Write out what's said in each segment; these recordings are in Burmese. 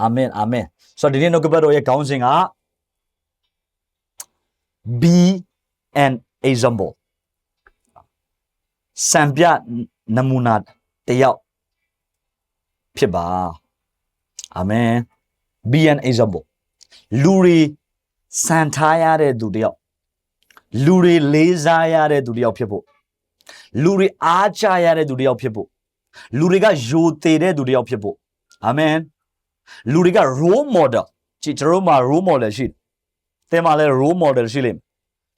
Amen Amen ဆိုတော့ဒီနေ့နှုတ်ကပတ်တော်ရဲ့ခေါင်းစဉ်က be an example စံပြနမူနာတစ်ယောက်ဖြစ်ပါ Amen be an example လူတွေစံထားရတဲ့သူတစ်ယောက်လူတွေလေးစားရတဲ့သူတစ်ယောက်ဖြစ်ဖို့လူတွေအားကျရတဲ့သူတစ်ယောက်ဖြစ်ဖို့လူတွေကယိုသေးတဲ့သူတစ်ယောက်ဖြစ်ဖို့ Amen လူတွေက role model ကြည့်ကျွန်တော်မှာ role model ရှိတယ်တင်မှာလဲ role model ရှိလိမ့်မယ်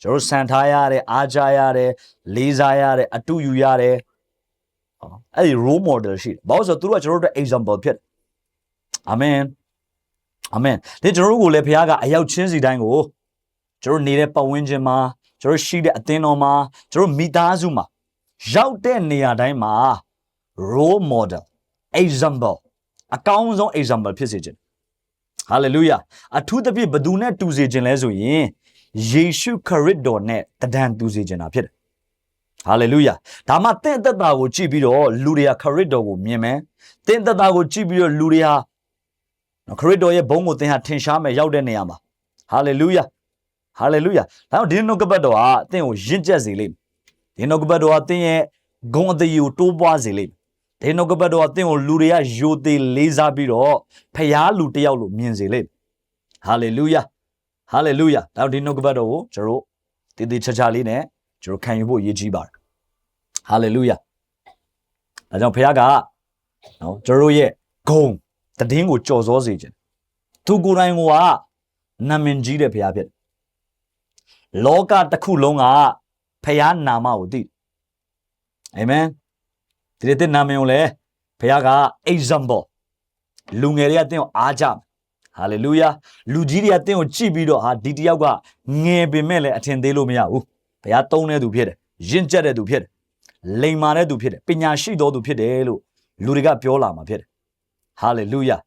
ကျွန်တော်စံထားရတဲ့အားကျရတဲ့လေးစားရတဲ့အတူယူရတဲ့အဲ့ဒီ role model ရှိတယ်ဘာလို့ဆိုတော့သူတို့ကကျွန်တော်တို့ example ဖြစ်တယ် Amen Amen ဒီကျွန်တော်တို့ကိုလည်းဘုရားကအရောက်ချင်းစီတိုင်းကိုကျွန်တော်နေတဲ့ပတ်ဝန်းကျင်မှာကျွန်တော်ရှိတဲ့အသင်းတော်မှာကျွန်တော်မိသားစုမှာရောက်တဲ့နေရာတိုင်းမှာ role model example အကောင်းဆုံး example ဖြစ်စေခြင်း hallelujah အထူးသဖြင့်ဘသူနဲ့တူစေခြင်းလဲဆိုရင်ယေရှုခရစ်တော်နဲ့တဒံတူစေခြင်းတာဖြစ်တယ် hallelujah ဒါမှတင့်သက်တာကိုကြည့်ပြီးတော့လူတွေကခရစ်တော်ကိုမြင်မယ်တင့်သက်တာကိုကြည့်ပြီးတော့လူတွေဟာခရစ်တော်ရဲ့ဘုန်းကိုသင်ဟာထင်ရှားမယ်ရောက်တဲ့နေရာမှာ hallelujah hallelujah ဒါကြောင့်ဒီနှုတ်ကပတ်တော်ဟာသင်ကိုရင့်ကျက်စေလိမ့်မယ်ဒီနှုတ်ကပတ်တော်ဟာသင်ရဲ့ဂုဏ်အသရေကိုတိုးပွားစေလိမ့်မယ်ဒီနှုတ်ကပတ်တော်ဟာသင်ကိုလူတွေကယိုသေးလေးစားပြီးတော့ဖျားလူတစ်ယောက်လို့မြင်စေလိမ့်မယ် hallelujah hallelujah ဒါကြောင့်ဒီနှုတ်ကပတ်တော်ကိုကျွန်တော်တည်တည်ချာချာလေးနဲ့ကျွန်တော်ခံယူဖို့ရည်ကြီးပါတယ် hallelujah ဒါကြောင့်ဖျားကနော်ကျွန်တော်ရဲ့ဂုဏ်တည်င်းကိုကြော်စောစေခြင်းသူကိုယ်တိုင်ကနာမည်ကြီးတဲ့ဖျားဖြစ်လောကတစ်ခုလုံးကဖျားနာမကိုသိအာမင်ဒီတဲ့နာမည်ကိုလည်းဖျားက example လူငယ်တွေကတင်းကိုအားကြဟာလေလုယာလူကြီးတွေကတင်းကိုကြည့်ပြီးတော့ဟာဒီတယောက်ကငယ်ပင်မဲ့လည်းအထင်သေးလို့မရဘူးဘုရားသုံးတဲ့သူဖြစ်တယ်ရင့်ကျက်တဲ့သူဖြစ်တယ်လိမ္မာတဲ့သူဖြစ်တယ်ပညာရှိတော်သူဖြစ်တယ်လို့လူတွေကပြောလာမှာဖြစ်တယ်ဟာလေလုယာ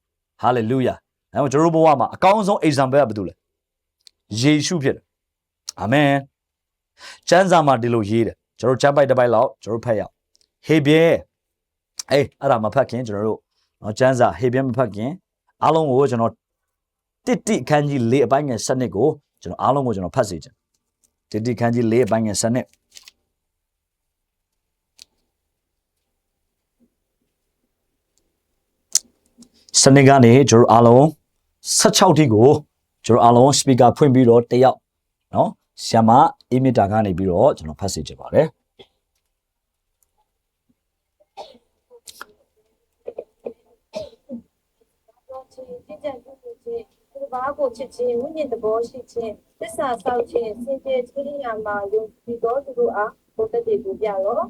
ဟာလေလုယာအဲတော့ကျွန်တော်တို့ဘဝမှာအကောင်းဆုံး example ကဘာလို့လဲယေရှုဖြစ်တယ်အာမင်ကျမ်းစာမှာဒီလိုရေးတယ်ကျွန်တော်ကျမ်းပိုက်တစ်ပိုက်လောက်ကျွန်တော်ဖတ်ရအောင်ဟေဘရဲအဲ့ဒါမဖတ်ခင်ကျွန်တော်တို့နော်ကျမ်းစာဟေဘရဲမဖတ်ခင်အားလုံးကိုကျွန်တော်တိခန်းကြီး၄အပိုင်းငယ်7ကိုကျွန်တော်အားလုံးကိုကျွန်တော်ဖတ်စေချင်တိခန်းကြီး၄အပိုင်းငယ်7စနေကနေကျွန်တော်အားလုံး16ထိကိုကျွန်တော်အားလုံး speaker ဖွင့်ပြီးတော့တယောက်နော်ဆရာမအေးမြတာကနေပြီးတော့ကျွန်တော်ဖတ်စေချင်ပါတယ်သူဘာကိုချစ်ခြင်းဝိညာဉ်တဘောရှိခြင်းသစ္စာဆောက်ခြင်းစင်ကြယ်ခြင်းရာမှာယုံကြည်သောသူတို့အားဘုဒ္ဓတည်ကိုပြရော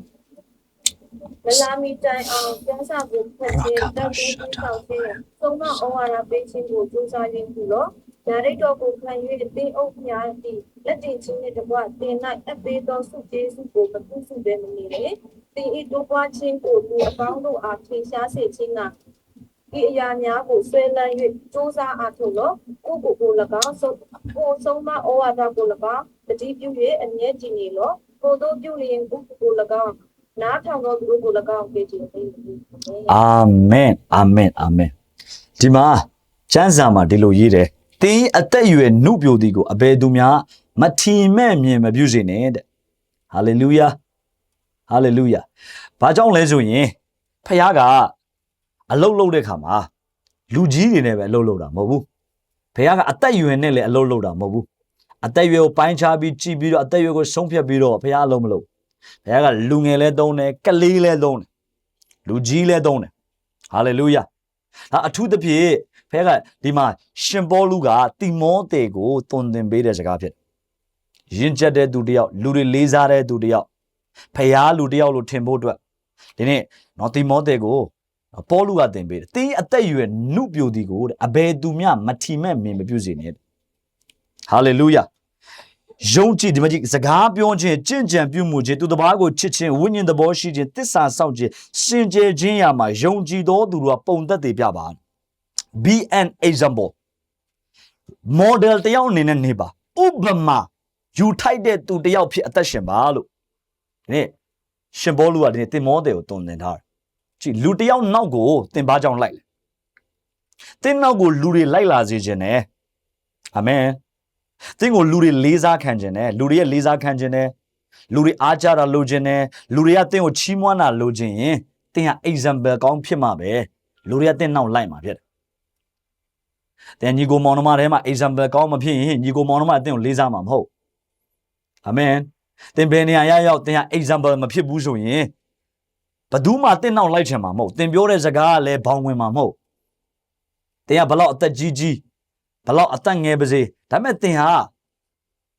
မလာမီတိုင်အောင်ကျမ်းစာကိုဖတ်ခြင်းတောက်ပြီးဆောက်ခြင်းသုံးမဩဝါဒပေးခြင်းကိုကြိုးစားခြင်းပြုလို့ဓာရိတ်တော်ကိုခံ၍အသိအုပ်များသည့်လက်တင်ခြင်းနှင့်တကွတင်၌အပေးသောစုကျေးစုကိုမပြုစုဘဲမနေလေတင်ဤတိုးပွားခြင်းကိုလူအပေါင်းတို့အားထင်ရှားစေခြင်းကဒီအရာများကိုဆွဲလန်း၍စူးစမ်းအားထုတ်လို့ကို၎င်းဆုံးမဩဝါဒကို၎င်းတတိပြု၍အမြဲတည်နေလို့ကိုတို့ပြုလျင်ကို၎င်းနားထောင်သောသူတို့ကို၎င်းပေးခြင်းပေးအာမင်အာမင်အာမင်ဒီမှာကျမ်းစာမှာဒီလိုရေးတယ်တင်းအသက်အရွယ်နှုတ်ပြိုသည်ကိုအဘယ်သူများမထီမဲ့မြင်မပြုစေနဲ့တဲ့ဟာလေလုယာဟာလေလုယာဘာကြောင့်လဲဆိုရင်ဖခင်ကအလုတ်လုတ်တဲ့ခါမှာလူကြီးတွေနဲ့ပဲအလုတ်လုတ်တာမဟုတ်ဘူးဘုရားကအသက်အရွယ်နဲ့လည်းအလုတ်လုတ်တာမဟုတ်ဘူးအသက်အရွယ်ကိုပိုင်းခြားပြီးကြည့်ပြီးတော့အသက်အရွယ်ကိုဆုံးဖြတ်ပြီးတော့ဘုရားအလုံးမလို့ဘုရားကလူငယ်လဲသုံးတယ်ကလေးလဲသုံးတယ်လူကြီးလဲသုံးတယ်ဟာလေလုယာဒါအထူးသဖြင့်ဘုရားကဒီမှာရှင်ပေါလုကတိမောသေကိုသွန်သင်ပေးတဲ့စကားဖြစ်ရင့်ကျက်တဲ့သူတယောက်လူတွေလေးစားတဲ့သူတယောက်ဘုရားလူတယောက်လို့ထင်ဖို့အတွက်ဒီနေ့နော်တိမောသေကိုပေါလုကသင်ပေးတယ်တင်းအသက်အရွယ်နှုတ်ပြိုသည်ကိုတဲ့အဘယ်သူမျှမထီမဲ့မြင်မပြုစေနဲ့ဟာလေလုယာယုံကြည်ဒီမှာစကားပြောခြင်းကြင်ကြံပြုမှုခြင်းသူတစ်ပါးကိုချစ်ခြင်းဝိညာဉ်သဘောရှိခြင်းသစ္စာစောင့်ခြင်းစင်ကြယ်ခြင်းရာမှာယုံကြည်သောသူတို့ကပုံသက်သေပြပါ be an example model တယောက်အနေနဲ့နေပါဥပမာယူထိုက်တဲ့သူတယောက်ဖြစ်အသက်ရှင်ပါလို့ဒီနေ့ရှင်ပေါလုကဒီနေ့တင်မောသေကိုတွင်တင်ထားတယ်ကြည့်လူတယောက်နောက်ကိုသင်ဘာကြောင့်လိုက်လဲ တင်းနောက်ကိုလူတွေလိုက်လာစေခြင်းနဲ့အာမင်တင်းကိုလူတွေလေးစားခံခြင်းနဲ့လူတွေရဲ့လေးစားခံခြင်းနဲ့လူတွေအားကြတာလိုခြင်းနဲ့လူတွေကတင်းကိုချီးမွမ်းတာလိုခြင်းရင်တင်းဟာ example ကောင်းဖြစ်မှာပဲလူတွေကတင်းနောက်လိုက်မှာဖြစ်တယ်။ညီကိုမောင်နှမထဲမှာ example ကောင်းမဖြစ်ရင်ညီကိုမောင်နှမအတင်းကိုလေးစားမှာမဟုတ်အာမင်တင်းဘယ်နေရာရောက်တင်းဟာ example မဖြစ်ဘူးဆိုရင်ဘသူမှတင်းနောက်လိုက်ချင်မှာမဟုတ်တင်းပြောတဲ့စကားကလည်းဘောင်ဝင်မှာမဟုတ်တင်းကဘလောက်အသက်ကြီးဘလောက်အသက်ငယ်ပါစေဒါပေမဲ့တင်းဟာ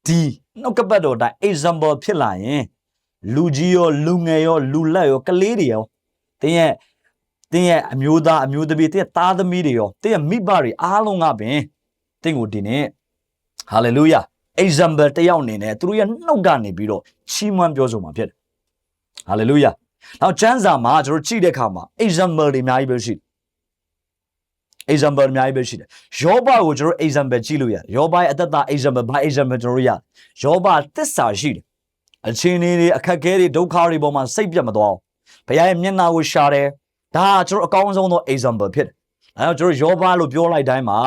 ဒီနှုတ်ကပတ်တော်တိုင်း example ဖြစ်လာရင်လူကြီးရောလူငယ်ရောလူလက်ရောကလေးတွေရောတင်းရဲ့အမျိုးသားအမျိုးသမီးတင်းရဲ့သားသမီးတွေရောတင်းရဲ့မိဘတွေအားလုံးကပင်တင်းကိုဒီနေ့ hallelujah example တယောက်အနေနဲ့သူတို့ရဲ့နှုတ်ကနေပြီးတော့ချီးမွမ်းပြောဆိုမှာဖြစ်တယ် hallelujah နောက်ကျမ်းစာမှာကျွန်တော်ကြည့်တဲ့အခါမှာ example တွေအများကြီးပဲရှိတယ် example အများကြီးပဲရှိတယ်ယောဘကိုကျွန်တော် example ကြည့်လို့ရတယ်ယောဘရဲ့အသက်တာ example ဘာ example ကျွန်တော်ရတယ်ယောဘသစ္စာရှိတယ်အခြေအနေတွေအခက်အခဲတွေဒုက္ခတွေပေါ်မှာစိတ်ပြတ်မသွားအောင်ဘုရားရဲ့မျက်နှာကိုရှာတယ်ဒါကျွန်တော်အကောင်းဆုံးသော example ဖြစ်တယ်အဲတော့ကျွန်တော်ယောဘလို့ပြောလိုက်တိုင်းမှာ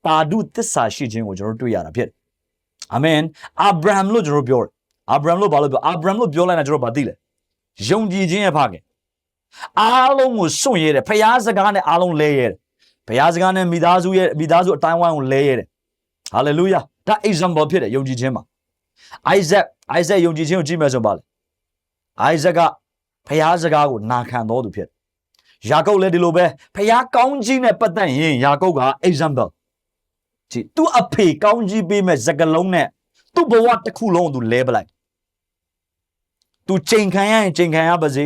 တာဓုသစ္စာရှိခြင်းကိုကျွန်တော်တွေ့ရတာဖြစ်တယ်အာမင်အာဗြဟံလို့ကျွန်တော်ပြောတယ်အာဗြဟံလို့ဘာလို့ပြောအာဗြဟံလို့ပြောလိုက်တာကျွန်တော်ဘာသိလဲယုံကြည်ခြင်းရဲ့ဖခင်အားလုံးကိုစွန့်ရဲတယ်ဖခင်စကားနဲ့အားလုံးလဲရဲတယ်ဘုရားစကားနဲ့မိသားစုအတိုင်းဝိုင်းကိုလဲရဲတယ်ဟာလေလုယာဒါ example ဖြစ်တယ်ယုံကြည်ခြင်းမှာအိုက်ဇက်ယုံကြည်ခြင်းကိုကြည့်မယ်ဆိုပါလေအိုက်ဇက်ကဘုရားစကားကိုနာခံတော်သူဖြစ်တယ်ယာကုပ်လည်းဒီလိုပဲဘုရားကောင်းကြီးနဲ့ပတ်သက်ရင်ယာကုပ်က example ကြည့်သူအဖေကောင်းကြီးပေးမဲ့စကားလုံးနဲ့သူ့ဘဝတစ်ခုလုံးကိုသူလဲပလိုက်သူချိန်ခံရရင်ချိန်ခံရပါစေ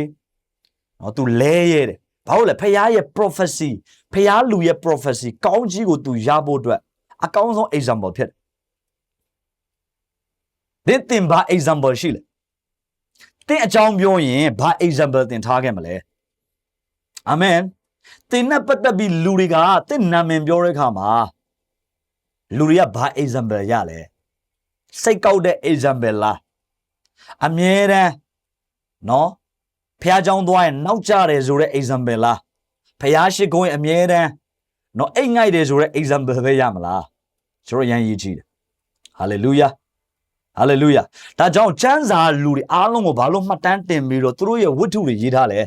နော်သူလဲရဲတယ်ဘာလို့လဲဖခင်ရဲ့ prophecy ဖခင်လူရဲ့ prophecy ကောင်းကြီးကိုသူရဖို့အတွက်အကောင်းဆုံး example ဖြစ်တယ်သင်ဘာ example ရှိလဲသင်အကြောင်းပြောရင်ဘာ example သင်ထားခဲ့မလဲအာမင်သင်နဲ့ပတ်သက်ပြီးလူတွေကသင်နာမည်ပြောတဲ့အခါမှာလူတွေကဘာ example ရလဲစိတ်ကောက်တဲ့ example လားအမြဲတမ်းနော်ဖះเจ้าသွားရင်နောက်ကျတယ်ဆိုတဲ့ example လားဖះရှိခိုးရင်အမြဲတမ်းနော်အိတ်ငိုက်တယ်ဆိုတဲ့ example ပဲရမလားကျွန်တော်ရန်ရည်ကြည့်တယ် hallelujah hallelujah ဒါကြောင့်ကျမ်းစာလူတွေအားလုံးကိုဘာလို့မှတ်တမ်းတင်ပြီးတော့သူတို့ရဲ့ဝတ္ထုတွေရေးထားလဲ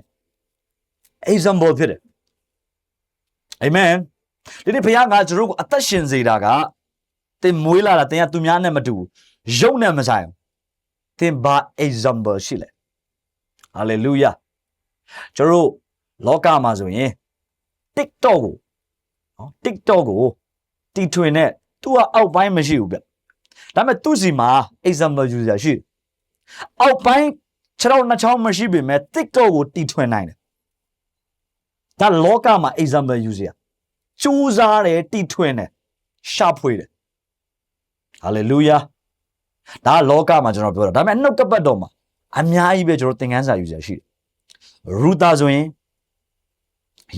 example ဖြစ်တယ် amen ဒီနေ့ဖះကကျွန်တော်ကိုအသက်ရှင်စေတာကသင်မွေးလာတာသင်ကသူများနဲ့မတူရုပ်နဲ့မဆိုင်ဘူးသင်ဘာ example ရှိလဲဟာလေလုယာကျွန်တော်လောကမှာဆိုရင် TikTok ကိုနော် TikTok ကိုတီထွင်နဲ့သူကအောက်ပိုင်းမရှိဘူးဗျဒါပေမဲ့သူစီမှာ example user ရှိအောက်ပိုင်းခြေထောက်နှစ်ချောင်းမရှိပေမဲ့ TikTok ကိုတီထွင်နိုင်တယ်ဒါလောကမှာ example user စူးစားတယ်တီထွင်တယ်ရှာဖွေတယ်ဟာလေလုယာဒါလောကမှာကျွန်တော်ပြောတာဒါပေမဲ့နှုတ်ကပတ်တော်မှာအများကြီးပဲကျွန်တော်သင်ခန်းစာယူစရာရှိတယ်ရူတာဆိုရင်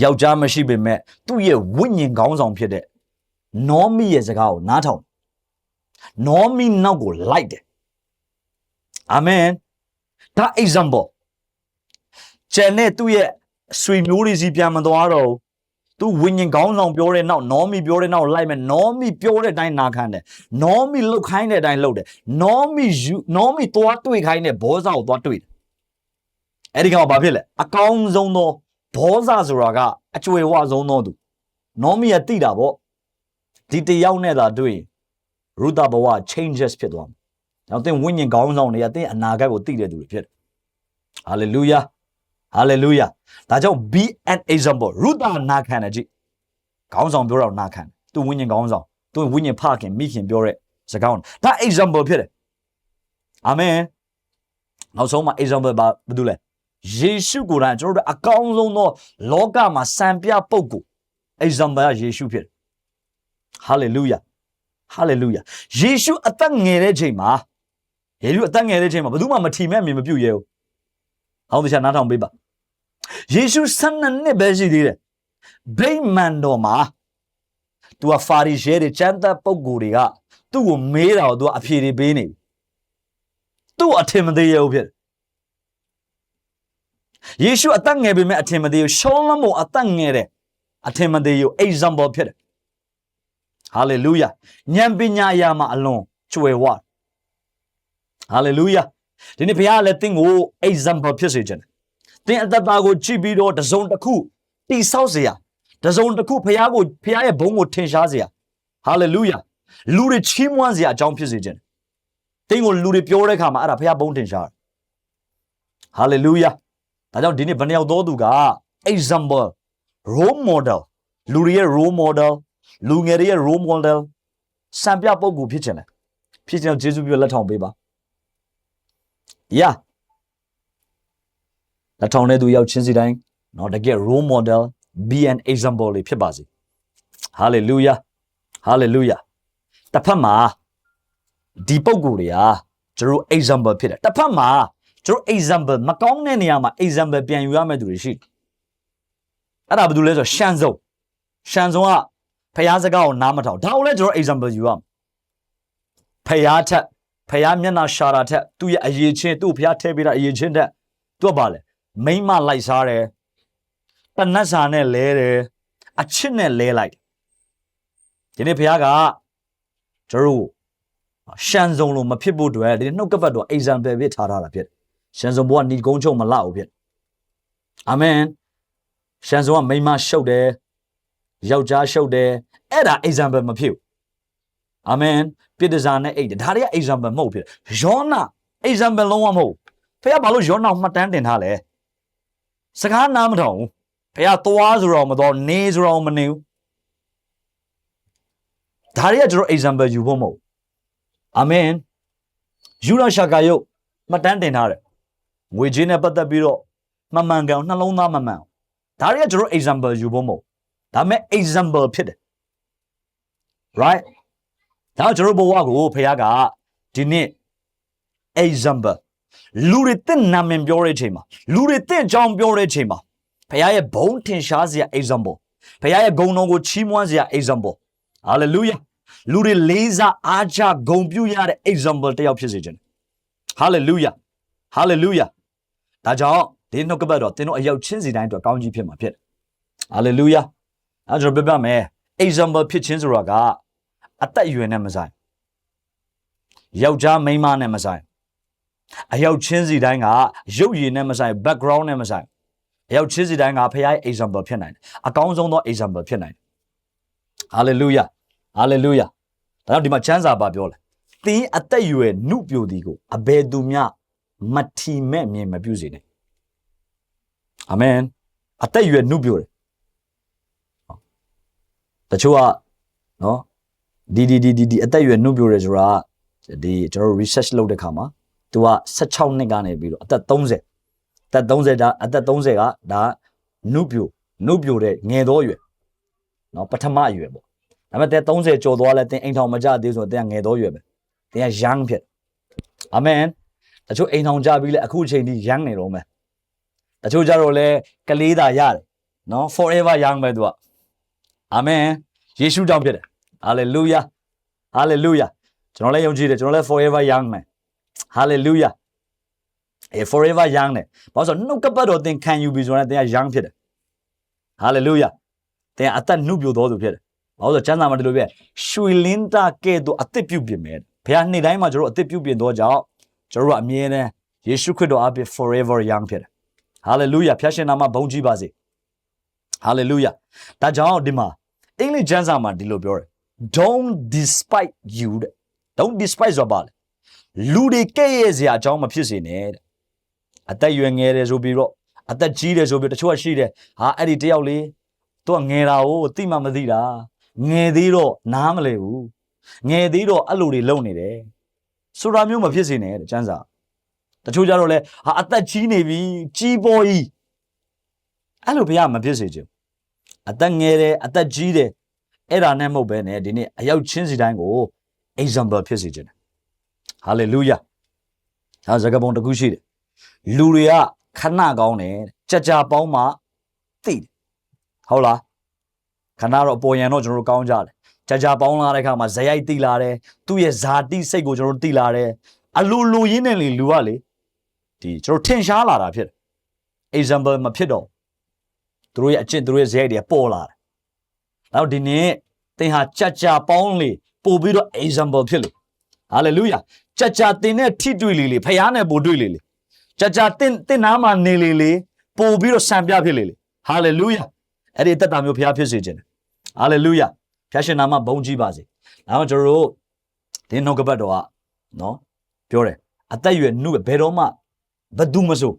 ယောက်ျားမရှိပေမဲ့သူ့ရဲ့ဝိညာဉ်ခေါင်းဆောင်ဖြစ်တဲ့နောမိရဲ့စကားကိုနားထောင်နောမိနောက်ကိုလိုက်တယ်အာမင်ဒါ example ကျန်တဲ့သူ့ရဲ့ဆွေမျိုးတွေစီပြန်မသွားတော့ဘူးသူဝိညာဉ်ခေါင်းဆောင်ပြောတဲ့နောက်နောမိပြောတဲ့နောက်လိုက်မယ်နောမိပြောတဲ့အတိုင်းနာခံတယ်နောမိလှုပ်ခိုင်းတဲ့အတိုင်းလှုပ်တယ်နောမိသွားတွေ့ခိုင်းတဲ့ဘောဇာကိုသွားတွေ့တယ်အဲ့ဒီကောင်ဘာဖြစ်လဲအကောင်းဆုံးသောဘောဇာဆိုတာကအကျွယ်ဝဆုံးသောသူနောမိကတိတာပေါ့ဒီတယောက်နဲ့သာတွေ့ရင်ရူတာဘဝ changes ဖြစ်သွားမှာနောက်သင်ဝိညာဉ်ခေါင်းဆောင်တွေကသင်အနာဂတ်ကိုသိတဲ့သူတွေဖြစ်တယ် hallelujah hallelujah ဒါကြောင့် be an example ရူတာနာခံတယ်ကြည့်ခေါင်းဆောင်ပြောတော့နာခံသူဝိညာဉ်ခေါင်းဆောင်သူဝိညာဉ်ဖခင်မိခင်ပြောတဲ့စကားဒါ example ဖြစ်တယ်အာမင်နောက်ဆုံးမှာ example ဘာတူလဲယေရှုကိုယ်တိုင်ကျွန်တော်တို့အကောင်းဆုံးသောလောကမှာစံပြပုဂ္ဂိုလ် example ကယေရှုဖြစ်တယ် hallelujah hallelujah ယေရှုအသက်ငယ်တဲ့ချိန်မှာဘယ်သူမှမထီမဲ့အမြင်မပြုတ်ရဲဘူးဟောင်းတခြားနားထောင်ပေးပါယေရှု12နှစ်ပဲရှိသေးတယ်ဗိမာန်တော်မှာသူကဖာရိရှဲတွေကျမ်းသက်ပုဂ္ဂိုလ်တွေကသူ့ကိုမေးတာကိုသူကအဖြေတွေပေးနေပြီသူ့အထင်မသေးရဘူးဖြစ်ယေရှုအသက်ငယ်ပေမဲ့အထင်မသေးဘူးရှောလမုန်အသက်ငယ်တဲ့အထင်မသေးဘူး example ဖြစ်တယ် ဟာလေလုယာဉာဏ်ပညာအရာမှာအလွန်ကျွယ်ဝဟာလေလုယာဒီနေ့ဘုရားလည်းသင်ကို example ဖြစ်စေခြင်းသင်အသက်တာကိုကြည့်ပြီးတော့တစုံတစ်ခုတိဆောက်เสียတစုံတစ်ခုဘုရားရဲ့ဘုန်းကိုထင်ရှားเสียဟာလေလုယာလူတွေချီးမွမ်းเสียအကြောင်းဖြစ်စေခြင်းသင်ကိုလူတွေပြောတဲ့အခါမှာအဲ့ဒါဘုရားဘုန်းထင်ရှားဟာလေလုယာဒါကြောင့်ဒီနေ့ဘယ်နှယောက်သောသူက example role model လူတွေရဲ့ role model လူငယ်တွေရဲ့ role model စံပြပုဂ္ဂိုလ်ဖြစ်ခြင်းလဲဖြစ်ခြင်းယေရှုပြလက်ထောင်ပေးပါလက်ထောင်တဲ့သူရောက်ချင်းစီတိုင်းနော်တကယ် role model be an example လေးဖြစ်ပါစေ hallelujah hallelujah တစ်ဖက်မှာဒီပုဂ္ဂိုလ်တွေကကျွန်တော် example ဖြစ်တယ်တစ်ဖက်မှာကျွန်တော် example မကောင်းတဲ့နေရာမှာ example ပြန်ယူရမယ့်သူတွေရှိအဲ့ဒါဘာလို့လဲဆိုတော့ရှန်စုံကဖျားစကားကိုနားမထောင်ဒါကိုလည်းကျွန်တော် example ယူရမယ်ဖျားမျက်နှာရှာတာထက်သူ့ရဲ့အရေးချင်းသူ့ဖျားထဲပေးတာအရေးချင်းတက်သူကပါလေမိမလိုက်စားတယ်တနတ်စာနဲ့လဲတယ်အချစ်နဲ့လဲလိုက်ဒီနေ့ဖျားကကျွန်တော်ရှန်စုံလို့မဖြစ်ဖို့အတွက်ဒီနှုတ်ကပတ်တော် example ပြထားတာဖြစ်ရှန်စုံဘောကဏီကုန်းချုပ်မလောက်ဘူးဖြစ်အာမင်ရှန်စုံကမိမရှုပ်တယ်ယောက်ျားရှုပ်တယ်အဲ့ဒါ example မဖြစ်ဘူးအာမင်ပိတ္တဇာနဲ့အိတ်ဒါတွေက example မဟုတ်ဖြစ်ယောနာ example လုံးဝမဟုတ်ဖခင်ဘာလို့ယောနာမှတ်တမ်းတင်ထားလဲစကားနားမထောင်ဘူးဖခင်သွားဆိုတော့မသွားနေဆိုတော့မနေဘူးဒါတွေကကျွန်တော် example ယူဖို့မဟုတ်အာမင်ယူရရှာကယုတ်မှတ်တမ်းတင်ထားတယ်ငွေကြေးနဲ့ပတ်သက်ပြီးတော့မမှန်ကန်နှလုံးသားမမှန်ဒါတွေကကျွန်တော် example ယူဖို့မဟုတ်ဒါမဲ့ example ဖြစ်တယ် right ဒါကျွန်တော်ဘဝကိုဖခင်ကဒီနေ့ example လူတွေတင့်နာမည်ပြောတဲ့အချိန်မှာလူတွေတင့်အကြောင်းပြောတဲ့အချိန်မှာဖခင်ရဲ့ဘုန်းထင်ရှားစရာ example ဖခင်ရဲ့ဂုဏ်တော်ကိုချီးမွမ်းစရာ example hallelujah လူတွေလေးစားအားချဂုဏ်ပြုရတဲ့ example တစ်ယောက်ဖြစ်စေခြင်း hallelujah hallelujah ဒါကြောင့်ဒီနှုတ်ကပတ်တော်သင်တို့အယောက်ချင်းစီတိုင်းအတွက်ကောင်းကြီးဖြစ်မှာဖြစ်တယ် hallelujah အဲကျွန်တော်ပြပြမယ် example ဖြစ်ခြင်းဆိုတာကအသက်အရွယ်နဲ့မဆိုင်ယောက်ျားမိန်းမနဲ့မဆိုင်အယောက်ချင်းစီတိုင်းကရုပ်ရည်နဲ့မဆိုင် background နဲ့မဆိုင်အယောက်ချင်းစီတိုင်းကဖခင်ရဲ့ example ဖြစ်နိုင်တယ်အကောင်းဆုံးသော example ဖြစ်နိုင်တယ် hallelujah hallelujah ဒါကြောင့်ဒီမှာချမ်းစာပါပြောလဲသင်အသက်အရွယ်နုပြိုသည်ကိုအဘယ်သူမျှမထီမဲ့မြင်မပြုစေနဲ့အာမင်အသက်အရွယ်နုပြိုတယ်တချို့ကနော်ဒီအသက်အရွယ်နုပြိုတယ်ဆိုတာဒီကျွန်တော် research လုပ်တဲ့ခါမှာသူက16နှစ်ကနေပြီးတော့အသက်30ဒါအသက်30ကဒါနုပြိုတဲ့ငယ်သောအရွယ်နော်ပထမအရွယ်ပေါ့ဒါပေမဲ့တဲ့30ကျော်သွားလဲသင်အိမ်ထောင်မကြသေးဆိုတော့သင်ကငယ်သောရွယ်ပဲသင်က young ဖြစ်အာမင်တချို့အိမ်ထောင်ကြပြီးလဲအခုအချိန်ထိ young နေတော့မယ်တချို့ကြတော့လဲကလေးသာရတယ်နော် forever young ပဲသူကအာမင်ယေရှုကြောင့်ဖြစ်တယ် hallelujah hallelujah ကျွန်တော်လည်းယုံကြည်တယ်ကျွန်တော်လည်း forever young မယ် hallelujah forever young နဲ့ဘာလို့ဆိုနှုတ်ကပတ်တော်သင်ခံယူပြီးဆိုတော့သင်က young ဖြစ်တယ် hallelujah သင်အသက်နှုတ်ပြတော်သူဖြစ်တယ်ဘာလို့ဆိုကျမ်းစာမှာဒီလိုပြရွှေလင်းသားကဲ့သို့အသက်ပြုတ်ပြင်မယ်ဘုရားနေ့တိုင်းမှာကျွန်တော်အသက်ပြုတ်ပြင်တော့ကြောင့်ကျွန်တော်အမြဲတမ်းယေရှုခရစ်တော်အပြင် forever young ဖြစ်တယ် hallelujah ဖျားရှင်နာမဘုန်းကြီးပါစေ hallelujah ဒါကြောင့်ဒီမှာအင်္ဂလိပ်ကျမ်းစာမှာဒီလိုပြောတယ် don't despise you don't despise ဆိုတာပါလေလူတွေကဲ့ရဲ့စရာအကြောင်းမဖြစ်စေနဲ့တဲ့အသက်ရွယ်ငယ်တယ်ဆိုပြီးတော့အသက်ကြီးတယ်ဆိုပြီးတချို့ကရှိတယ်ဟာအဲ့ဒီတယောက်လေးသူကငယ်တာကိုသိမှမသိတာငယ်သေးတော့နားမလဲဘူးငယ်သေးတော့အဲ့လိုတွေလုံနေတယ်ဆိုတာမျိုးမဖြစ်စေနဲ့တဲ့ကျမ်းစာတချို့ကြတော့လဲဟာအသက်ကြီးနေပြီကြီးပေါ်ကြီးအဲ့လိုဘုရားမဖြစ်စေချင်အသက်ငယ်တယ်အသက်ကြီးတယ်အဲ့ဒါနဲ့မဟုတ်ပဲနဲ့ဒီနေ့အယောက်ချင်းစီတိုင်းကို example ဖြစ်စေချင်တယ် hallelujah ဒါစကားပုံတစ်ခုရှိတယ်လူတွေကခဏကောင်းတယ်ကြာပေါင်းမှသိတယ်ဟုတ်လားခဏတော့ပေါ်ရန်တော့ကျွန်တော်တို့ကောင်းကြတယ်ကြာပေါင်းလာတဲ့အခါမှာဇယိုက်တိလာတယ်သူ့ရဲ့ဇာတိစိတ်ကိုကျွန်တော်တို့တိလာတယ်အလိုရင်းနဲ့လူကလေဒီကျွန်တော်ထင်ရှားလာတာဖြစ်တယ် example မဖြစ်တော့သူတို့ရဲ့အကျင့်သူတို့ရဲ့ဇယိုက်တွေပေါ်လာတယ်နောက်ဒီနေ့သ သင်ဟာကြကြပေါင်းလေပို့ပြီးတော့ example ဖြစ်လို့ hallelujah ကြကြသင်နဲ့ထိတွေ့လေဖခင်နဲ့ပို့တွေ့လေကြကြသင်နားမှာနေလေပို့ပြီးတော့စံပြဖြစ်လေ hallelujah အဲ့ဒီအသက်တာမျိုးဖခင်ဖြစ်စေခြင်း hallelujah ဖခင်ရှင်နာမဘုန်းကြီးပါစေဒါမှကျွန်တော်တို့ဒီနှုတ်ကပတ်တော်ကနော်ပြောတယ်အသက်အရွယ်နှုတ်ဘယ်တော့မှဘယ်သူမဆို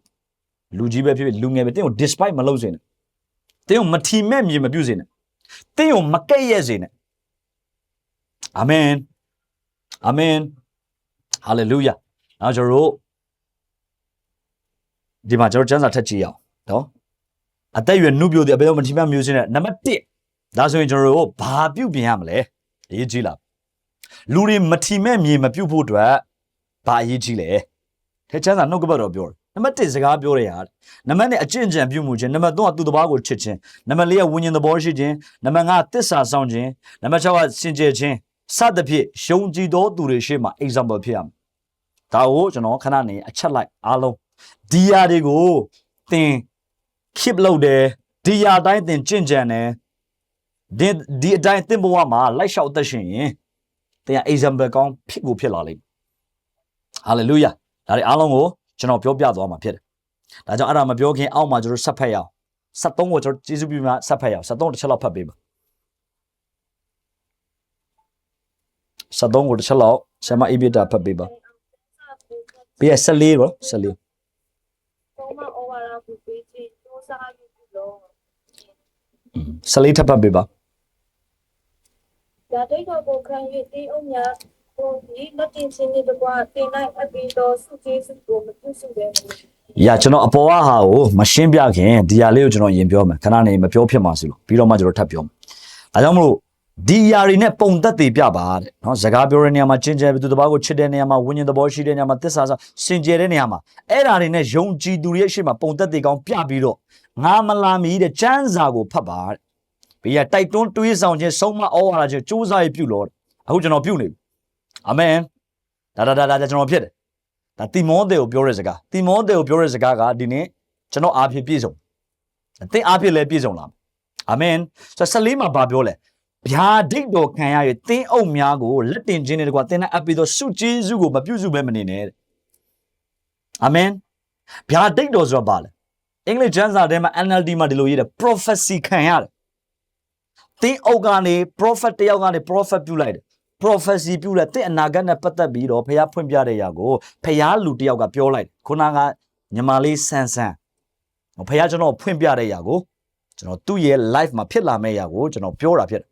လူကြီးပဲဖြစ်ဖြစ်လူငယ်ပဲတင်းကို despite မလုပ်စေနဲ့တင်းကိုမထီမဲ့မြေမပြုတ်စေနဲ့တင်းကိုမကဲ့ရဲ့စေနဲ့အာမင်အာမင်ဟာလေလုယာနောက်ကျွန်တော်တို့ဒီမှာကျွန်တော်ကျမ်းစာထက်ကြည့်အောင်နော်အသက်အရွယ်နှုတ်ပြတဲ့ဘယ်တော့မထီမဲ့မျိုးစေနဲ့နံပါတ်1ဒါဆိုရင်ကျွန်တော်တို့ဘာပြုတ်ပြင်ရမလဲအရေးကြီးလားလူတွေမထီမဲ့မြေမပြုတ်ဖို့အတွက်ဘာအရေးကြီးလဲထဲချမ်းသာနှုတ်ကပတ်တော်ပြောတယ်နံပါတ်1စကားပြောရတာနံပါတ်2အကျင့်ကြံပြုမှုခြင်းနံပါတ်3ကသူ့တဘာကိုချစ်ခြင်းနံပါတ်4ကဝိညာဉ်သဘောရှိခြင်းနံပါတ်5သစ္စာဆောင်ခြင်းနံပါတ်6ကစင်ကြယ်ခြင်းစသဖြင့်ယုံကြည်သောသူတွေရှေ့မှာ example ဖြစ်ရမယ်ဒါကိုကျွန်တော်ခဏနေအချက်လိုက်အားလုံးဒီယာတွေကိုသင် keep လုပ်တယ်ဒီယာတိုင်းသင်ကျင့်ကြံတယ်ဒီအတိုင်းသင်ဘဝမှာလိုက်လျှောက်သက်ရှင်ရင်သင်က example ကောင်းဖြစ်လာလိမ့်မယ် hallelujah ဒါတွေအားလုံးကိုကျွန်တော်ပြောပြသွားမှာဖြစ်တယ်။ဒါကြောင့်အဲ့ဒါမပြောခင်အောက်မှာကျွန်တော်ဆက်ဖက်ရအောင်။73ကိုကျွန်တော်ကျေးဇူးပြုမှဆက်ဖက်ရအောင်။73တစ်ချက်လောက်ဖတ်ပေးပါ။73ကိုတစ်ချက်လောက်ဆရာမအေးပြတာဖတ်ပေးပါ။ပြီးရ14ရော14သုံးမဩဝါဒကိုပေးခြင်းစူးစမ်းယူလို့ 14ထပ်ဖတ်ပေးပါ။ဒါတိတ်တော်ကိုခံ၍တင်းအုပ်များကိုဒီလက်တင်ချင်းတွေတကွာတင်လိုက်အပြီးတော့စုကျေးစုကိုမပြုစုပဲ ။ညာကျွန်တော်အပေါ်ကဟာကိုမရှင်းပြခင်ဒီဟာလေးကိုကျွန်တော်ရင်ပြောမယ်ခဏနေမပြောဖြစ်မှာဆိုလို့ပြီးတော့မှကျွန်တော်ထပ်ပြောမယ်။ဒါကြောင့်မလို့ဒီຢာတွေနဲ့ပုံသက်တည်ပြပါတဲ့နော်စကားပြောတဲ့နေရာမှာကျင့်ကြံပြီးသူတစ်ပါးကိုချစ်တဲ့နေရာမှာဝိညာဉ်သဘောရှိတဲ့နေရာမှာသစ္စာစင်ကြယ်တဲ့နေရာမှာအဲ့ဓာတွေနဲ့ယုံကြည်သူတွေရဲ့ရှေ့မှာပုံသက်တည်ကောင်းပြပြီးတော့ငါမလာမီတဲ့ကျမ်းစာကိုဖတ်ပါတဲ့။ပြီးရတိုက်တွန်းတွေးဆောင်ခြင်းဆုံးမဩဝါဒခြင်းစူးစမ်းရပြုလို့အခုကျွန်တော်ပြုနေပြီ။အာမင်။ဒါကျွန်တော်ဖြစ်တယ်။ဒါတိမောသေကိုပြောတဲ့စကားတိမောသေကိုပြောတဲ့စကားကဒီနေ့ကျွန်တော်အားဖြင့်ပြည့်စုံ။သင်အားဖြင့်လည်းပြည့်စုံလာမယ်။အာမင်။ဆို14မှာဘာပြောလဲ။ဗျာဒိတ်တော်ခံရ၍သင်အုပ်များကိုလက်တင်ခြင်းတွေတကွာသင်နဲ့အပ်ပြီးတော့စုကျေးဇူးကိုမပြုစုဘဲမနေနဲ့တဲ့။အာမင်။ဗျာဒိတ်တော်ဆိုတာဘာလဲ။အင်္ဂလိပ်ကျမ်းစာထဲမှာ NLT မှာဒီလိုရေးတယ် prophecy ခံရတယ်။သင်အုပ်ကနေ prophet တယောက်ကနေ prophet ပြုလိုက်တယ်။ prophecy ပြုလဲတဲ့အနာဂတ်နဲ့ပတ်သက်ပြီးတော့ဖျားဖွင့်ပြတဲ့ຢာကိုဖျားလူတယောက်ကပြောလိုက်တယ်ခုနကညီမလေးဆန်းဖျားကျွန်တော်ဖွင့်ပြတဲ့ຢာကိုကျွန်တော်သူ့ရဲ့ life မှာဖြစ်လာမယ့်ຢာကိုကျွန်တော်ပြောတာဖြစ်တယ်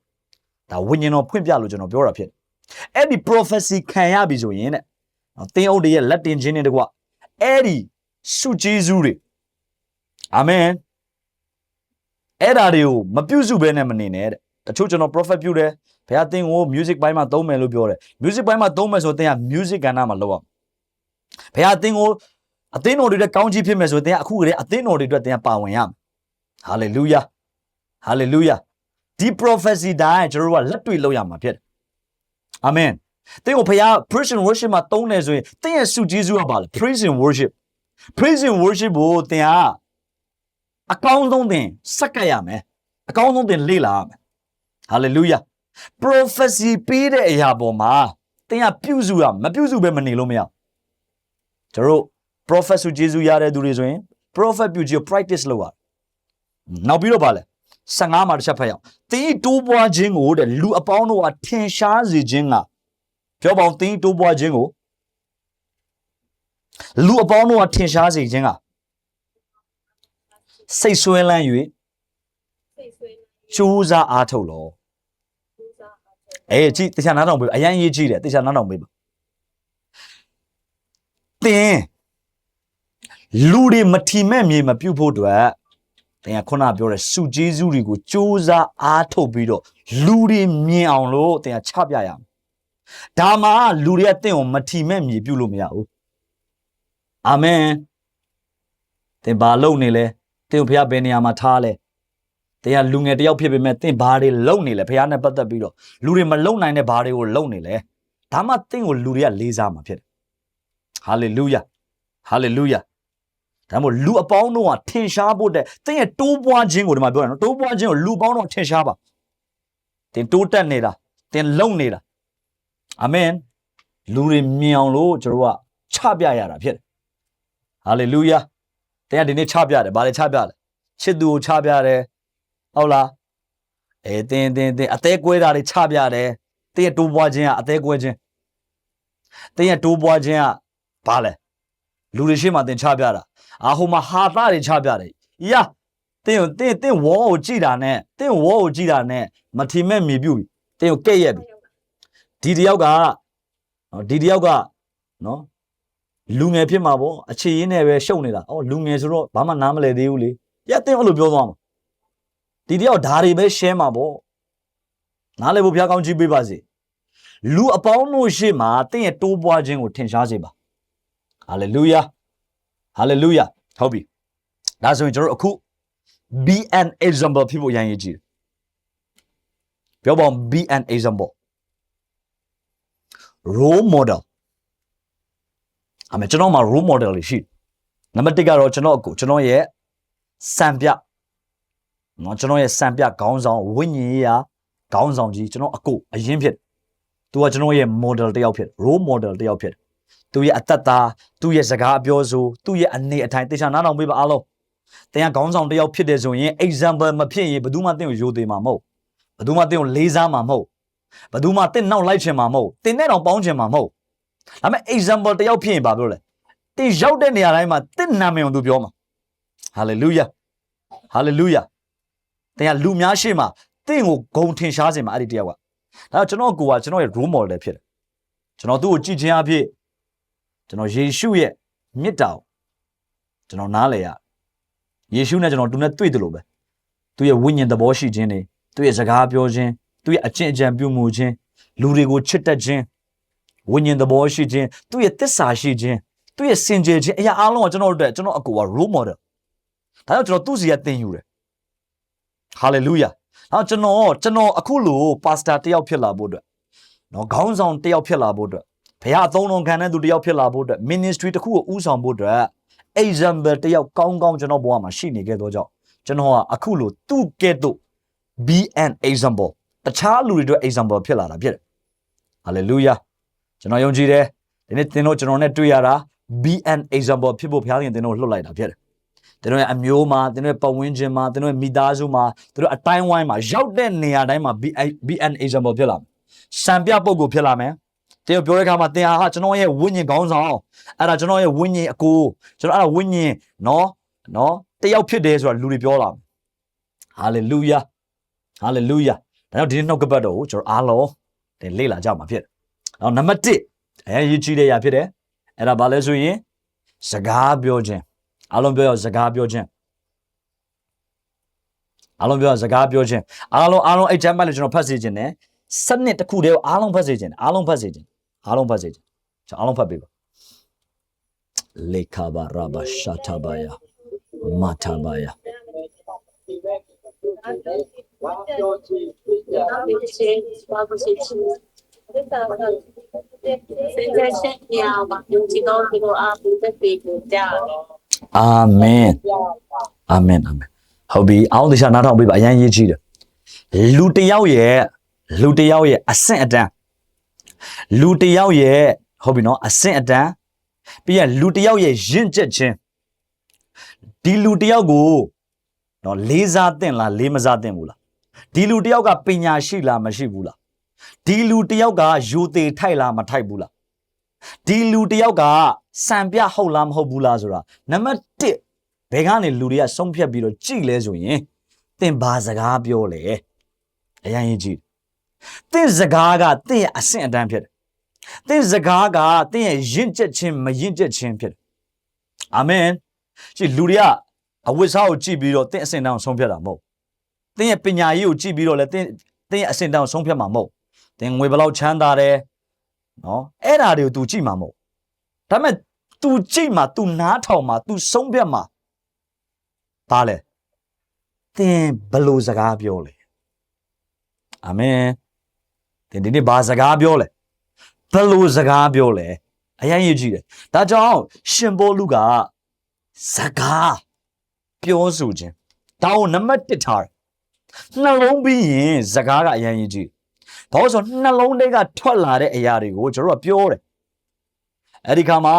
ဒါဝိညာဉ်တော်ဖွင့်ပြလို့ကျွန်တော်ပြောတာဖြစ်တယ်အဲ့ဒီ prophecy ခံရပြီဆိုရင်တဲ့သင်အုပ်တွေရဲ့လက်တင်ခြင်းတွေတကွအဲ့ဒီစုကျေးဇူးတွေအာမင်အဲ့ဒါတွေကိုမပြုစုဘဲနဲ့မနေနဲ့တဲ့တချို့ကျွန်တော် prophet ပြုတယ်ဘုရားသင်ကို music ပိုင်းမှာသုံးမယ်လို့ပြောတယ် music ပိုင်းမှာသုံးမယ်ဆိုသင်က music ကဏ္ဍမှာလုပ်အောင်ဘုရားသင်ကိုအသင်းတော်တွေတဲ့ကောင်းကြီးဖြစ်မယ်ဆိုသင်ကအခုကလေးအသင်းတော်တွေအတွက်သင်ကပါဝင်ရမယ် hallelujah hallelujah ဒီ prophecy တိုင်းကျွန်တော်တို့ကလက်တွေ့လုပ်ရမှာဖြစ်တယ် amen သင်ကိုဘုရား praise and worship မှာသုံးတယ်ဆိုရင်သင်ရဲ့စုကျေးဇူးကပါလေ praise and worship ကိုသင်ကအကောင်းဆုံးသင်စက္ကပ်ရမယ်အကောင်းဆုံးသင်လေ့လာရမယ် hallelujah prophecy ပေးတဲ့အရာပေါ်မှာသင်ကပြုစုရမပြုစုပဲမနေလို့မရကျွန်တော်တို့ prophet စုကျေးဇူးရတဲ့သူတွေဆိုရင် prophet ပြုခြင်း practice လုပ်ရတယ်နောက်ပြီးတော့ဗာလဲ15မှာတစ်ချက်ဖတ်ရအောင်သင်တိုးပွားခြင်းကိုတဲ့လူအပေါင်းတို့ကထင်ရှားစေခြင်းကပြောပါအောင်သင်တိုးပွားခြင်းကိုလူအပေါင်းတို့ကထင်ရှားစေခြင်းကစိတ်ဆွဲလန်း၍ကြိုးစားအားထုတ်လို့ကြည့်တရားနားထောင်ပေးအရင်ရေးကြည့်တယ်တရားနားထောင်ပေးပါသင်လူတွေမထီမဲ့မြေမပြုတ်ဖို့အတွက်သင်ကခုနပြောတဲ့စုကျေးဇူးတွေကိုစူးစမ်းအားထုတ်ပြီးတော့လူတွေမြင်အောင်လို့သင်ကချပြရမယ်ဒါမှလူတွေကသင်ကိုမထီမဲ့မြေပြုတ်လို့မရဘူးအာမင်သင်ဘာလုပ်နေလဲသင်ကိုဘုရားဘယ်နေရာမှာထားလဲသင်ကလူငယ်တယောက်ဖြစ်ပေမဲ့သင်ဘာတွေလုပ်နေလဲဘုရားနဲ့ပတ်သက်ပြီးတော့လူတွေမလုပ်နိုင်တဲ့ဘာတွေကိုလုပ်နေလဲဒါမှသင်ကိုလူတွေကလေးစားမှာဖြစ်တယ်ဟာလေလုယာဟာလေလုယာဒါမှမဟုတ်လူအပေါင်းတို့ကထင်ရှားဖို့တဲ့သင်ရဲ့တိုးပွားခြင်းကိုဒီမှာပြောတယ်နော်တိုးပွားခြင်းကိုလူပေါင်းတို့ထင်ရှားပါ တင်တိုးတက်နေတာတင်လုံနေတာအာမင်လူတွေမြင်အောင်လို့ကျွန်တော်ကချပြရတာဖြစ်တယ်ဟာလေလုယာတင်ကဒီနေ့ချပြတယ်ဘာလဲချပြလဲချစ်သူကိုချပြတယ်ဟုတ်လားတင်အသေးကွဲတာတွေချပြတယ်တင်ရဲ့တိုးပွားခြင်းကအသေးကွဲခြင်းတင်ရဲ့တိုးပွားခြင်းကဘာလဲလူတွေရှိမှတင်ချပြတာဟိုမှာဟာသားတွေချပြတယ်ယာတင်ဝေါ်ကိုကြည့်တာနဲ့တင်ဝေါ်ကိုကြည့်တာနဲ့မထီမဲ့မြေပြုတ်ပြီတင်ကိုကဲ့ရဲ့ပြီဒီတယောက်ကနော်လူငယ်ဖြစ်မှာပေါ့အခြေရင်းနဲ့ပဲရှုပ်နေတာလူငယ်ဆိုတော့ဘာမှနားမလည်သေးဘူးလေတင်အဲ့လိုပြောသွားမှာဒီတယောက်ဓာရီပဲရှဲမှာပေါ့နားလည်ဖို့ဘုရားကောင်းကြီးပေးပါစေလူအပေါင်းတို့ရှေ့မှာတင်ရဲ့တိုးပွားခြင်းကိုထင်ရှားစေပါဟာလေလုယာဟုတ်ပြီဒါဆိုရင်ကျွန်တော်အခု be an example ဖြစ်ဖို့ရန်ရည်ကြီးပြောပါဦး be an example role model ကျွန်တော်မှာ role model တွေရှိနံပါတ်1ကတော့ကျွန်တော်ရဲ့စံပြနော်ကျွန်တော်ရဲ့စံပြခေါင်းဆောင်ဝိညာဉ်ရေးရာခေါင်းဆောင်ကြီးကျွန်တော်အရင်ဖြစ်သူကကျွန်တော်ရဲ့ model တစ်ယောက်ဖြစ် role model တစ်ယောက်ဖြစ်သူရဲ့အသက်တာသူရဲ့စကားအပြောဆိုသူရဲ့အနေအထိုင်တေချာနားထောင်ပေးပါအားလုံးတင်ကခေါင်းဆောင်တစ်ယောက်ဖြစ်တယ်ဆိုရင် example မဖြစ်ရင်ဘယ်သူမှတင့်ကိုယိုသေးမှာမဟုတ်ဘယ်သူမှတင့်ကိုလေးစားမှာမဟုတ်ဘယ်သူမှတင့်နောက်လိုက်ချင်မှာမဟုတ်တင်နဲ့တောင်ပေါင်းချင်မှာမဟုတ်ဒါပေမဲ့ example တစ်ယောက်ဖြစ်ရင်ဘာပြောလဲတင်ရောက်တဲ့နေရာတိုင်းမှာတင့်နာမည်အောင်သူပြောမှာ hallelujah တင်ကလူများရှိမှာတင့်ကိုဂုံထင်ရှားစေမှာအဲ့ဒီတယောက်ကဒါကျွန်တော်ကျွန်တော်ရဲ့ role model ဖြစ်တယ်ကျွန်တော်သူ့ကိုကြည့်ခြင်းအဖြစ်ကျွန်တော်ယေရှုရဲ့မြတ်တာကိုကျွန်တော်နားလည်ရယေရှုနဲ့ကျွန်တော်သူနဲ့တွေ့တယ်လို့ပဲသူရဲ့ဝိညာဉ်သဘောရှိခြင်းတွေသူရဲ့စကားပြောခြင်းသူရဲ့အကျင့်အကြံပြုမှုခြင်းလူတွေကိုချစ်တတ်ခြင်းဝိညာဉ်သဘောရှိခြင်းသူရဲ့သစ္စာရှိခြင်းသူရဲ့စင်ကြယ်ခြင်းအရာအားလုံးကကျွန်တော်တို့ကျွန်တော်က role model ဒါကြောင့်ကျွန်တော်သူ့စီကသင်ယူတယ် hallelujah ကျွန်တော်အခုလိုပါစတာတယောက်ဖြစ်လာဖို့အတွက်နော်ခေါင်းဆောင်တယောက်ဖြစ်လာဖို့အတွက်ဘုရားအသုံးတော်ခံတဲ့သူတယောက်ဖြစ်လာဖို့အတွက် ministry တစ်ခုကိုဦးဆောင်ဖို့အတွက် example တယောက်ကောင်းကျွန်တော်ဘဝမှာရှိနေခဲ့သောကြောင့်ကျွန်တော်ကအခုလိုသူ့ကဲ့သို့ be an example တခြားလူတွေအတွက် example ဖြစ်လာတာဖြစ်တယ် hallelujah ကျွန်တော်ယုံကြည်တယ်ဒီနေ့ကျွန်တော်နဲ့တွေ့ရတာ be an example ဖြစ်ဖို့ဘုရားသခင်ကျွန်တော်လှုပ်လိုက်တာဖြစ်တယ်ကျွန်တော်ရဲ့အမျိုးမှာကျွန်တော်ရဲ့ပတ်ဝန်းကျင်မှာကျွန်တော်ရဲ့မိသားစုမှာကျွန်တော်အတိုင်းဝိုင်းမှာရောက်တဲ့နေရာတိုင်းမှာ be an example ဖြစ်လာမယ်စံပြပုဂ္ဂိုလ်ဖြစ်လာမယ်တဲ့ပြောတဲ့အခါမှာတင်ဟာကျွန်တော်ရဲ့ဝိညာဉ်ခေါင်းဆောင်အဲ့ဒါကျွန်တော်ရဲ့ဝိညာဉ်အကိုကျွန်တော်အဲ့ဒါဝိညာဉ်နော်တယောက်ဖြစ်တယ်ဆိုတာလူတွေပြောလာမယ် hallelujah ဒါကြောင့်ဒီနှုတ်ကပတ်တော်ကိုကျွန်တော်အားလုံးတင်လေ့လာကြမှာဖြစ်တယ်နောက်နံပါတ်1ရေးကြည့်တဲ့အရာဖြစ်တယ်အဲ့ဒါဘာလဲဆိုရင်စကားပြောခြင်းအားလုံးပြောရစကားပြောခြင်းအားလုံးအဲ့ချမ်းပတ်လို့ကျွန်တော်ဖတ်စေခြင်းနဲ့စနစ်တစ်ခုတည်းကိုအားလုံးဖတ်စေခြင်းကျွန်တော်အားလုံးဖတ်ပေးပါလေခဘာရဘရှာထဘာယာမထဘာယာ အာမင်ဟုတ်ပြီအောင်တခြားနားထောင်ပေးပါအရင်ရေးကြည့်တယ်လူတယောက်ရဲ့အဆင့်အတန်းလူတယောက်ရဲ့ဟုတ်ပြီနော်အဆင့်အတန်းပြီးရင်လူတယောက်ရဲ့ရင့်ကျက်ခြင်းဒီလူတယောက်ကိုနော်လေးစားသင့်လားလေးမစားသင့်ဘူးလားဒီလူတယောက်ကပညာရှိလားမရှိဘူးလားဒီလူတယောက်ကယူသေးထိုက်လားမထိုက်ဘူးလားဒီလူတယောက်ကစံပြဟုတ်လားမဟုတ်ဘူးလားဆိုတာနံပါတ်1ဘယ်ကနေလူတွေကဆုံးဖြတ်ပြီးတော့ကြည်လဲဆိုရင်သင်ဘာစကားပြောလဲအရင်ကြည့်သင်စကားကသင်ရဲ့အဆင့်အတန်းဖြစ်တယ်သင်စကားကသင်ရဲ့ရင့်ကျက်ခြင်းမရင့်ကျက်ခြင်းဖြစ်တယ်အာမင်ကြည့်လူတွေကအဝတ်စားကိုကြည့်ပြီးတော့သင်အဆင့်တန်းကိုဆုံးဖြတ်တာမဟုတ်သင်ရဲ့ပညာရေးကိုကြည့်ပြီးတော့လည်းသင်ရဲ့အဆင့်တန်းကိုဆုံးဖြတ်မှာမဟုတ်သင်ငွေဘယ်လောက်ချမ်းသာတယ်နော်အဲ့ဓာတွေကို तू ကြည့်မှာမဟုတ်ဒါပေမဲ့ तू ကြည့်မှာ तू နားထောင်မှာ तू ဆုံးဖြတ်မှာဘာလဲသင်ဘယ်လိုစကားပြောလဲအာမင်သင်ဒီနေ့ဘာစကားပြောလဲဘယ်လိုစကားပြောလဲအရင်ရေးကြည့်တယ်ဒါကြောင့်ရှင်ပေါလုကစကားပြောဆိုခြင်းဒါကိုနံပါတ်1ထားတယ် နှလုံးပြီးရင်စကားကအရင်ကြီးဘာလို့ဆိုနှလုံးထဲကထွက်လာတဲ့အရာတွေကိုကျွန်တော်တို့ကပြောတယ်အဲ့ဒီခါမှာ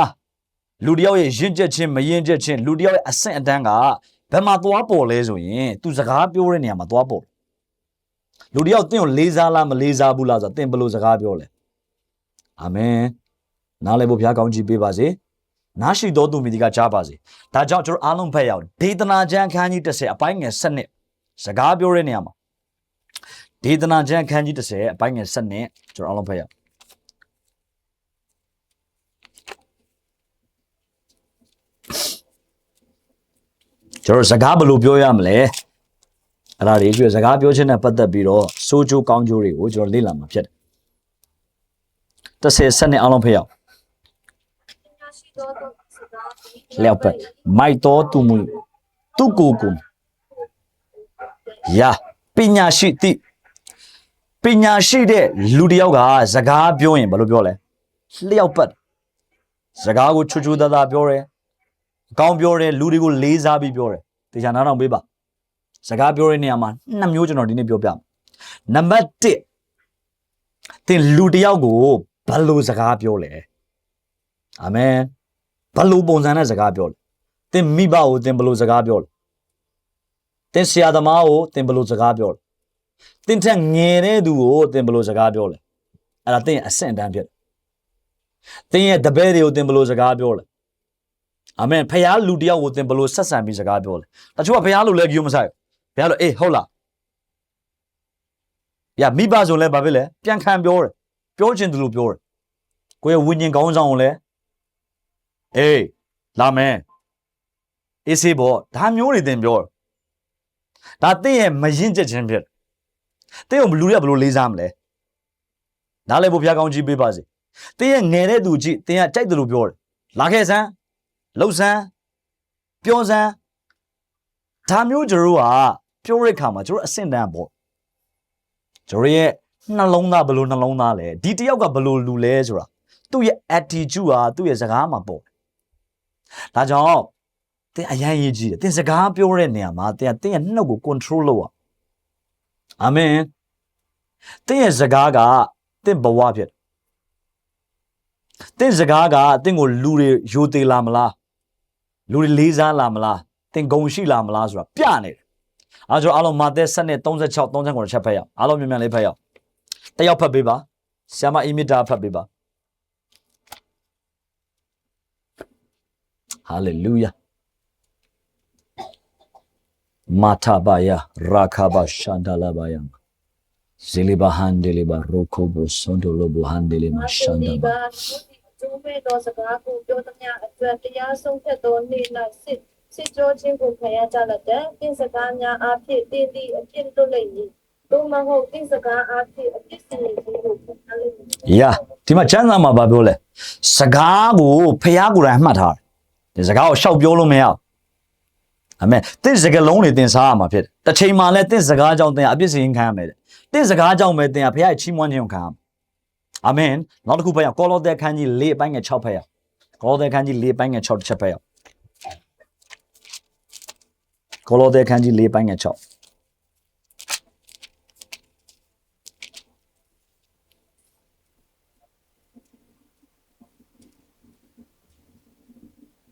လူတယောက်ရဲ့ရင့်ကျက်ခြင်းမရင့်ကျက်ခြင်းလူတယောက်ရဲ့အဆင့်အတန်းကဘယ်မှာသွားပေါ်လဲဆိုရင်သူစကားပြောတဲ့နေရာမှာသွားပေါ်လူတယောက်တင့်ကိုလေးစားလားမလေးစားဘူးလားဆိုတော့တင့်ဘယ်လိုစကားပြောလဲအာမင်နားလည်ဖို့ဘုရားကောင်းကြီးပေးပါစေနားရှိတော်သူမိဒီကကြားပါစေဒါကြောင့်ကျွန်တော်အားလုံးဖတ်ရအောင်ဒေသနာကျမ်းအခန်းကြီး30အပိုင်းငယ်7စကားပြောတဲ့နေရာမှာဒေသနာကျမ်းအခန်းကြီး30အပိုင်းငယ်7ကျွန်တော်အားလုံးဖတ်ရအောင်ကျွန်တော်စကားဘယ်လိုပြောရမလဲအဲ့ဒါတွေစကားပြောခြင်းနဲ့ပတ်သက်ပြီးတော့စိုးကျိုးကောင်းကျိုးတွေကိုကျွန်တော်လေ့လာမှာဖြစ်တယ်30ဆက်နဲ့အားလုံးဖတ်ရအောင်လျောက်ပတ်မိုက်တော်သူမူသူကိုကိုယာပညာရှိတိပညာရှိတဲ့လူတစ်ယောက်ကစကားပြောရင်ဘယ်လိုပြောလဲလျောက်ပတ်စကားကိုချွတ်ချွတ်သားသားပြောတယ်အကောင်းပြောတယ်လူတွေကိုလေးစားပြီးပြောတယ်တရားနာတော့ပေးပါစကားပြောတဲ့နေရာမှာနှစ်မျိုးကျွန်တော်ဒီနေ့ပြောပြမယ်နံပါတ်1သင်လူတစ်ယောက်ကိုဘယ်လိုစကားပြောလဲအာမင်ဘယ်လိုပုံစံနဲ့စကားပြောလဲသင်မိဘကိုသင်ဘယ်လိုစကားပြောလဲသင်ဆရာသမားကိုသင်ဘယ်လိုစကားပြောလဲသင်ထက်ငယ်တဲ့သူကိုသင်ဘယ်လိုစကားပြောလဲအဲ့ဒါသင်ရဲ့အဆင့်အတန်းဖြစ်တယ်သင်ရဲ့တပည့်တွေကိုသင်ဘယ်လိုစကားပြောလဲအာမင်ဖခင်လူတစ်ယောက်ကိုသင်ဘယ်လိုဆက်ဆံပြီးစကားပြောလဲတချို့ကဖခင်လူလည်းကြိုးမဆိုင်ဘုရားလို့အေးဟုတ်လားရမိဘဆိုလဲဘာဖြစ်လဲပြန်ခံပြောတယ်ပြောချင်သူလို့ပြောတယ်ကိုယ့်ရဲ့ဝိညာဉ်ကောင်းဆောင်ကိုလည်းအေးလာမယ်အေးစေးပေါ့ဒါမျိုးတွေသင်ပြောတယ်ဒါသင်ရဲ့မရင်ကျက်ခြင်းဖြစ်သင်ကိုလူတွေကဘယ်လိုလေးစားမလဲနားလည်ဖို့ဘုရားကောင်းကြီးပေးပါစေသင်ရဲ့ငယ်တဲ့သူကြည့်သင်ကကြိုက်တယ်လို့ပြောတယ်လာခဲ့စမ်းလှုပ်စမ်းပြောစမ်းဒါမျိုးကျွန်တော်ကပြောတဲ့အခါမှာကျွန်တော်အဆင့်တန်းပေါ့ကျွန်တော်ရဲ့နှလုံးသားဘယ်လိုနှလုံးသားလဲဒီတယောက်ကဘယ်လိုလူလဲဆိုတာသူ့ရဲ့ attitude ဟာသူ့ရဲ့စကားမှာပေါ့ဒါကြောင့်သင်အရင်ရေးကြည့်တယ်သင်စကားပြောတဲ့နေရာမှာသင်ရဲ့နှုတ်ကို control လုပ်ရအာမင်သင်ရဲ့စကားကသင်ဘဝဖြစ်သင်စကားကသင်ကိုလူတွေယိုသေးလာမလားလူတွေလေးစားလာမလားသင်ဂုဏ်ရှိလာမလားဆိုတာပြနေတယ်အားကြောင့်အားလုံးမာသဲ7နဲ့36 39ချက်ဖတ်ရအောင်အားလုံးမြန်မြန်လေးဖတ်ရအောင်တယောက်ဖတ်ပေးပါဆရာမအီမီတာဖတ်ပေးပါဟာလေလုယာမာတာဘာယာရာခါဘာရှန်ဒါလာဘာယာဇီလီဘာဟန်ဒေလီဘာရိုခိုဘိုဆွန်ဒိုလိုဘဟန်ဒေလီမာရှန်ဒါဘာကျိုးမဲ့သောစကားကိုပြောသမျှအတွက်တရားဆုံးဖြတ်သောနေ့၌စစ်ကြောခြင်းကိုခံရကြလက်တဲ့သင်စကားများအားဖြင့်တင်းသည်အဖြစ်လွတ်လိမ့်မည်သို့မဟုတ်သင်စကားအားဖြင့်အဖြစ်စီရင်ခြင်းကိုခံရလိမ့်မည်ယာဒီမှာကျမ်းစာမှာဘာပြောလဲစကားကိုဖျားကိုယ်တိုင်မှတ်ထားတယ်ဒီစကားကိုရှောက်ပြောလို့မရဘူးအာမင်သင်စကားလုံးတွေသင်စားရမှာဖြစ်တယ်တစ်ချိန်မှာလဲသင်စကားကြောင့်သင်အပြစ်စီရင်ခံရမယ်သင်စကားကြောင့်ပဲသင်ဖျားရဲ့ချီးမွမ်းခြင်းကိုခံရမယ်အာမင်နောက်တစ်ခုဖတ်ရအောင်ကောလောသဲခန်းကြီး4အပိုင်းငယ်6ဖတ်ရအောင်ကောလောသဲခန်းကြီး4အပိုင်းငယ်6တစ်ချက်ဖတ်ရအောင်ကောလောသဲခန်းကြီး4အပိုင်းငယ်6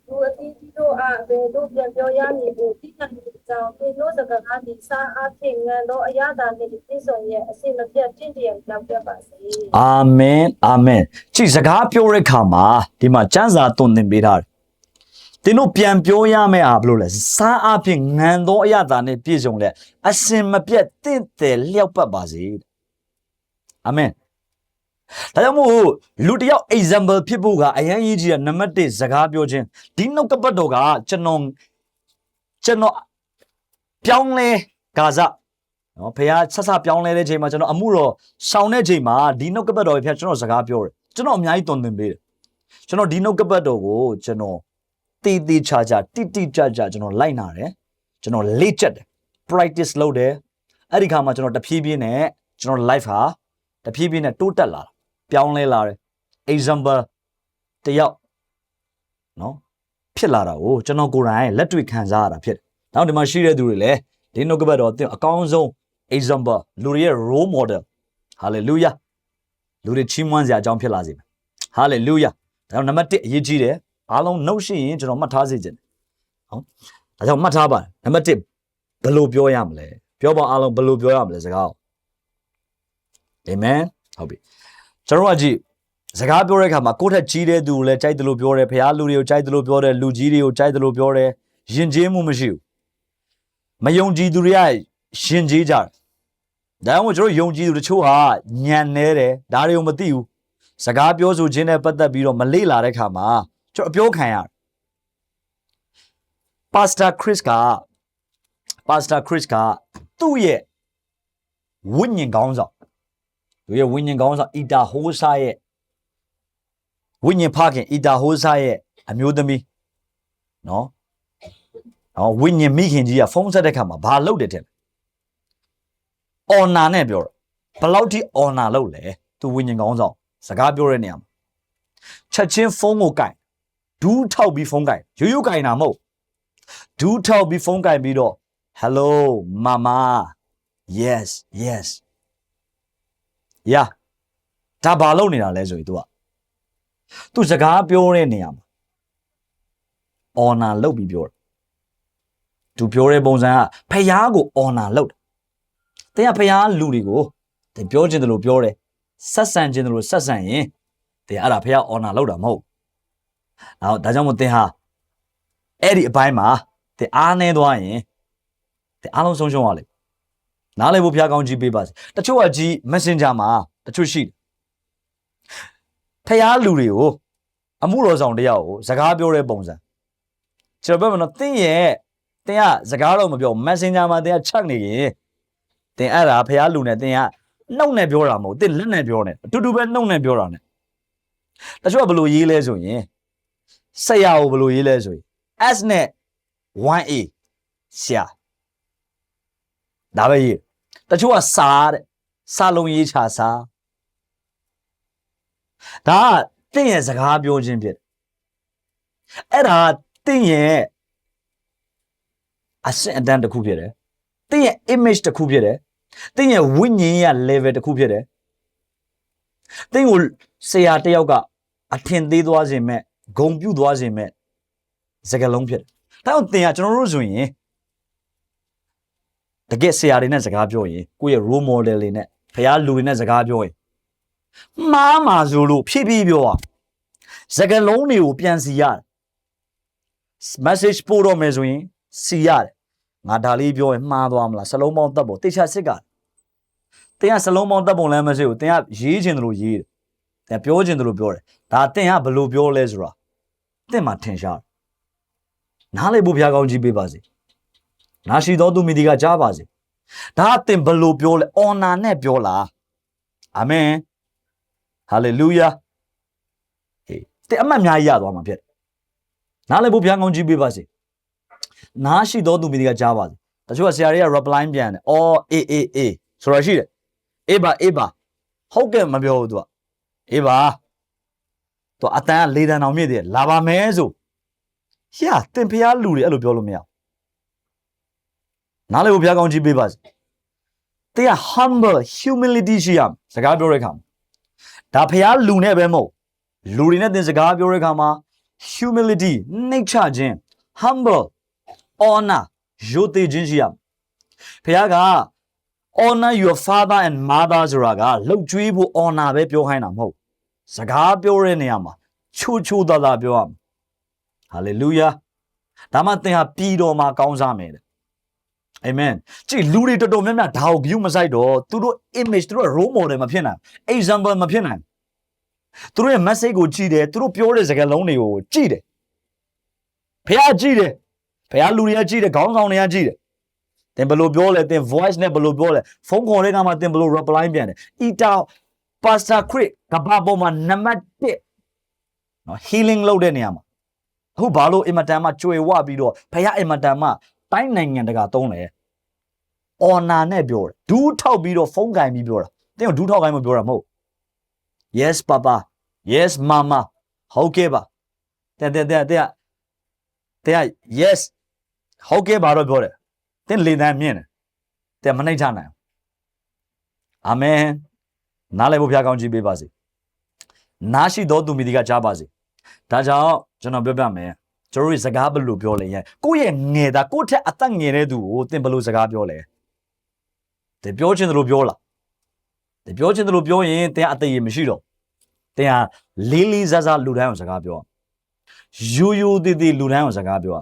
လူအသီးသီးတို့အားဘယ်သို့ပြန်ပြောရမည်ကိုသိနိုင်ကြောင်းသင်တို့စကားအားဒီစားအားဖြင့်ငန်သောအရာသာနှင့်ပြည့်စုံရဲ့အစဉ်မပြတ်တင့်တယ်ကြောက်ပြပါစေအာမင်အာမင်ကြည်စကားပြောတဲ့အခါမှာဒီမှာကျမ်းစာသွန်သင်ပေးထားတယ်သင်တို့ပြန်ပြောရမယ့်အားဘယ်လိုလဲစားအားဖြင့်ငန်သောအရာသာနှင့်ပြည့်စုံလက်အစဉ်မပြတ်တင့်တယ်လျောက်ပတ်ပါစေအာမင်ဒါကြောင့်မို့လူတယောက် example ဖြစ်ဖို့ကအရင်ကြီးကြီးကနံပါတ်1စကားပြောခြင်းဒီနှုတ်ကပတ်တော်ကကျွန်တော်ပြောင်းလဲဂါဇနော်ဖခင်ဆက်ဆက်ပြောင်းလဲတဲ့ချိန်မှာကျွန်တော်အမှုတော်ဆောင်တဲ့ချိန်မှာဒီနှုတ်ကပတ်တော်ဖခင်ကျွန်တော်စကားပြောတယ်ကျွန်တော်အများကြီးတုံသင်ပေးတယ်ကျွန်တော်ဒီနှုတ်ကပတ်တော်ကိုကျွန်တော်တီတီချာချာတိတိကျကျကျွန်တော်လိုက်နာတယ်ကျွန်တော်လေ့ကျက်တယ် practice လုပ်တယ်အဲ့ဒီခါမှာကျွန်တော်တဖြည်းဖြည်းနဲ့ကျွန်တော် life ဟာတဖြည်းဖြည်းနဲ့တိုးတက်လာတာပြောင်းလဲလာတယ် example တယောက်နော်ဖြစ်လာတာကိုကျွန်တော်ကိုယ်တိုင်လက်တွေ့ခံစားရတာဖြစ်တယ်။နောက်ဒီမှာရှိတဲ့သူတွေလည်းဒီနှုတ်ကပတ်တော်အကောင်းဆုံး example လူတွေရဲ့ role model hallelujah လူတွေချီးမွမ်းစရာအကြောင်းဖြစ်လာစေမယ် hallelujah ဒါကြောင့်နံပါတ်1အရေးကြီးတယ်အားလုံးနှုတ်ရှိရင်ကျွန်တော်မှတ်ထားစေချင်တယ်ဟုတ်ဒါကြောင့်မှတ်ထားပါနံပါတ်1ဘယ်လိုပြောရမလဲပြောပါအားလုံးဘယ်လိုပြောရမလဲစကားအာမင်ဟုတ်ပြီကျွန်တော်ကကြည့်စကားပြောတဲ့အခါမှာကိုယ့်ထက်ကြီးတဲ့သူကိုလည်းကြိုက်တယ်လို့ပြောတယ်ဖခင်လူတွေကိုကြိုက်တယ်လို့ပြောတယ်လူကြီးတွေကိုကြိုက်တယ်လို့ပြောတယ်ယဉ်ကျေးမှုမရှိဘူးမယုံကြည်သူတွေကယဉ်ကျေးကြတယ်ဒါကြောင့်ကျွန်တော်ယုံကြည်သူတချို့ဟာညံနေတယ်ဒါတွေကိုမသိဘူးစကားပြောဆိုခြင်းနဲ့ပတ်သက်ပြီးတော့မလေ့လာတဲ့အခါမှာကျွန်တော်အပြောခံရတယ်ပါစတာခရစ်ကသူ့ရဲ့ဝိညာဉ်ကောင်းဆောင်သူရဲ့ဝိညာဉ်ကောင်းဆောင်အီတာဟိုးဆာရဲ့ဝိညာဉ်ဖခင်အီတာဟိုးဆာရဲ့အမျိုးသမီးနော်ဝိညာဉ်မိခင်ကြီးကဖုန်းဆက်တဲ့ခါမှာဘာလုပ်တယ်တဲ့အော်နာနဲ့ပြောတော့ဘယ်လောက်ထိအော်နာလုပ်လဲသူဝိညာဉ်ကောင်းဆောင်စကားပြောတဲ့နေရာမှာချက်ချင်းဖုန်းကိုကင်ဒူးထောက်ပြီးဖုန်းကင်ရိုးရိုးကင်တာမဟုတ်ဒူးထောက်ပြီးဖုန်းကင်ပြီးတော့ hello mama yes yeah ဒါဘာလုပ်နေတာလဲဆိုရင် तू စကားပြောတဲ့နေရာမှာအော်နာလုပ်ပြီးပြောတယ်သူပြောတဲ့ပုံစံကဖျားကိုအော်နာလုပ်တယ်တင်ကဖျားလူတွေကိုတင်ပြောခြင်းတယ်လို့ပြောတယ်ဆက်ဆံခြင်းတယ်လို့ဆက်ဆံရင်တင်အဲ့ဒါဖျားအော်နာလုပ်တာမဟုတ်နောက်ဒါကြောင့်မို့တင်ဟာအဲ့ဒီအပိုင်းမှာတင်အားနေသွားရင်တင်အားလုံးဆုံးရှုံးရလိမ့်နားလည်ဖို့ဖျားကောင်းကြီးပေးပါစေတချို့ကကြီး messenger မှာတချို့ရှိတယ်ဖျားလူတွေကိုအမှုတော်ဆောင်တယောက်ကိုစကားပြောတဲ့ပုံစံကျွန်တော်ပြောမလို့တင်ကစကားတော့မပြော messenger မှာတင်ကချက်နေရင်တင်အဲ့ဒါဖျားလူနဲ့တင်ကနှုတ်နဲ့ပြောတာမဟုတ်တင်လက်နဲ့ပြောနေအတူတူပဲနှုတ်နဲ့ပြောတာ ਨੇ တချို့ကဘယ်လိုရေးလဲဆိုရင်ဆရာကိုဘယ်လိုရေးလဲဆိုရင် S နဲ့ 1A ဆရာဒါပဲရေးတချို့ကစာတဲ့စာလုံးရေးချစာဒါကတင့်ရဲ့စကားပြောခြင်းဖြစ်တယ်အဲ့ဒါတင့်ရဲ့အဆင့်အတန်းတစ်ခုဖြစ်တယ်တင့်ရဲ့ image တစ်ခုဖြစ်တယ်တင့်ရဲ့ဝိညာဉ်ရဲ့ level တစ်ခုဖြစ်တယ်တင့်ကိုဆရာတယောက်ကအထင်သေးသွားခြင်းမဲ့ဂုံပြုတ်သွားခြင်းမဲ့စကားလုံးဖြစ်တယ်ဒါကြောင့်တင်ကကျွန်တော်တို့ဆိုရင်တကယ်ဆရာတွေနဲ့စကားပြောရင်ကိုယ့်ရဲ့ role model တွေနဲ့ဖခင်လူတွေနဲ့စကားပြောရင်မှားမှာဆိုလို့ဖြည်းဖြည်းပြောอ่ะစကားလုံးတွေကိုပြန်စီရတယ် message ပို့တော့မယ်ဆိုရင်စီရတယ်ငါဒါလေးပြောရင်မှားသွားမလားစလုံးပေါင်းတက်ဖို့တေချာစစ်ကတင်ကစလုံးပေါင်းတက်ပုံလည်းမရှိဘူးတင်ကရေးချင်တယ်လို့ရေးတယ်တင်ပြောချင်တယ်လို့ပြောတယ်ဒါတင်ကဘယ်လိုပြောလဲဆိုတာတင်မှာထင်ရှားနားလေဖို့ဖခင်ကောင်းကြီးပေးပါစေနာရှိတော်သူမိဒီကကြားပါစေဒါတင်ဘယ်လိုပြောလဲအော်နာနဲ့ပြောလားအာမင်ဟာလေလုယာတင်အမှတ်အများကြီးရသွားမှာဖြစ်နားလေဖို့ဖခင်ကောင်းကြီးပေးပါစေနားရှိတော်သူမိဒီကကြားပါစေတချို့ကဆရာတွေက reply ပြန်တယ်အော်အေးဆိုတော့ရှိတယ်အေးပါဟုတ်ကဲ့မပြောဘူး तू ကအေးပါ तू အတန်းက၄တန်းအောင်မြင့်တယ်လာပါမယ်ဆိုရှာတင်ဖျားလူတွေအဲ့လိုပြောလို့မရနားလေဖို့ဖျားကောင်းကြီးပေးပါစေတင်က humble humility ရှိရစကားပြောတဲ့အခါမှာဒါဖျားလူနဲ့ပဲမဟုတ်လူတွေနဲ့တင်စကားပြောတဲ့အခါမှာ humility နှိမ့်ချခြင်း humble honor ရိုသေခြင်းရှိရဖျားက honor your father and mother ဆိုတာကလှုပ်ကြွေးဖို့ honor ပဲပြောခိုင်းတာမဟုတ်စကားပြောတဲ့နေရာမှာချိုးသားပြောရမယ် hallelujah ဒါမှသင်ဟာပြည်တော်မှာကောင်းစားမယ်တဲ့ amen ကြည့်လူတွေတော်တော်များများဒါကို view မဆိုင်တော့သူတို့ image သူတို့ role model မဖြစ်နိုင် example မဖြစ်နိုင်သူတို့ရဲ့ message ကိုကြည့်တယ်သူတို့ပြောတဲ့စကားလုံးတွေကိုကြည့်တယ်ဖျားကြည့်တယ်ဖျားလူတွေကကြည့်တယ်ခေါင်းဆောင်တွေကကြည့်တယ်တင်ဘယ်လိုပြောလဲတင် voice နဲ့ဘယ်လိုပြောလဲဖုန်းခေါ်တဲ့အခါမှာတင်ဘယ်လို reply ပြန်တယ် ita pastor crit ကဘာပေါ်မှာနံပါတ်1နော် healing လုပ်တဲ့နေရာမှာအခုဘာလို့အင်မတန်မှကြွယ်ဝပြီးတော့ဖခင်အင်မတန်မှတိုင်းနိုင်ငံတကာသုံးတယ်အော်နာနဲ့ပြောတယ်ဒူးထောက်ပြီးတော့ဖုန်းကင်ပြီးပြောတာတင်းကဒူးထောက်ကိုင်းမပြောတာမဟုတ် yes papa yes mama ဟုတ်ကဲ့ပါတဲ့ yes ဟုတ်ကဲ့ပါတော့ပြောတယ်တင်းလေတန်းမြင့်တယ်တဲ့မနှိမ့်ချနိုင် အာမင်နားလည်ဖို့ဖျားကောင်းကြည့်ပေးပါစေနားရှိသောသူမိဒီကကြားပါစေဒါကြောင့်ကျွန်တော်ပြောပြမယ်ကျွန်တော်တို့စကားဘယ်လိုပြောလဲကိုယ့်ရဲ့ငယ်တာကိုယ့်ထက်အသက်ငယ်တဲ့သူကိုသင်ဘယ်လိုစကားပြောလဲသင်ပြောချင်တယ်လို့ပြောလားသင်ပြောချင်တယ်လို့ပြောရင်သင်အသက်ရည်မရှိတော့သင်ဟာလေးလေးစားစားလူတိုင်းအောင်စကားပြောရိုးရိုးသေးသေးလူတိုင်းအောင်စကားပြော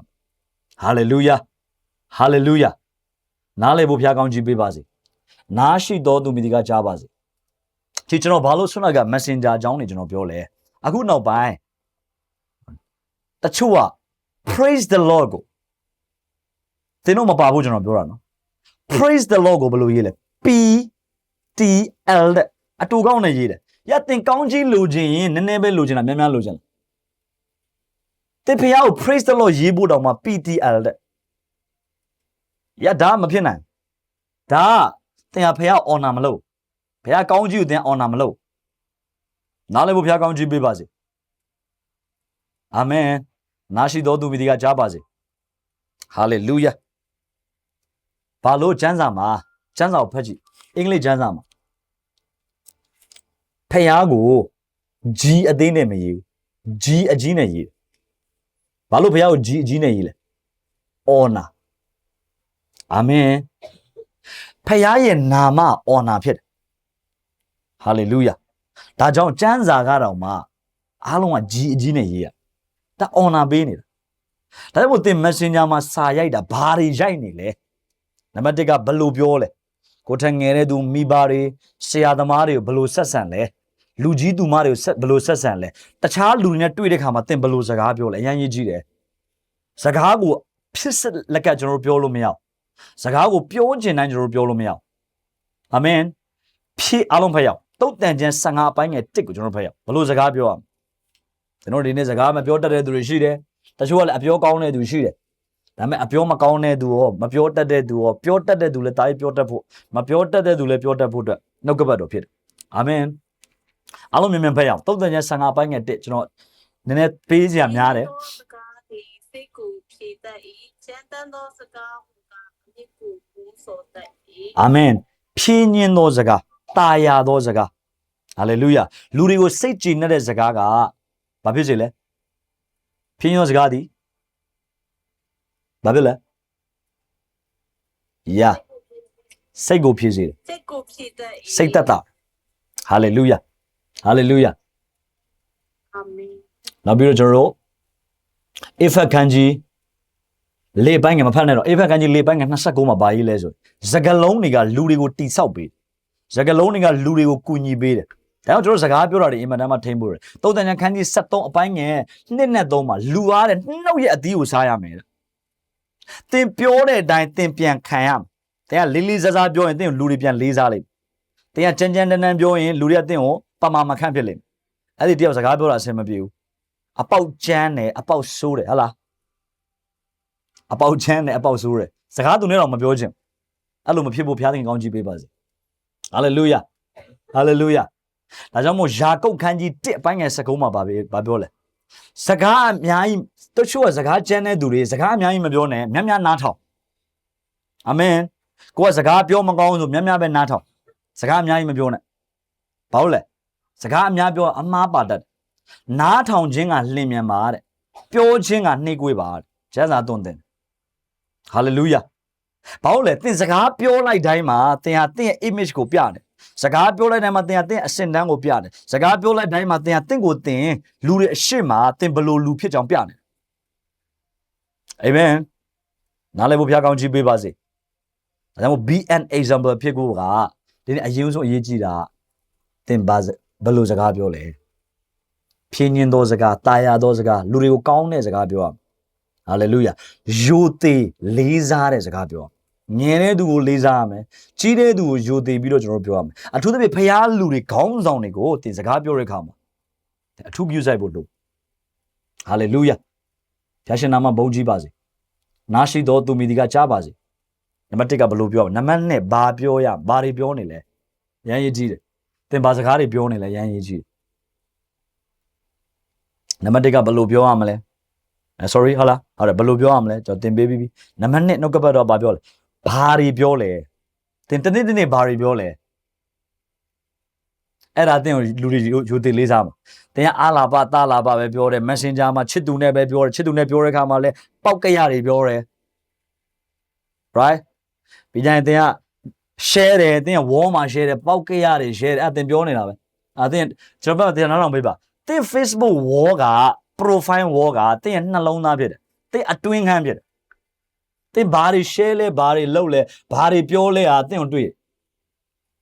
ဟာလေလုယာဟာလေလုယာနားလည်ဖို့ဖျားကောင်းကြည့်ပေးပါစေနားရှိတော်သူမိဒီကကြားပါစေဒီကျွန်တော်ဘာလို့ဆွမ်းနာက Messenger အကြောင်းနေကျွန်တော်ပြောလဲအခုနောက်ပိုင်းတချို့က praise the Lord ကိုသင်တို့မပါဘူးကျွန်တော်ပြောတာနော် praise the Lord ကိုဘယ်လိုရေးလဲ P T L တဲ့အတူကောင်းနဲ့ရေးတယ်ရသင်ကောင်းကြီးလိုချင်ရင်နည်းနည်းပဲလိုချင်တာများများလိုချင်လားသင်ဖျားကို praise the Lord ရေးဖို့တောင်မှ P T L တဲ့ရဒါမဖြစ်နိုင်ဒါသင်ဟာဖျား honor မလုပ်ဖျားကောင်းကြီးကိုသင် honor မလုပ်နားလည်ဖို့ဖျားကောင်းကြီးပေးပါစေအာမင်နာရှိတော်သူမိဒီကကြားပါစေဟာလေလုယာဘာလို့ကျမ်းစာမှာကျမ်းစာကိုဖတ်ကြည့်အင်္ဂလိပ်ကျမ်းစာမှာဖျားကို G အသေးနဲ့မရေးဘူး G အကြီးနဲ့ရေးဘာလို့ဖျားကို G အကြီးနဲ့ရေးလဲ honor အာမင်ဖျားရဲ့နာမ honor ဖြစ်တယ်ဟာလေလုယာဒါကြောင့်ကျမ်းစာကတော့မှအားလုံးက G အကြီးနဲ့ရေးရဒါ honor ပေးနေတာဒါကြောင့်သင် Messenger မှာစာရိုက်တာဘာတွေရိုက်နေလဲနံပါတ်1ကဘယ်လိုပြောလဲကိုထငယ်တဲ့သူမိဘတွေဆရာသမားတွေကိုဘယ်လိုဆက်ဆံလဲလူကြီးသူမတွေကိုဘယ်လိုဆက်ဆံလဲတခြားလူတွေနဲ့တွေ့တဲ့ခါမှာသင်ဘယ်လိုစကားပြောလဲအရင်ရေးကြည့်တယ်စကားကိုဖြစ်စလက်ကကျွန်တော်တို့ပြောလို့မရဘူးစကားကိုပြောချင်တိုင်းကျွန်တော်တို့ပြောလို့မရဘူးအာမင်ဖြည့်အားလုံးဖတ်ရအောင်တုတ်တန်ကျန်15အပိုင်းငယ်1ကိုကျွန်တော်တို့ဖတ်ရအောင်ဘယ်လိုစကားပြောရမလဲကျွန်တော်ဒီနေ့စကားမပြောတတ်တဲ့သူတွေရှိတယ်တချို့ကလည်းအပြောကောင်းတဲ့သူရှိတယ်ဒါပေမဲ့အပြောမကောင်းတဲ့သူရောမပြောတတ်တဲ့သူရောပြောတတ်တဲ့သူလည်းတားပြောတတ်ဖို့မပြောတတ်တဲ့သူလည်းပြောတတ်ဖို့အတွက်နှုတ်ကပတ်တော်ဖြစ်တယ်အာမင်အားလုံးမြန်ဖတ်ရအောင်တုတ်တန်ကျန်15အပိုင်းငယ်1ကျွန်တော်နည်းနည်းပေးစရာများတယ်စကားဒီစိတ်ကိုဖြည့်တတ်၏ချမ်းသာသောစကားဟူကားမြစ်ကိုပူဆိုတတ်၏အာမင်ဖြည့်ညင်းသောစကားတာယာသောစကားဟာလေလုယာလူတွေကိုစိတ်ကြည်နေတဲ့စကားကဘာဖြစ်စေလဲဖြည့်ညင်းသောစကားသည်ဘာဖြစ်လဲယာစိတ်ကိုဖြည့်စေတယ်စိတ်ကိုဖြည့်တတ်၏စိတ်သက်သာဟာလေလုယာဟာလေလုယာအာမင်နောက်ပြီးတော့ကျွန်တော်တို့အေဖက်ခန်းကြီးလေပိုင်းကမဖတ်နဲ့တော့အေဖက်ခန်းကြီးလေပိုင်းက29မှာပါရေးလဲဆိုစကလုံးတွေကလူတွေကိုတိဆောက်ပေးစကလုံးတွေကလူတွေကိုကူညီပေးတယ်ဒါကြောင့်ကျွန်တော်စကားပြောတာတွေအင်မတန်မှထိမ့်ဖို့တယ်သုတ်တန်ကျန်ခန်းကြီး73အပိုင်းငယ်2နဲ့3မှာလူအားတဲ့နှုတ်ရဲ့အသီးကိုစားရမယ်တဲ့သင်ပြောတဲ့အတိုင်းသင်ပြန်ခံရမယ်သင်ကလေးလေးစားစားပြောရင်သင်ကိုလူတွေပြန်လေးစားလိမ့်မယ်သင်ကကြမ်းကြမ်းတမ်းတမ်းပြောရင်လူတွေကသင်ကိုပမာမခန့်ဖြစ်လိမ့်မယ်အဲ့ဒီတယောက်စကားပြောတာအဆင်မပြေဘူးအပေါက်ကျန်းတယ်အပေါက်ဆိုးတယ်ဟုတ်လားအပေါက်ချမ်းတယ်အပေါက်ဆိုးတယ်စကားသူနဲ့တော့မပြောချင်အဲ့လိုမဖြစ်ဖို့ဘုရားသခင်ကောင်းကြီးပေးပါစေဟာလေလုယာဟာလေလုယာဒါကြောင့်မို့ယာကုပ်ခန်းကြီး1အပိုင်းငယ်19မှာဘာပြောလဲစကားအများကြီးတချို့ကစကားကျမ်းတဲ့သူတွေစကားအများကြီးမပြောနဲ့များများနားထောင်အာမင်ကိုကစကားပြောမကောင်းဆိုများများပဲနားထောင်စကားအများကြီးမပြောနဲ့ဘာလို့လဲစကားအများပြောအမှားပါတတ်နားထောင်ခြင်းကလင်မြန်ပါတဲ့ပြောခြင်းကနှိပ်ကွေးပါတဲ့ကျမ်းစာသွန်သင်ဟာလေလုယာဘာလို့လဲသင်စကားပြောလိုက်တိုင်းမှာသင်ဟာသင်ရဲ့ image ကိုပြတယ်စကားပြောလိုက်တိုင်းမှာသင်ဟာသင်အစင်တန်းကိုပြတယ်စကားပြောလိုက်တိုင်းမှာသင်ဟာသင်ကိုသင်လူတွေအရှိမသင်ဘလို့လူဖြစ်ကြောင်းပြတယ်အာမင်နားလည်ဖို့ဘုရားကောင်းကြီးပေးပါစေဒါကြောင့် be an example ဖြစ်ဖို့ကဒီနေ့အရင်ဆုံးအရေးကြီးတာသင်ဘလို့စကားပြောလဲဖြင်းညင်းသောစကားတာယာသောစကားလူတွေကိုကောင်းတဲ့စကားပြောရဟာလေလုယာယိုသေးလေးစားတဲ့စကားပြောငယ်တဲ့သူကိုလေးစားရမယ်ကြီးတဲ့သူကိုယိုသေးပြီးတော့ကျွန်တော်တို့ပြောရမယ်အထူးသဖြင့်ဖျားလူတွေခေါင်းဆောင်တွေကိုသင်စကားပြောတဲ့အခါမှာအထူးပြုဆိုင်ဖို့လို့ဟာလေလုယာဖျားရှင်နာမဘုန်းကြီးပါစေနာရှိတော်သူမိဒီကကြားပါစေနံပါတ်1ကဘယ်လိုပြောနံပါတ်2ဘာပြောရဘာတွေပြောနေလဲရမ်းရေးကြည့်တယ်သင်ဘာစကားတွေပြောနေလဲရမ်းရေးကြည့်နံပါတ်1ကဘယ်လိုပြောရမလဲsorry ဟုတ်လားဟုတ်တယ်ဘယ်လိုပြောရမလဲကျွန်တော်သင်ပေးပြီးနံပါတ်2နှုတ်ကပတ်တော့ဘာပြောလဲဘာတွေပြောလဲသင်တနေ့ဘာတွေပြောလဲ အဲ့ဒါတင်းကိုလူတွေယူတည်လေးစားမှာတင်းကအားလာပါတာလာပါပဲပြောတယ် Messenger မှာချစ်သူနဲ့ပဲပြောတယ်ချစ်သူနဲ့ပြောတဲ့ခါမှာလဲပေါက်ကရတွေပြောတယ် right ပြီးကြရင်တင်းက share တယ်တင်းက wall မှာ share တယ်ပေါက်ကရတွေ share တယ်အဲ့တင်းပြောနေတာပဲအဲ့တင်းကျွန်တော်တင်နောက်ပေးပါတင်း Facebook wall က profile wall ကတင်းရဲ့နှလုံးသားဖြစ်တယ်တင်းအတွင်းခန်းဖြစ်တယ်တင်းဘာတွေ share လဲဘာတွေလုပ်လဲဘာတွေပြောလဲဟာတင်းကိုတွေ့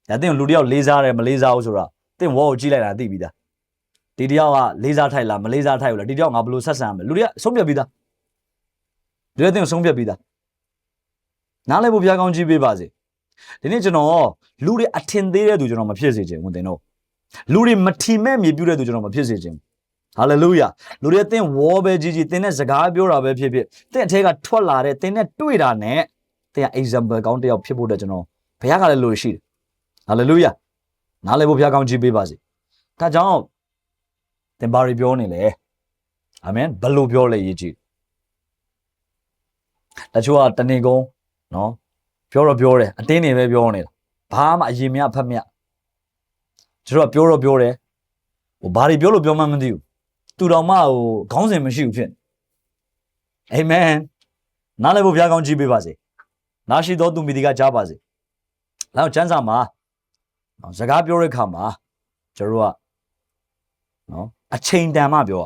ဒါတင်းကိုလူတယောက်လေးစားတယ်မလေးစားဘူးဆိုတာတင်း wall ကိုကြည့်လိုက်တာသိပြီးသားဒီတယောက်ကလေးစားထိုက်လားမလေးစားထိုက်ဘူးလားဒီတယောက်ငါဘယ်လိုဆက်ဆံရမလဲလူတွေကဆုံးဖြတ်ပြီးသားလူတွေတင်းကိုဆုံးဖြတ်ပြီးသားနားလည်ဖို့ဘုရားကောင်းကြီးပေးပါစေဒီနေ့ကျွန်တော်လူတွေအထင်သေးတဲ့သူကျွန်တော်မဖြစ်စေချင်ဘူးတင်တော့လူတွေမထီမဲ့မြေပြုတ်တဲ့သူကျွန်တော်မဖြစ်စေချင်ဘူးဟာလေလုယာလူတွေတင်းဝေါ်ပဲကြီးကြီးတင်းနဲ့စကားပြောတာပဲဖြစ်ဖြစ်တင်းအထက်ကထွက်လာတဲ့တင်းနဲ့တွေ့တာနဲ့တင်းက example ကောင်းတစ်ယောက်ဖြစ်ဖို့အတွက်ကျွန်တော်ဘုရားကလည်းလို့ရှိတယ်ဟာလေလုယာနားလည်ဖို့ဘုရားကောင်းကြီးပေးပါစေဒါကြောင့်တင်ဘာတွေပြောနေလဲအာမင်ဘယ်လိုပြောလဲရေးကြည့်တချို့ကတနေကုန်နော်ပြောတော့ပြောတယ်အတင်းနေပဲပြောနေတာဘာမှအရင်မြဖတ်မြကျွန်တော်ပြောတော့ပြောတယ်ဟိုဘာတွေပြောလို့ပြောမှမသိဘူးသူတော်မှဟိုခေါင်းစဉ်မရှိဘူးဖြစ်အာမင်နားလည်ဖို့ဘုရားကောင်းကြီးပေးပါစေနားရှိတော်သူမိဒီကကြားပါစေနောက်ကျမ်းစာမှာစကားပြောတဲ့အခါမှာကျွန်တော်ကနော်အချိန်တန်မှပြော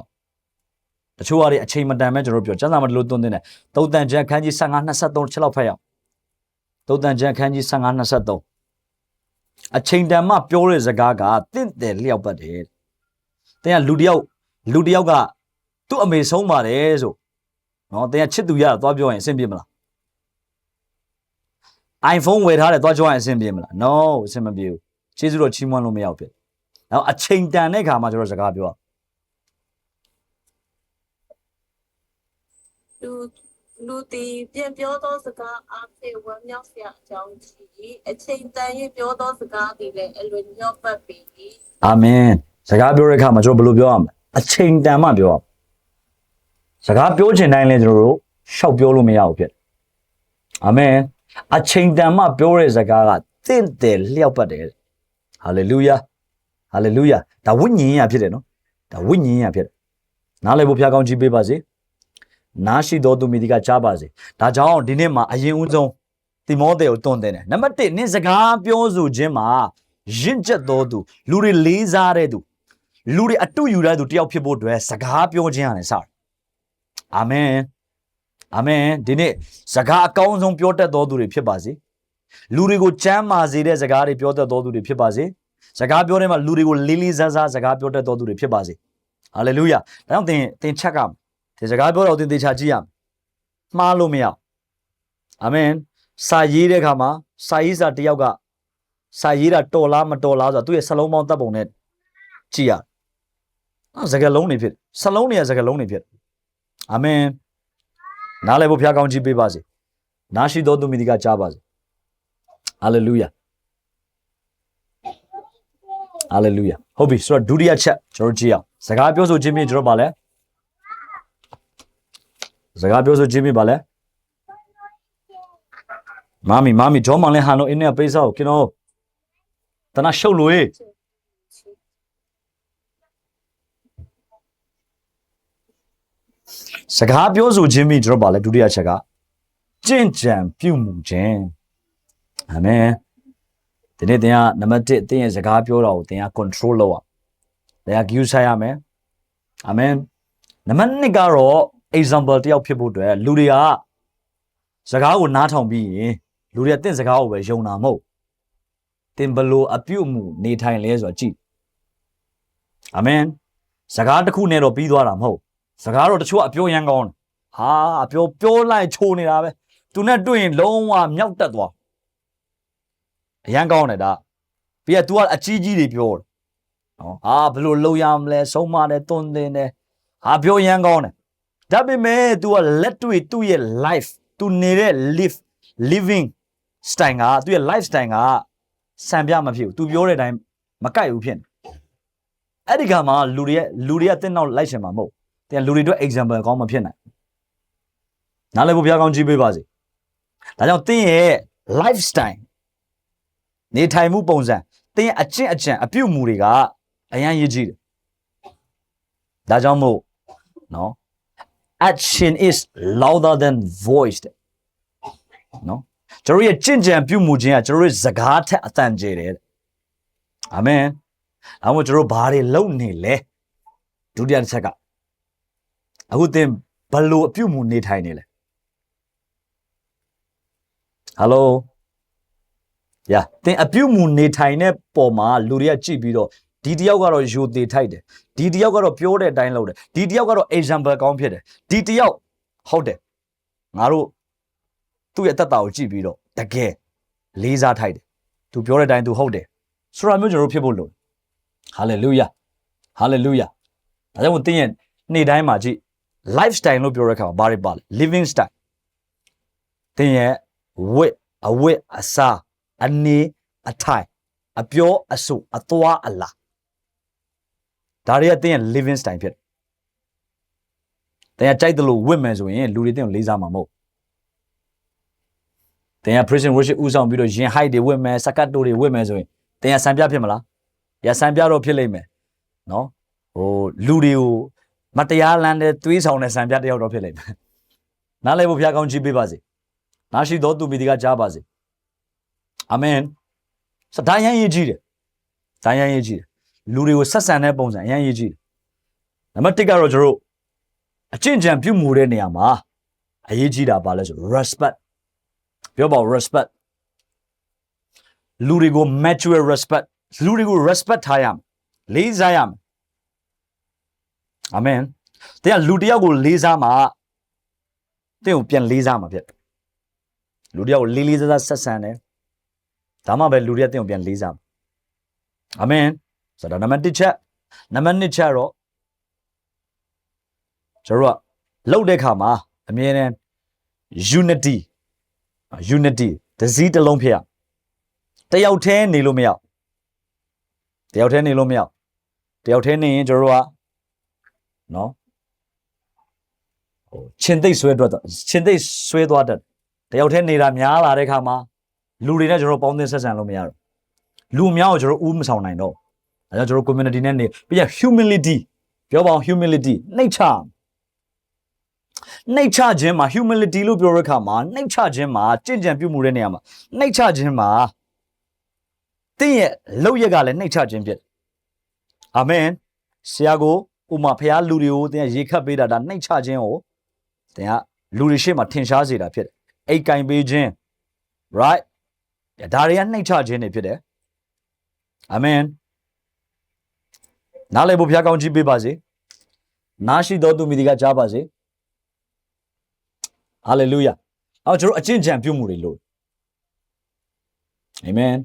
တချို့ကအချိန်မတန်မဲ့ကျွန်တော်ပြောကျမ်းစာမှာဒီလိုသွင်းနေတယ်သုတ်တန်ကျမ်းခန်းကြီး15 23ချက်လောက်ဖတ်ရအောင်သုတ်တန်ကျမ်းခန်းကြီး15 23အချိန်တန်မှပြောတဲ့စကားကတင့်တယ်လျောက်ပတ်တယ်တဲ့ကလူတယောက်ကသူ့အမေဆုံးပါတယ်ဆိုနော်တဲ့ကချစ်သူရတာသွားပြောရင်အဆင်ပြေမလား iPhone ဝယ်ထားတယ်သွားပြောရင်အဆင်ပြေမလား no အဆင်မပြေဘူးကျေးဇူးတော်ချီးမွမ်းလို့မရဘူးဖြစ်နောက်အချိန်တန်တဲ့ခါမှာကျွန်တော်စကားပြောလူတီပြန်ပြောသောစကားအဖြစ်ဝမ်းမြောက်စရာအကြောင်းရှိအချိန်တန်၍ပြောသောစကားတွေလည်းအလွန်ညော့ပတ်ပြီအာမင်စကားပြောတဲ့အခါမှာကျွန်တော်ဘယ်လိုပြောရမလဲအချိန်တန်မှပြောရမယ်စကားပြောချင်တိုင်းလဲကျွန်တော်တို့ရှောက်ပြောလို့မရဘူးဖြစ်အာမင်အချိန်တန်မှပြောတဲ့စကားကတင့်တယ်လျောက်ပတ်တယ်ဟာလေလုယာဟာလေလုယာဒါဝိညာဉ်ရဖြစ်တယ်နော်ဒါဝိညာဉ်ရဖြစ်တယ်နားလည်ဖို့ဘုရားကောင်းကြီးပေးပါစေနားရှိတော်သူမိဒီကကြားပါစေဒါကြောင့်ဒီနေ့မှာအရင်ဦးဆုံးတိမောသေကိုတွန်းတင်တယ်နံပါတ်1နင့်စကားပြောဆိုခြင်းမှာရင့်ကျက်တော်သူလူတွေလေးစားတဲ့သူလူတွေအတူယူတဲ့သူတယောက်ဖြစ်ဖို့အတွက်စကားပြောခြင်းရတယ်စတယ်အာမင်အာမင်ဒီနေ့စကားအကောင်းဆုံးပြောတတ်တော်သူတွေဖြစ်ပါစေလူတွေကိုချမ်းမာစေတဲ့စကားတွေပြောတတ်တော်သူတွေဖြစ်ပါစေစကားပြောတဲ့မှာလူတွေကိုလေးလေးစားစားစကားပြောတတ်တော်သူတွေဖြစ်ပါစေဟာလေလုယာဒါကြောင့်သင်ချက်ကဒီစကားပြောတော့သင်သေချာကြည့်ရမယ်မှားလို့မရအာမင်စာရေးတဲ့အခါမှာစာရေးစာတယောက်ကစာရေးတာတော်လားမတော်လားဆိုတာသူ့ရဲ့စလုံးပေါင်းတပ်ပုံနဲ့ကြည့်ရစကားလုံးတွေဖြစ်စလုံးတွေကစကားလုံးတွေဖြစ်အာမင်နားလည်ဖို့ဘုရားကောင်းကြီးပေးပါစေနားရှိတော်သူမိဒီကကြားပါစေဟာလေလုယာဟာလေလုယာဟုတ်ပြီဆိုတော့ဒုတိယချက်ကျွန်တော်ကြည့်အောင်စကားပြောဆိုခြင်းဖြင့်ကျွန်တော်ဗာလဲစကားပြောဆိုခြင်းဖြင့်ဗာလဲမာမီဂျောမန်လဲဟာနိုအင်းနဲ့ပေးစားကိုကျွန်တော်တနာရှုပ်လို့စကားပြောဆိုခြင်းဖြင့်ကျွန်တော်ဗာလဲဒုတိယချက်ကကြင်ကြံပြုမှုခြင်းအာမင်ဒီနေ့တင်ကနံပါတ်1တင်ရဲ့စကားပြောတာကိုတင်က control လုပ်ရတင်က use ရမယ်အာမင်နံပါတ်2ကတော့ example တယောက်ဖြစ်ဖို့အတွက်လူတွေကစကားကိုနားထောင်ပြီးရင်လူတွေကတင့်စကားကိုပဲယုံတာမဟုတ်တင်ဘလို့အပြုတ်မှုနေထိုင်လဲဆိုတာကြည့်အာမင်စကားတစ်ခုနဲ့တော့ပြီးသွားတာမဟုတ်စကားတော့တချို့အပြောရမ်းကောင်းတယ်ဟာအပြောလိုက်ချိုးနေတာပဲသူနဲ့တွေ့ရင်လုံးဝမြောက်တက်သွားအရန်ကောင်းတယ်ဒါပြီးရ तू ကအကြီးကြီးတွေပြောတယ်နော်ဟာဘယ်လိုလုပ်ရမလဲဆုံးမတယ်တွန်းတင်တယ်ဟာပြောရမ်းကောင်းတယ်ဒါပေမဲ့ तू ကလက်တွေ့သူ့ရဲ့ life तू နေတဲ့ living style ကသူ့ရဲ့ lifestyle ကစံပြမဖြစ်ဘူး तू ပြောတဲ့အတိုင်းမကိုက်ဘူးဖြစ်နေအဲ့ဒီကမှလူတွေကတင်းနောက်လိုက်ရှင်မှာမဟုတ်တင်လူတွေအတွက် example ကောင်းမဖြစ်နိုင်နားလည်ဖို့ဘုရားကောင်းကြီးပေးပါစေဒါကြောင့်တင်းရဲ့ lifestyle နေထိုင်မှုပုံစံ သင်ရဲ့အကျင့်အကြံအပြုတ်မှုတွေကအရန်ရည်ကြီးတယ်ဒါကြောင့်မို့နော် action is louder than voice နော်ကျွန်တော်ရဲ့ကျင့်ကြံပြုမှုခြင်းကကျွန်တော်ရဲ့စကားထက်အသံကျယ်တယ်အာမင်အဲ့မို့ကျွန်တော်ဘာတွေလုပ်နေလဲဒုတိယတစ်ချက်ကအခုသင်ဘယ်လိုအပြုတ်မှုနေထိုင်နေလဲဟယ်လိုသင်အပြုတ်မှုနေထိုင်တဲ့ပုံမှာလူတွေကကြည့်ပြီးတော့ဒီတယောက်ကတော့ယူသေးထိုက်တယ်ဒီတယောက်ကတော့ပြောတဲ့အတိုင်းလုပ်တယ်ဒီတယောက်ကတော့ example ကောင်းဖြစ်တယ်ဒီတယောက်ဟုတ်တယ်ငါတို့သူ့ရဲ့အသက်တာကိုကြည့်ပြီးတော့တကယ်လေးစားထိုက်တယ်သူပြောတဲ့အတိုင်းသူဟုတ်တယ်ဆိုတာမျိုးကျွန်တော်တို့ဖြစ်ဖို့လိုဟာလေလုယာဟာလေလုယာဒါကြောင့်သင်ရဲ့နေ့တိုင်းမှာကြည့် lifestyle လို့ပြောတဲ့အခါမှာဘာတွေပါလဲ living style သင်ရဲ့ဝတ်အဝတ်အစားအနေအထိုင်အပြောအဆိုအသွားအလာဒါတွေကသင်ရဲ့ living style ဖြစ်တယ်သင်ကကြိုက်တယ်လို့ဝတ်မယ်ဆိုရင်လူတွေသင်ကိုလေးစားမှာမဟုတ်သင်က prison worship ဥဆောင်ပြီးတော့ရင် height တွေဝတ်မယ်စကတ်တိုတွေဝတ်မယ်ဆိုရင်သင်ကစံပြဖြစ်မလားစံပြတော့ဖြစ်လိမ့်မယ်နော်လူတွေကိုမတရားလမ်းတဲ့သွေးဆောင်တဲ့စံပြတယောက်တော့ဖြစ်လိမ့်မယ်နားလည်ဖို့ဘုရားကောင်းကြီးပေးပါစေနားရှိတော်သူမိဒီကကြားပါစေအာမင်စတိုင်းရန်ရေးကြည့်တယ်တိုင်းရန်ရေးကြည့်တယ်လူတွေကိုဆက်ဆံတဲ့ပုံစံအရန်ရေးကြည့်တယ်နံပါတ်1ကတော့ကျွန်တော်တို့အကျင့်ကြံပြုမှုတဲ့နေရာမှာအရေးကြီးတာပါလဲဆို respect ပြောပါ respect လူတွေကို mutual respect လူတွေကို respect ထားရမယ်လေးစားရမယ်အာမင်တဲ့လူတယောက်ကိုလေးစားမှာတဲ့ကိုပြန်လေးစားမှာဖြစ်လူတယောက်ကိုလေးလေးစားစားဆက်ဆံတယ်ဒါမှပဲလူတွေကတဲ့ကိုပြန်လေးစားမှာအာမင်ဆိုတော့နံပါတ်1ချက်နံပါတ်2ချက်တော့ကျွန်တော်ကလှုပ်တဲ့ခါမှာအမြဲတမ်း unity တစည်းတစ်လုံးဖြစ်ရတယောက်တည်းနေလို့မရတယောက်တည်းနေလို့မရတယောက်တည်းနေရင်ကျွန်တော်ကနော်ချင်းသိပ်ဆွဲသွားတတ်တယောက်တည်းနေတာများလာတဲ့ခါမှာလူတွေနဲ့ကျွန်တော်ပေါင်းသင်းဆက်ဆံလို့မရတော့လူများကိုကျွန်တော်ဥမဆောင်နိုင်တော့အဲဒါကျွန်တော် community နဲ့နေပြီးရ humility ပြောပါအောင် humility နှိတ်ချခြင်းမှာ humility လို့ပြောတဲ့အခါမှာနှိတ်ချခြင်းမှာကြင်ကြံပြုမှုတဲ့နေရာမှာနှိတ်ချခြင်းမှာသင်ရဲ့လောက်ရက်ကလည်းနှိတ်ချခြင်းဖြစ်အာမင်ဆရာကိုဥမာဖျားလူတွေကိုသင်ရေခတ်ပေးတာဒါနှိတ်ချခြင်းကိုသင်ကလူတွေရှေ့မှာထင်ရှားစေတာဖြစ်တယ်အိတ်ကင်ပေးခြင်း right ဒါတွေကနှိတ်ချခြင်းတွေဖြစ်တယ်အာမင်နားလည်ဖို့ဘုရားကောင်းကြီးပေးပါစေနားရှိတော်သူမိဒီကကြားပါစေဟာလေလုယာအော်ကျွန်တော်အကျင့်ကြံပြုမှုတွေလို့အာမင်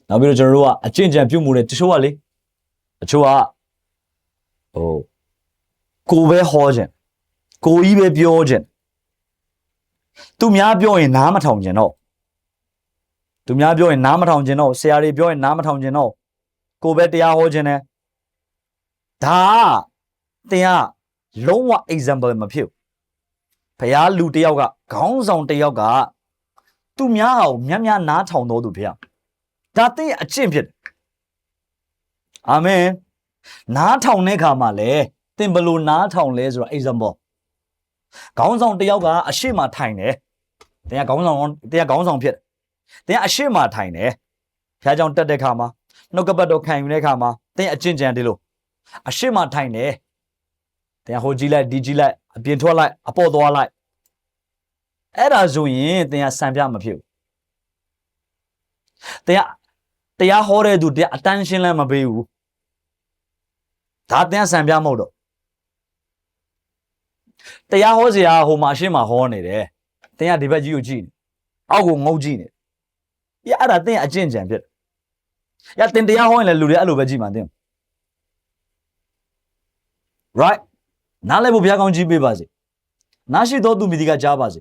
နောက်ပြီးတော့ကျွန်တော်တို့ကအကျင့်ကြံပြုမှုတွေတချို့ကလေတချို့ကကိုပဲဟောခြင်းကိုကြီးပဲပြောခြင်းသူများပြောရင်နားမထောင်ခြင်းတော့သူများပြောရင်နားမထောင်ခြင်းတော့ဆရာတွေပြောရင်နားမထောင်ခြင်းတော့ကိုပဲတရားဟောခြင်းနဲ့ဒါတင်ကလုံးဝ example မဖြစ်ဘူးဘုရားလူတယောက်ကခေါင်းဆောင်တယောက်ကသူများအောင်များနားထောင်တော်သူဘုရားဒါတင်အကျင့်ဖြစ်တယ်အာမင်နားထောင်တဲ့အခါမှာလေတင်ဘလို့နားထောင်လဲဆိုတော့ example ခေါင်းဆောင်တယောက်ကအရှိမထိုင်တယ်တင်ကခေါင်းဆောင်ဖြစ်တယ်တင်ကအရှိမထိုင်တယ်ဘုရားကြောင့်တက်တဲ့အခါမှာနှုတ်ကပတ်တော်ခံယူတဲ့အခါမှာတင်အကျင့်ကြံတယ်လို့အရှိမထိုင်တယ်တင်ဟိုကြည့်လိုက်ဒီကြည့်လိုက်အပြင်ထွက်လိုက်အပေါ်သွားလိုက်အဲ့ဒါဆိုရင်တင်ကစံပြမဖြစ်ဘူးတင်ကတရားဟောတဲ့သူတရားအတန်းရှင်းလည်းမပေးဘူးဒါတင်ကစံပြမဟုတ်တော့တရားဟောစရာဟိုမှာအရှင်းမှာဟောနေတယ်တင်ကဒီဘက်ကြီးကိုကြည့်နေအောက်ကိုငုံကြည့်နေအဲ့ဒါတင်ကအကျင့်ကြံဖြစ်တယ်တင်တရားဟောရင်လည်းလူတွေအဲ့လိုပဲကြည့်မှာတင် right နားလည်ဖို့ဘုရားကောင်းကြီးပေးပါစေနားရှိတော်သူမိဒီကကြားပါစေ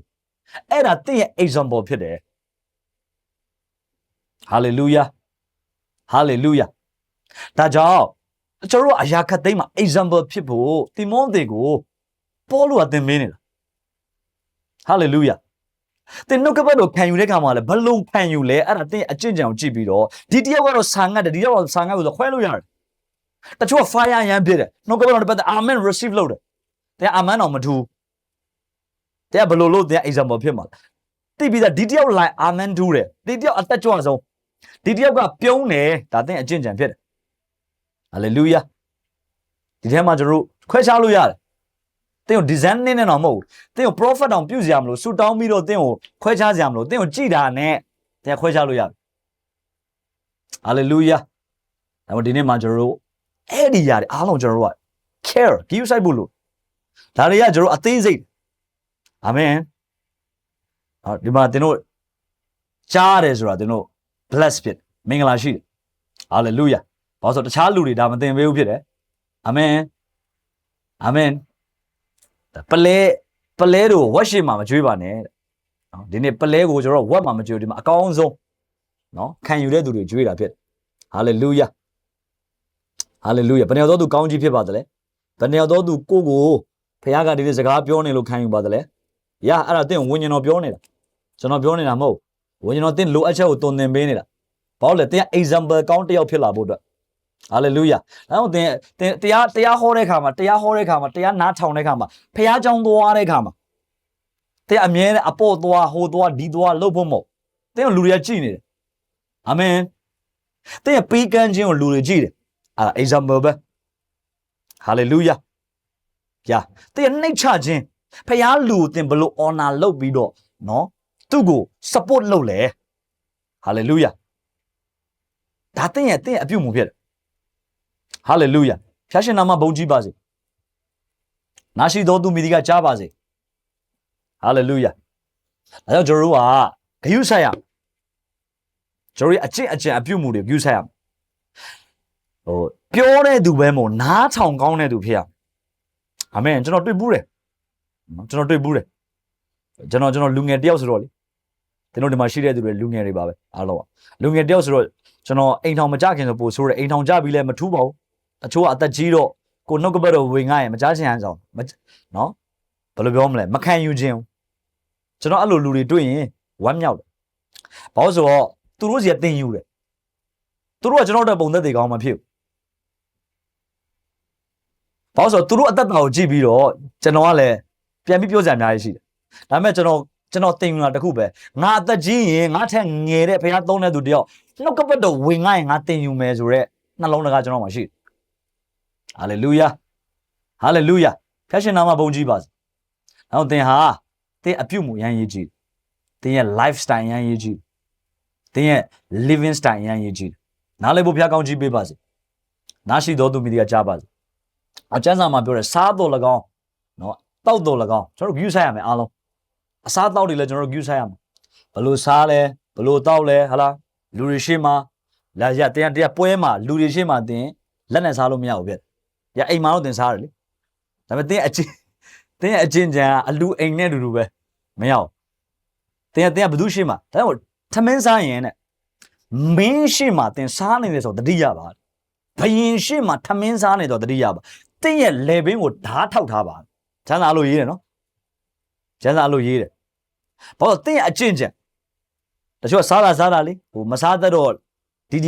အဲ့ဒါတင်ရဲ့ example ဖြစ်တယ် hallelujah hallelujah ဒါကြောင့်ကျွန်တော်တို့အရာခတ်သိမ်းမှာ example ဖြစ်ဖို့တိမောသေကိုပေါလုကသင်ပေးနေတာ hallelujah တင်နှုတ်ကပတ်တော်ခံယူတဲ့ခါမှာလည်းဘလုံးခံယူလဲအဲ့ဒါတင်အကျင့်ကြံကိုကြည့်ပြီးတော့ဒီတယောက်ကတော့ဆာငတ်တယ်ဒီတယောက်ကတော့ဆာငတ်ကိုဆိုခွဲလို့ရတယ်တချို့က fire ရမ်းပြတယ်နှုတ်ကပတ်တော်နဲ့ပတ်သက် amen receive လုပ်တယ်တဲ့ amen တော့မထူးတဲ့ဘလို့လို့တဲ့ example ဖြစ်မှာတိပြီးသားဒီတယောက် line amen ထူးတယ်ဒီတယောက်အသက်ကြွဆုံးဒီတယောက်ကပြုံးတယ်ဒါတင်အကျင့်ကြံဖြစ်တယ် hallelujah ဒီထဲမှာကျွန်တော်တို့ခွဲခြားလို့ရတယ်တင်းကို design နဲ့တော့မဟုတ်ဘူးတင်းကို prophet တောင်ပြုစရာမလိုဆူတောင်းပြီးတော့တင်းကိုခွဲခြားစရာမလိုတင်းကိုကြည်တာနဲ့တင်းခွဲခြားလို့ရတယ် hallelujah ဒါမှဒီနေ့မှာကျွန်တော်တို့အဲ့ဒီရတယ်အားလုံးကျွန်တော်တို့က care ဂရုစိုက်ဖို့လို့ဒါတွေကကျွန်တော်အသေးစိတ်အာမင်ဒီမှာတင်းတို့ကြားရတယ်ဆိုတာတင်းတို့ bless ဖြစ်မင်္ဂလာရှိတယ် hallelujah ဘာလို့ဆိုတခြားလူတွေဒါမသင်ပေးဘူးဖြစ်တယ်အာမင်အာမင်ပလဲတို့ဝက်ရှိမှာမကြွေးပါနဲ့နော်ဒီနေ့ပလဲကိုကျွန်တော်ဝက်မှာမကြွေးဒီမှာအကောင်းဆုံးနော်ခံယူတဲ့သူတွေကြွေးတာဖြစ်ဟာလေလုယာဟာလေလုယာဘယ်နေရာတော့သူကောင်းကြီးဖြစ်ပါသလဲဘယ်နေရာတော့သူကိုဖခင်ကဒီနေ့စကားပြောနေလို့ခံယူပါသလဲရအဲ့ဒါတင့်ဝิญဉ်တော်ပြောနေတာကျွန်တော်ပြောနေတာမဟုတ်ဝิญဉ်တော်တင့်လိုအပ်ချက်ကိုတုံသင်ပေးနေတာဘာလို့လဲတင်း example ကောင်းတစ်ယောက်ဖြစ်လာဖို့အတွက်ဟာလေလုယာအဲ့တော့တင်းတရားဟောတဲ့ခါမှာတရားနားထောင်တဲ့ခါမှာဖခင်ကြောင့်သွားတဲ့ခါမှာတင်းအမြဲတမ်းအပေါ်သွားဟိုသွားဒီသွားလှုပ်ဖို့မဟုတ်တင်းလူတွေကကြည်နေတယ်အာမင်တင်းပေးကမ်းခြင်းကိုလူတွေကြည်တယ်အဲ့ဒါ example ပဲဟာလေလုယာယာတင်းနှိတ်ချခြင်းဖခင်လူကိုတင်းဘလို့ honor လုပ်ပြီးတော့နော်သူ့ကို support လုပ်လေဟာလေလုယာဒါတင်းအပြုတ်မှုဖြစ်တယ်ဟာလေလုယာဖခင်ရှင်နာမဘုန်းကြီးပါစေနာရှိတော်သူမိဒီကကြားပါစေဟာလေလုယာအဲကြောင့်ကျွန်တော်တို့ကဂရုစိုက်ရကျွန်တော်ရဲ့အကျင့်အပြုတ်မှုတွေဂရုစိုက်ရပြောတဲ့သူပဲမို့နားထောင်ကောင်းတဲ့သူဖြစ်ရအာမင်ကျွန်တော်တွေ့ဘူးတယ်ကျွန်တော်လူငယ်တယောက်ဆိုတော့လေကျွန်တော်ဒီမှာရှိတဲ့သူတွေလူငယ်တွေပါပဲအားလုံးလူငယ်တယောက်ဆိုတော့ကျွန်တော်အိမ်ထောင်မကြခင်ဆိုပို့ဆိုးတယ်အိမ်ထောင်ကြပြီးလဲမထူးပါဘူးတချို့ကအသက်ကြီးတော့ကိုနှုတ်ကပတ်တော်ဝင်ငှားရင်မကြားချင်အောင်နော်ဘယ်လိုပြောမလဲမခံယူခြင်းကျွန်တော်အဲ့လိုလူတွေတွေ့ရင်ဝမ်းမြောက်တယ်ဘာလို့ဆိုတော့သူတို့စီကတင်ယူတယ်သူတို့ကကျွန်တော်တို့ပုံသက်တွေကောင်းမှဖြစ်ဘာလို့ဆိုတော့သူတို့အသက်တာကိုကြည့်ပြီးတော့ကျွန်တော်ကလည်းပြန်ပြီးပြောစရာအများကြီးရှိတယ်ဒါပေမဲ့ကျွန်တော်တင်ယူတာတခုပဲငါအသက်ကြီးရင်ငါထက်ငယ်တဲ့ဖခင်သုံးတဲ့သူတယောက်နှုတ်ကပတ်တော်ဝင်ငှားရင်ငါတင်ယူမယ်ဆိုတော့နှလုံးသားကျွန်တော်မှာရှိတယ်ဟာလေလုယာဟာလေလုယာဖခင်ရှင်နာမဘုန်းကြီးပါစေနောက်သင်ဟာသင်အပြုတ်မှုရမ်းရေးကြည့်သင်ရဲ့ lifestyle ရမ်းရေးကြည့်သင်ရဲ့ living style ရမ်းရေးကြည့်နားလည်ဖို့ဖခင်ကောင်းကြီးပေးပါစေနားရှိတော်သူမိဒီကကြားပါစေအကျမ်းစာမှာပြောတယ်စားတော်၎င်းနော်တောက်တော်၎င်းကျွန်တော်တို့ view ဆိုင်ရမယ်အားလုံးအစားတောက်တွေလည်းကျွန်တော်တို့ view ဆိုင်ရမယ်ဘလို့စားလဲဘလို့တောက်လဲဟာလားလူတွေရှေ့မှာလာရတရားပွဲမှာလူတွေရှေ့မှာသင်လက်နဲ့စားလို့မရဘူးဗျ။အိမ်မှာတော့သင်စားတယ်လေ။ဒါပေမဲ့သင်ရဲ့အချင်းချံအလူအိမ်နဲ့တူတူပဲမရဘူး။သင်ဘယ်သူရှေ့မှာဒါကြောင့်ထမင်းစားရင်တဲ့မင်းရှေ့မှာသင်စားနေတယ်ဆိုတတိယပါ။ဘယင်ရှေ့မှာထမင်းစားနေတော့တတိယပါ။သင်ရဲ့လေဘင်းကိုဓာတ်ထောက်ထားပါ။ကျမ်းစာလို့ရေးတယ်နော်။ကျမ်းစာလို့ရေးတယ်။ဘာလို့သင်ရဲ့အချင်းချံတချို့စားတာလေဟိုမစားတတ်တော့ဒီ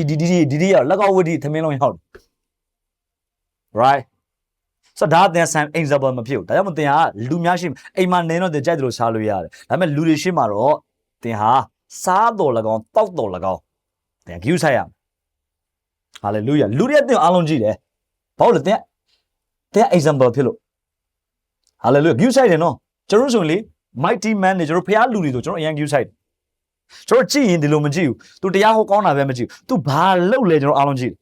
ရောက်လက်ကောက်ဝတ်ဒီသမင်းလုံးရောက်တယ် right ဆိုတော့ဒါသင်ဆန် example မဖြစ်ဘူးဒါကြောင့်မသင်ဟာလူများရှိအိမ်မှာနေတော့သင်ကြိုက်တယ်လို့စားလို့ရတယ်ဒါပေမဲ့လူတွေရှိမှာတော့သင်ဟာစားတော်၎င်းတောက်တော်၎င်းသင် view ဆိုင်ရမယ် hallelujah လူတွေသင်အားလုံးကြည့်တယ်ဘာလို့လဲသင် example ဖြစ်လို့ hallelujah view ဆိုင်တယ်နော်ကျွန်တော်ဆိုရင်လေ mighty man တွေကျွန်တော်ဖျားလူတွေဆိုကျွန်တော်အရင် view ဆိုင်ကျွန်တော်ကြည့်ရင်ဒီလိုမကြည့်ဘူး။ तू တရားဟောကောင်းတာပဲမကြည့်ဘူး။ तू ဘာလုပ်လဲကျွန်တော်အားလုံးကြည့်တယ်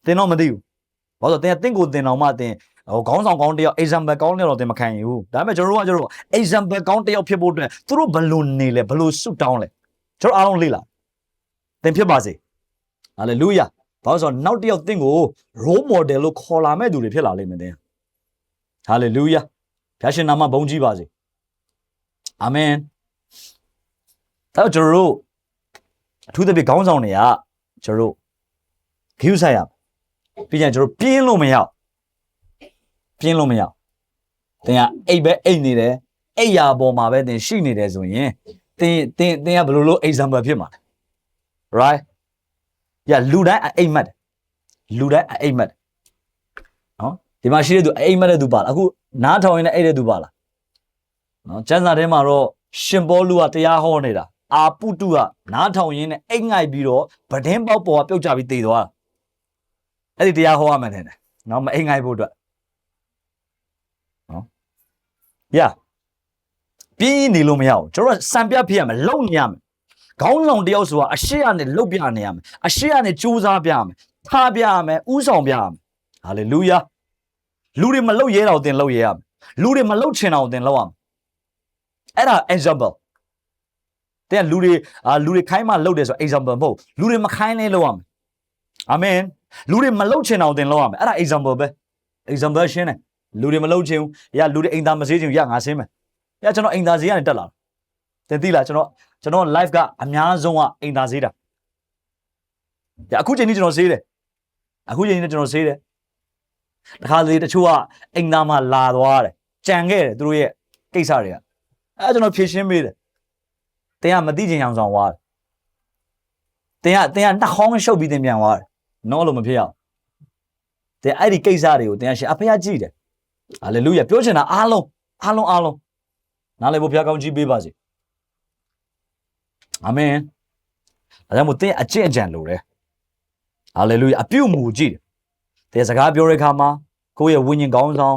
။သင်တော့မသိဘူး။ဘာလို့လဲသင်ကိုသင်တော်မှသင်ဟိုခေါင်းဆောင်ကောင်းတယောက် example ကောင်းတဲ့တော့သင်မခံရင်ဘူး။ဒါပေမဲ့ကျွန်တော်တို့ example ကောင်းတယောက်ဖြစ်ဖို့အတွက်သူတို့ဘလို့နေလဲဘလို့ဆုတောင်းလဲ။ကျွန်တော်အားလုံးလေ့လာ။သင်ဖြစ်ပါစေ။ hallelujah ။ဘာလို့ဆိုတော့နောက်တယောက်သင်ကို role model လို့ခေါ်လာမဲ့သူတွေဖြစ်လာလိမ့်မယ်သင်။ hallelujah ။ဘုရားရှင်နာမဘုန်းကြီးပါစေ။ amen ။ဒါကျွန်တော်တို့အထူးသဖြင့်ခေါင်းဆောင်တွေကကျွန်တော်တို့ဂရုစိုက်ရပြီးရင်ကျွန်တော်ပြင်းလို့မရသင်ကအိတ်ပဲအိတ်နေတယ်အိတ်ရာပေါ်မှာပဲသင်ရှိနေတယ်ဆိုရင်ဖ တင်းကဘယ်လိုလို့ example ဖြစ်မှာလဲ right ရလူတိုင်းအိမ်မက်လူတိုင်းအိမ်မက်နော်ဒီမှာရှိတဲ့သူအိမ်မက်တဲ့သူပါလားအခုနားထောင်ရင်လည်းအဲ့တဲ့သူပါလားနော်ကျမ်းစာထဲမှာတော့ရှင်ပေါလုကတရားဟောနေတာအာပုတုကနားထောင်ရင်းနဲ့အိမ်ငိုက်ပြီးတော့ဗဒင်းပေါက်ပေါ်ကပြုတ်ကျပြီးတည်သွားတာအဲ့ဒီတရားဟောရမှန်းတယ်နော်မအိမ်ငိုက်ဖို့အတွက်နော်ရပြင်းနေလို့မရဘူးကျွန်တော်စံပြဖြစ်ရမယ်လုံနေရမယ်ခေါင်းဆောင်တယောက်ဆိုတာအရှိကနေလုတ်ပြနေရမယ်အရှိကနေကြိုးစားပြရမယ်ထားပြရမယ်ဥဆောင်ပြရမယ်ဟာလေလုယာလူတွေမလုတ်ရဲတော့တင်လုတ်ရဲရမယ်လူတွေမလုတ်ချင်တော့တင်လုတ်ရမယ်အဲ့ဒါ example တဲ့လူတွေခိုင်းမှလုတ်တယ်ဆို example မဟုတ်လူတွေမခိုင်းလဲလုတ်ရမယ်အာမင်လူတွေမလုတ်ချင်တော့တင်လုတ်ရမယ်အဲ့ဒါ example ပဲ example ရှင်းတယ်လူတွေမလုတ်ချင်ဘူးရလူတွေအိမ်သားမစေးချင်ဘူးရငါဆင်းမယ်ရကျွန်တော်အိမ်သားစေးကနေတက်လာတယ်သိလားကျွန်တော် live ကအများဆုံးကအိမ်သားစေးတာရအခုချိန်ကြီးကျွန်တော်စေးတယ်အခုချိန်ကြီးကျွန်တော်စေးတယ်တခါလေတချို့ကအိမ်သားမှလာသွားတယ်ကြံခဲ့တယ်သူတို့ရဲ့ကိစ္စတွေကအဲကျွန်တော်ဖြေရှင်းပေးတယ်တင်ကမသိချင်အောင်ဆောင်သွားတယ်တင်ကနှာခေါင်းရှုပ်ပြီးတင်ပြန်သွားတယ်နော်လို့မဖြစ်ရအောင်တင်အဲ့ဒီကိစ္စတွေကိုတင်ကရှင်အဖေကကြည့်တယ်ဟာလေလုယာပြောချင်တာအားလုံးနားလည်ဖို့ဘုရားကောင်းကြီးပေးပါစေအာမင်ဒါကြောင့်မို့တင်အကျင့်အကြံလိုတယ်ဟာလေလုယာအပြုတ်မှုကြည့်တယ်တင်စကားပြောတဲ့အခါမှာကိုယ့်ရဲ့ဝိညာဉ်ကောင်းဆောင်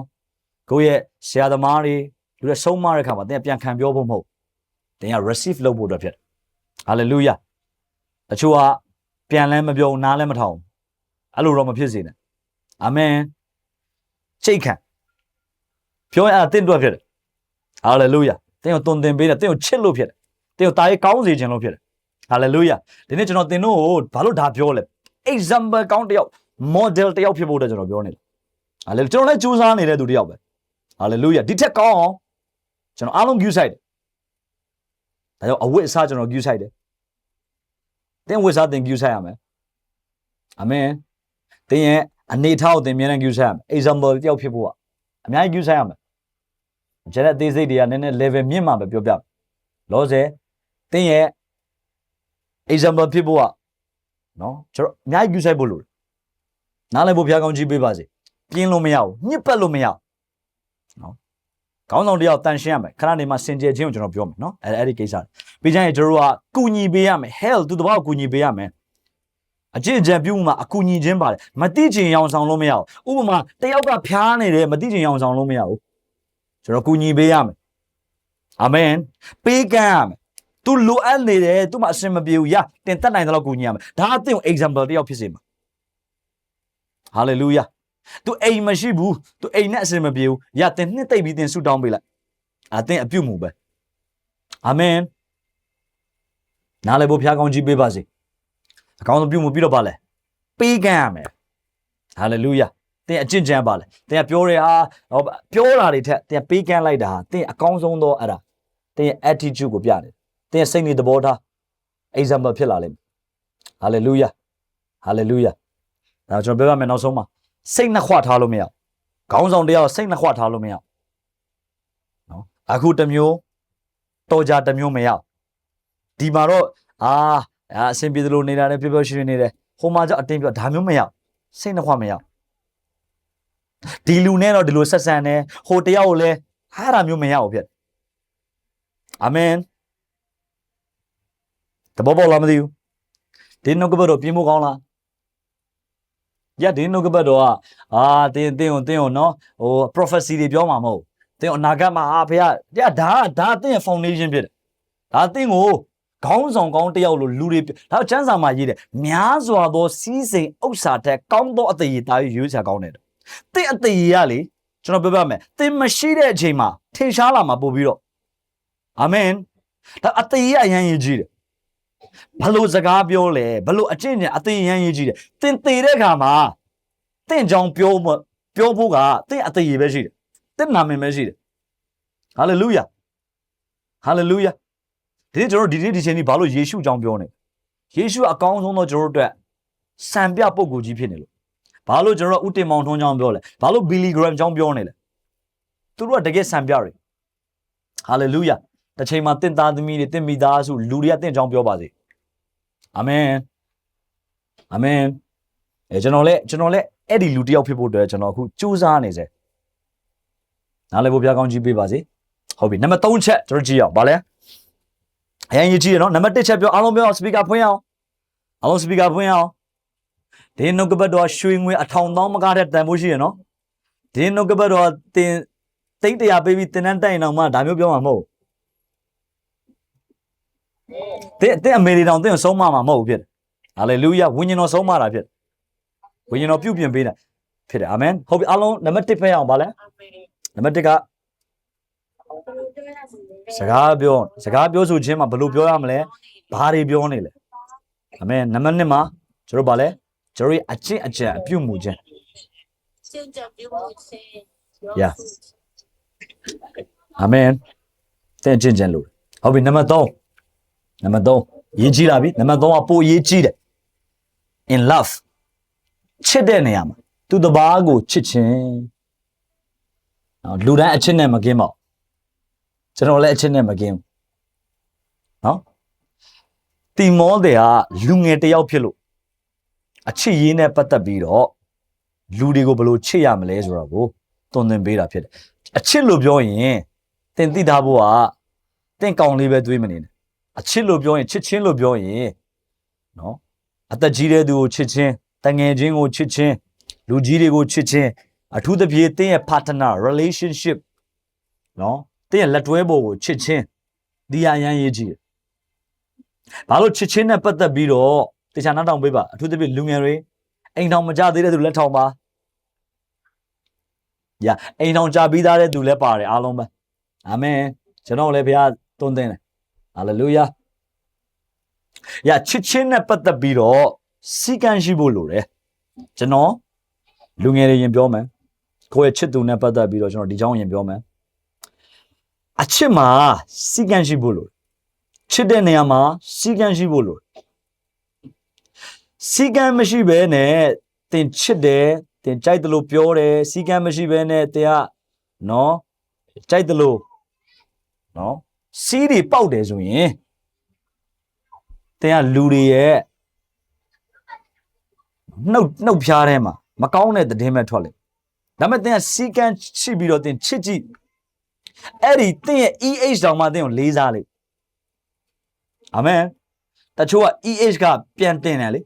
ကိုယ့်ရဲ့ဆရာသမားတွေလူတွေဆုံးမတဲ့အခါမှာတင်ပြန်ခံပြောဖို့မဟုတ်တင်က receive လုပ်ဖို့အတွက်ဖြစ်တယ်ဟာလေလုယာတချို့ကပြန်လဲမပြောနားလဲမထောင်အဲ့လိုတော့မဖြစ်စေနဲ့အာမင်စိတ်ခံပြောရတဲ့အတွက်ဖြစ်တယ်ဟာလေလုယာတင်ကိုတုံသင်ပေးတယ်တင်ကိုချစ်လို့ဖြစ်တယ်တင်ကိုတာရေးကောင်းစေခြင်းလို့ဖြစ်တယ်ဟာလေလုယာဒီနေ့ကျွန်တော်တင်တို့ကိုဘာလို့ဒါပြောလဲ example ကောင်းတယောက် model တယောက်ဖြစ်ဖို့အတွက်ကျွန်တော်ပြောနေတယ်ဟာလေကျွန်တော်လည်းကြိုးစားနေတဲ့သူတယောက်ပဲဟာလေလုယာဒီထက်ကောင်းအောင်ကျွန်တော်အားလုံး view site တယ်ဒါကြောင့်အဝတ်အစားကျွန်တော် view site တယ်တင်ဝတ်စားတင် view site ရမယ်အာမင်တင်ရဲ့အနေထားကိုတင်မြဲတမ်း view site ရမယ် example တယောက်ဖြစ်ဖို့ကအများကြီး view site ရမယ်ကျန်တဲ့သေးစိတ်တွေကနည်းနည်း level မြင့်မှပဲပြောပြမယ်လောဆယ်တင်ရဲ့ example ဖြစ်ဖို့ကနော်ကျွန်တော်အများကြီး view site ဖို့လို့နားလည်ဖို့ဘုရားကောင်းကြီးပေးပါစေပြင်းလို့မရဘူးညှစ်ပတ်လို့မရဘူးနော်ခေါင်းဆောင်တယောက်တန်ရှင်းရမယ်ခဏနေမှစင်ကြယ်ခြင်းကိုကျွန်တော်ပြောမယ်နော်အဲ့ဒီကိစ္စပြီးကြရင်ကျွန်တော်တို့ကကူညီပေးရမယ် help သူတဘောကိုကူညီပေးရမယ်အကျင့်အကြံပြုမှုမှာအကူညီခြင်းပါတယ်မတိချင်ရောင်ဆောင်လို့မရဘူးဥပမာတယောက်ကဖျားနေတယ်မတိချင်ရောင်ဆောင်လို့မရဘူးကျွန်တော်ကူညီပေးရမယ်အာမင်ပေးကမ်းရမယ်သူလိုအပ်နေတယ်သူမှအစင်မပြေဘူးရတင်တတ်နိုင်တဲ့လောက်ကူညီရမယ်ဒါအသင် example တယောက်ဖြစ်စေမှာဟာလေလုယာသူအိမ်မရှိဘူးသူအိမ်နဲ့အစင်မပြေဘူးရတင်နှစ်သိပ်ပြီးတင်ဆူတောင်းပေးလိုက်အသင်အပြုတ်မှုပဲအာမင်နားလည်ဖို့ဘုရားကောင်းကြီးပေးပါစေအကောင်းဆုံးပြုတ်မှုပြီးတော့ပါလဲပေးကမ်းရမယ်ဟာလေလုယာတင်အကျင့်ကြံပါလဲတင်ကပြောတယ်ပြောတာတွေထက်တင်ပေးကမ်းလိုက်တာတင်အကောင်းဆုံးသောအဲ့ဒါတင်ရဲ့ attitude ကိုပြတယ်တင်ရဲ့စိတ်နေသဘောထား example ဖြစ်လာလိမ့်မယ်ဟာလေလုယာဟာလေလုယာဒါကျွန်တော်ပြောရမယ်နောက်ဆုံးမှာစိတ်နှခွထားလို့မရခေါင်းဆောင်တရားစိတ်နှခွထားလို့မရနော်အခုတစ်မျိုးတော်ကြတစ်မျိုးမရဒီမှာတော့အဆင်ပြေသလိုနေတာနဲ့ပြပြရွှင်နေတယ်ဟိုမှာကျအတင်းပြဒါမျိုးမရစိတ်နှခွမရဒီလူနဲ့တော့ဒီလိုဆက်ဆံနေဟိုတယောက်ကိုလည်းဟာတာမျိုးမရဘူးဖြစ်အာမင်တဘောပေါ်လာမသိဘူးဒီနှုတ်ကပတ်တော်ပြင်းဖို့ကောင်းလားရတဲ့နှုတ်ကပတ်တော်ကတင်းကိုနော်ဟို prophecy တွေပြောမှာမဟုတ်တင်းအနာဂတ်မှာဖေကဒါတင်းရဲ့ foundation ဖြစ်တယ်ဒါတင်းကိုခေါင်းဆောင်ကောင်းတယောက်လိုလူတွေဒါကျမ်းစာမှာရေးတယ်များစွာသောစီးစိမ်ဥစ္စာထက်ကောင်းသောအသေးတာရွေးချယ်ကောင်းတယ်တင်းအသေးရလေကျွန်တော်ပြောပြမယ်တင်းမရှိတဲ့အချိန်မှာထင်ရှားလာမှာပို့ပြီးတော့အာမင်ဒါအသေးရအရင်ရေးကြည့်တယ်ဘလို့စကားပြောလဲဘလို့အကျင့်နဲ့အသေးရန်ရေးကြည့်တယ်တင်သေးတဲ့ခါမှာတင့်ကြောင်ပြောဖို့ကတင့်အသေးရပဲရှိတယ်တင့်နာမည်ပဲရှိတယ်ဟာလေလုယာဟာလေလုယာဒီနေ့ကျွန်တော်ဒီနေ့ဒီချိန်ကြီးဘာလို့ယေရှုအကြောင်းပြောနေယေရှုအကောင်းဆုံးသောကျွန်တော်တို့အတွက်စံပြပုဂ္ဂိုလ်ကြီးဖြစ်နေလို့ဘာလို့ကျွန်တော်တို့ဥတင်မောင်ထွန်းကြောင်းပြောလဲဘာလို့ဘီလီဂရမ်ကြောင်းပြောနေလဲသူတို့ကတကယ်စံပြတွေဟာလေလုယာ တစ်ချိန်မှာတင့်သားသမီးတွေတင့်မိသားစုလူတွေကတင့်ကြောင်းပြောပါစေအာမင်အာမင်ကျွန်တော်လည်းအဲ့ဒီလူတစ်ယောက်ဖြစ်ဖို့အတွက်ကျွန်တော်အခုကြိုးစားနေစေနားလည်ဖို့ဘုရားကောင်းကြီးပေးပါစေဟုတ်ပြီနံပါတ်3ချက်ကျွန်တော်ကြည့်အောင်ဗာလဲအရင်ကြည့်ရနော်နံပါတ်1ချက်ပြောအားလုံးပြောစပီကာဖွင့်အောင်အားလုံးစပီကာဖွင့်အောင်ဒီနှုတ်ကပတ်တော်ရွှေငွေ1000မကားတဲ့တန်ဖိုးရှိရနော်ဒီနှုတ်ကပတ်တော်တင်တိတ်တရားပေးပြီးတင်တန်းတိုင်အောင်မှဒါမျိုးပြောမှာမဟုတ်တဲ့အမေရိတောင်တင်ဆုံးမမှာမဟုတ်ဖြစ်တယ်ဟာလေလုယာဝိညာဉ်တော်ဆုံးမတာဖြစ်ဝိညာဉ်တော်ပြုပြင်ပေးတာဖြစ်တယ်အာမင်ဟုတ်ပြီအားလုံးနံပါတ်1ဖက်အောင်ဗာလဲနံပါတ်1ကစကားပြောဆိုခြင်းမှာဘယ်လိုပြောရမလဲဘာတွေပြောနေလဲအာမင်နံပါတ်2မှာကျွန်တော်ဗာလဲကျွန်တော်အကျင့်အကြံအပြုမှုခြင်းYeah. အာမင်တဲ့ကျင့်ကြံလို့ဟုတ်ပြီနံပါတ်3ရေးကြည့်လာပြီနံပါတ်3ကပိုရေးကြည့်တယ် in love ချစ်တဲ့နေရာမှာသူတစ်ပါးကိုချစ်ခြင်းလူတိုင်းအချစ်နဲ့မကင်းပါဘူးကျွန်တော်လည်းအချစ်နဲ့မကင်းဘူးနော်တီမောတဲ့ကလူငယ်တစ်ယောက်ဖြစ်လို့အချစ်ရေးနဲ့ပတ်သက်ပြီးတော့လူတွေကိုဘယ်လိုချစ်ရမလဲဆိုတော့ကိုတွင်တင်ပေးတာဖြစ်တယ်အချစ်လို့ပြောရင်တင်သိထားဖို့ကတင့်ကောင်လေးပဲတွေးမနေနဲ့အချစ်လို့ပြောရင်ချစ်ချင်းလို့ပြောရင်နော်အသက်ကြီးတဲ့သူကိုချစ်ချင်းတငယ်ချင်းကိုချစ်ချင်းလူကြီးတွေကိုချစ်ချင်းအထူးသဖြင့်တင်းရဲ့ partner relationship နော်တင်းရဲ့လက်တွဲပေါ်ကိုချစ်ချင်းဒီအရန်ရေးကြည့်ဘာလို့ချစ်ချင်းနဲ့ပတ်သက်ပြီးတော့တခြားနောက်တောင်ပေးပါအထူးသဖြင့်လူငယ်တွေအိမ်ထောင်မကြသေးတဲ့သူလက်ထောင်ပါအိမ်ထောင်ကြပြီးသားတဲ့သူလည်းပါတယ်အားလုံးပဲအာမင်ကျွန်တော်လည်းဘုရားတွန်းတင်တယ်ဟာလေလုယာချစ်ချင်းနဲ့ပတ်သက်ပြီးတော့စီကံရှိဖို့လိုတယ်ကျွန်တော်လူငယ်တွေရင်ပြောမယ်ကိုယ့်ရဲ့ချစ်သူနဲ့ပတ်သက်ပြီးတော့ကျွန်တော်ဒီကြောင်းရင်ပြောမယ်အချစ်မှာစီကံရှိဖို့လိုချစ်တဲ့နေရာမှာစီကံရှိဖို့လိုစီကံမရှိဘဲနဲ့တင်ချစ်တယ်တင်ကြိုက်တယ်လို့ပြောတယ်စီကံမရှိဘဲနဲ့တင်ကနော်ကြိုက်တယ်လို့နော်စီးတွေပေါက်တယ်ဆိုရင်တင်ကလူတွေရဲ့နှုတ်ဖျားထဲမှာမကောင်းတဲ့သတင်းပဲထွက်လေဒါပေမဲ့တင်ကစီကံရှိပြီးတော့တင်ချစ်ကြည့်အဲ့ဒီတင်ရဲ့ EH တောင်မှတင်ကိုလေးစားလေအာမင်တချို့က EH ကပြန်တင်တယ်လေ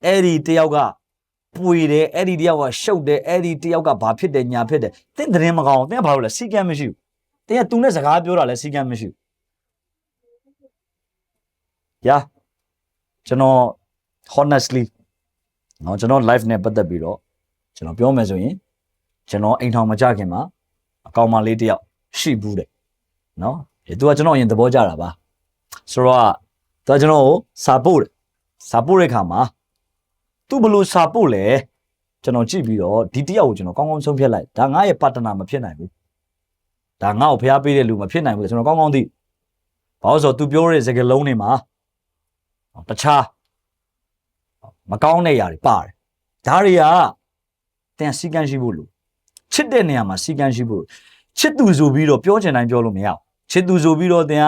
အဲ့ဒီတယောက်ကပွေတယ်အဲ့ဒီတယောက်ကရှုပ်တယ်အဲ့ဒီတယောက်ကဘာဖြစ်တယ်ညာဖြစ်တယ်တင်းသတင်းမကောင်းတင်းကဘာလို့လဲစီကံမရှိဘူးတင်းကသူနဲ့စကားပြောတာလဲစီကံမရှိဘူးကျွန်တော် honestly နော်ကျွန်တော် live နဲ့ပတ်သက်ပြီးတော့ကျွန်တော်ပြောမယ်ဆိုရင်ကျွန်တော်အိမ်ထောင်မကြခင်မှာအကောင်မလေးတယောက်ရှိဘူးတဲ့နော်သူကကျွန်တော်ရင်သဘောကျတာပါဆိုတော့သူကကျွန်တော်ကိုစာပို့တဲ့ခါမှာသူဘလို့စာပို့လဲကျွန်တော်ကြည့်ပြီးတော့ဒီတယောက်ကိုကျွန်တော်ကောင်းကောင်းဆုံးဖြတ်လိုက်ဒါငါရဲ့ပါတနာမဖြစ်နိုင်ဘူးဒါငါ့ကိုဖျားပေးတဲ့လူမဖြစ်နိုင်ဘူးကျွန်တော်ကောင်းကောင်းသိဘာလို့ဆိုသူပြောတဲ့စကားလုံးတွေမှာတခြားမကောင်းတဲ့ຢာတွေပါတယ်ဒါတွေကတင်စီကံရှိဖို့လို့ချစ်တဲ့နေရာမှာစီကံရှိဖို့ချစ်သူဆိုပြီးတော့ပြောချင်တိုင်းပြောလို့မရဘူးချစ်သူဆိုပြီးတော့တင်က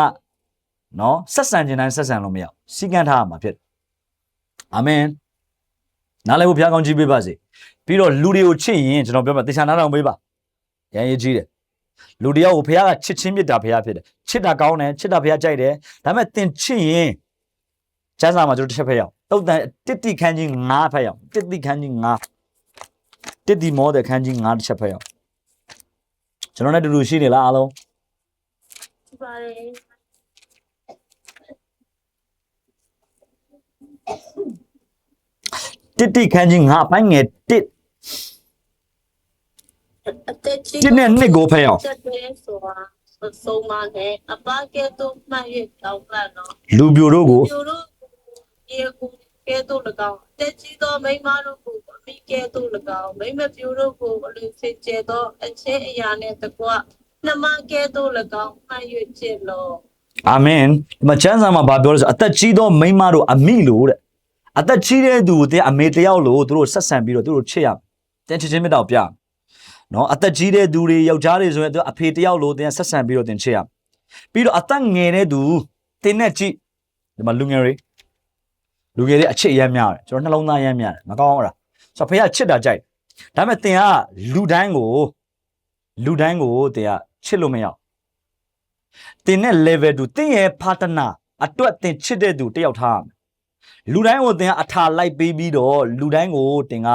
နော်ဆက်ဆံချင်တိုင်းဆက်ဆံလို့မရဘူးစီကံထားရမှာဖြစ်အာမင်နားလည်ဖို့ဘုရားကောင်းကြီးပေးပါစေပြီးတော့လူတွေကိုချစ်ရင်ကျွန်တော်ပြောမှာတေချာနားထောင်ပေးပါရန်ရေးကြီးတယ်လူတယောက်ကိုဘုရားကချစ်ချင်းမြတ်တာဘုရားဖြစ်တယ်ချစ်တာကောင်းတယ်ချစ်တာဘုရားကြိုက်တယ်ဒါပေမဲ့သင်ချစ်ရင်ကျမ်းစာမှာကျွန်တော်တစ်ချက်ဖတ်ရအောင်တုတ်တန်တစ်တိခန်းကြီး9ဖတ်ရအောင်တစ်တိခန်းကြီး9တစ်တိမောတဲ့ခန်းကြီး9တစ်ချက်ဖတ်ရအောင်ကျွန်တော်နဲ့တူတူရှိနေလားအားလုံးရှိပါတယ်တစ်တိခန်းကြီး9ပိုင်းငယ်1ဒီနေ့နှစ်ကိုဖတ်ရအောင်ဆုံးမနဲ့အပကဲတော့မှတ်ရတောင်းပန်တော့လူပြိုတို့ကိုရေကိုကဲတော့၎င်းတက်ကြီးသောမိမတို့ကိုအမိကဲတော့၎င်းမိမပြိုတို့ကိုအလူစင်ကျဲသောအချင်းအရာနဲ့တကွနှမကဲတော့၎င်းမှတ်ရကျင့်လို့အာမင်ဒီမှာကျမ်းစာမှာဘာပြောလဲဆိုအသက်ကြီးသောမိမတို့အမိလို့တဲ့အသက်ကြီးတဲ့သူကိုအမေတယောက်လို့သူတို့ဆက်ဆံပြီးတော့သူတို့ချစ်ရတင်ချစ်ချင်းမြတ်တော်ပြနော်အသက်ကြီးတဲ့သူတွေယောက်ျားတွေဆိုရင်သူအဖေတယောက်လို့တင်ဆက်ဆံပြီးတော့တင်ချစ်ရ ပြီးတော့အသက်ငယ်တဲ့သူတင်းနဲ့ကြည့်ဒီမှာလူငယ်တွေအချစ်ရမ်းများတယ်ကျွန်တော်နှလုံးသားရမ်းများတယ်မကောင်းဘူးလားဆိုတော့ဖခင်ချစ်တာကြိုက်ဒါပေမဲ့တင်ကလူတိုင်းကိုတင်ကချစ်လို့မရတင်နဲ့ level 2တင်ရဲ့ partner အတွက်တင်ချစ်တဲ့သူတယောက်ထားလူတိုင်းကိုတင်ကအထာလိုက်ပေးပြီးတော့လူတိုင်းကိုတင်က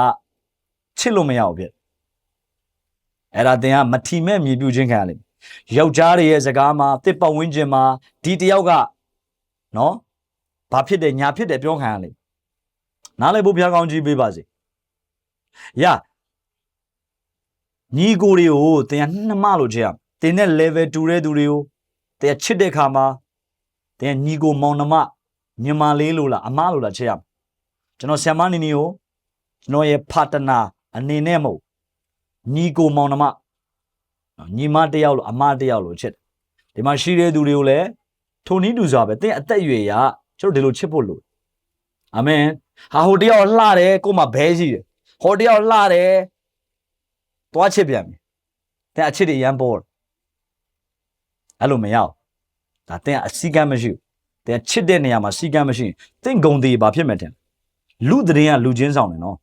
ချစ်လို့မရဘူးဖြစ်အဲ့ဒါတင်ကမထီမဲ့မြေပြူချင်းခံရလိမ့်ယောက်ျားတွေရဲ့စကားမှာတစ်ပတ်ဝန်းကျင်မှာဒီတယောက်ကနော်ဘာဖြစ်တယ်ညာဖြစ်တယ်ပြောခံရလိမ့်နားလည်ဖို့ဘုရားကောင်းကြီးပေးပါစေရညီကိုတွေကိုတင်ကနှမလို့ချစ်ရတင်တဲ့ level 2တဲ့သူတွေကိုတင်ချစ်တဲ့ခါမှာတင်ညီကိုမောင်နှမညီမလေးလို့လားအမလို့လားချစ်ရကျွန်တော်ဆ iam မနေနေကိုကျွန်တော်ရဲ့ partner အနေနဲ့မဟုတ်ညီကိုမောင်နှမညီမတယောက်လို့အမတယောက်လို့ချစ်တယ်ဒီမှာရှိတဲ့သူတွေကိုလည်းထုံနည်းတူစွာပဲတင်အသက်အရွယ်ရကျွန်တော်ဒီလိုချစ်ဖို့လို့အာမင်ဟာဟိုတယောက်လှတယ်ကို့မှာဘဲရှိတယ်ဟိုတယောက်လှတယ်တွားချစ်ပြန်ပြီတင်အချစ်တွေရမ်းပေါ်အဲ့လိုမရအောင်ဒါတင်အစည်းကမ်းမရှိဘူးတင်ချစ်တဲ့နေရာမှာစီကမ်းမရှိရင်တင်ဂုံသေးဘာဖြစ်မှတင်လူသတင်းကလူချင်းဆောင်တယ်နော်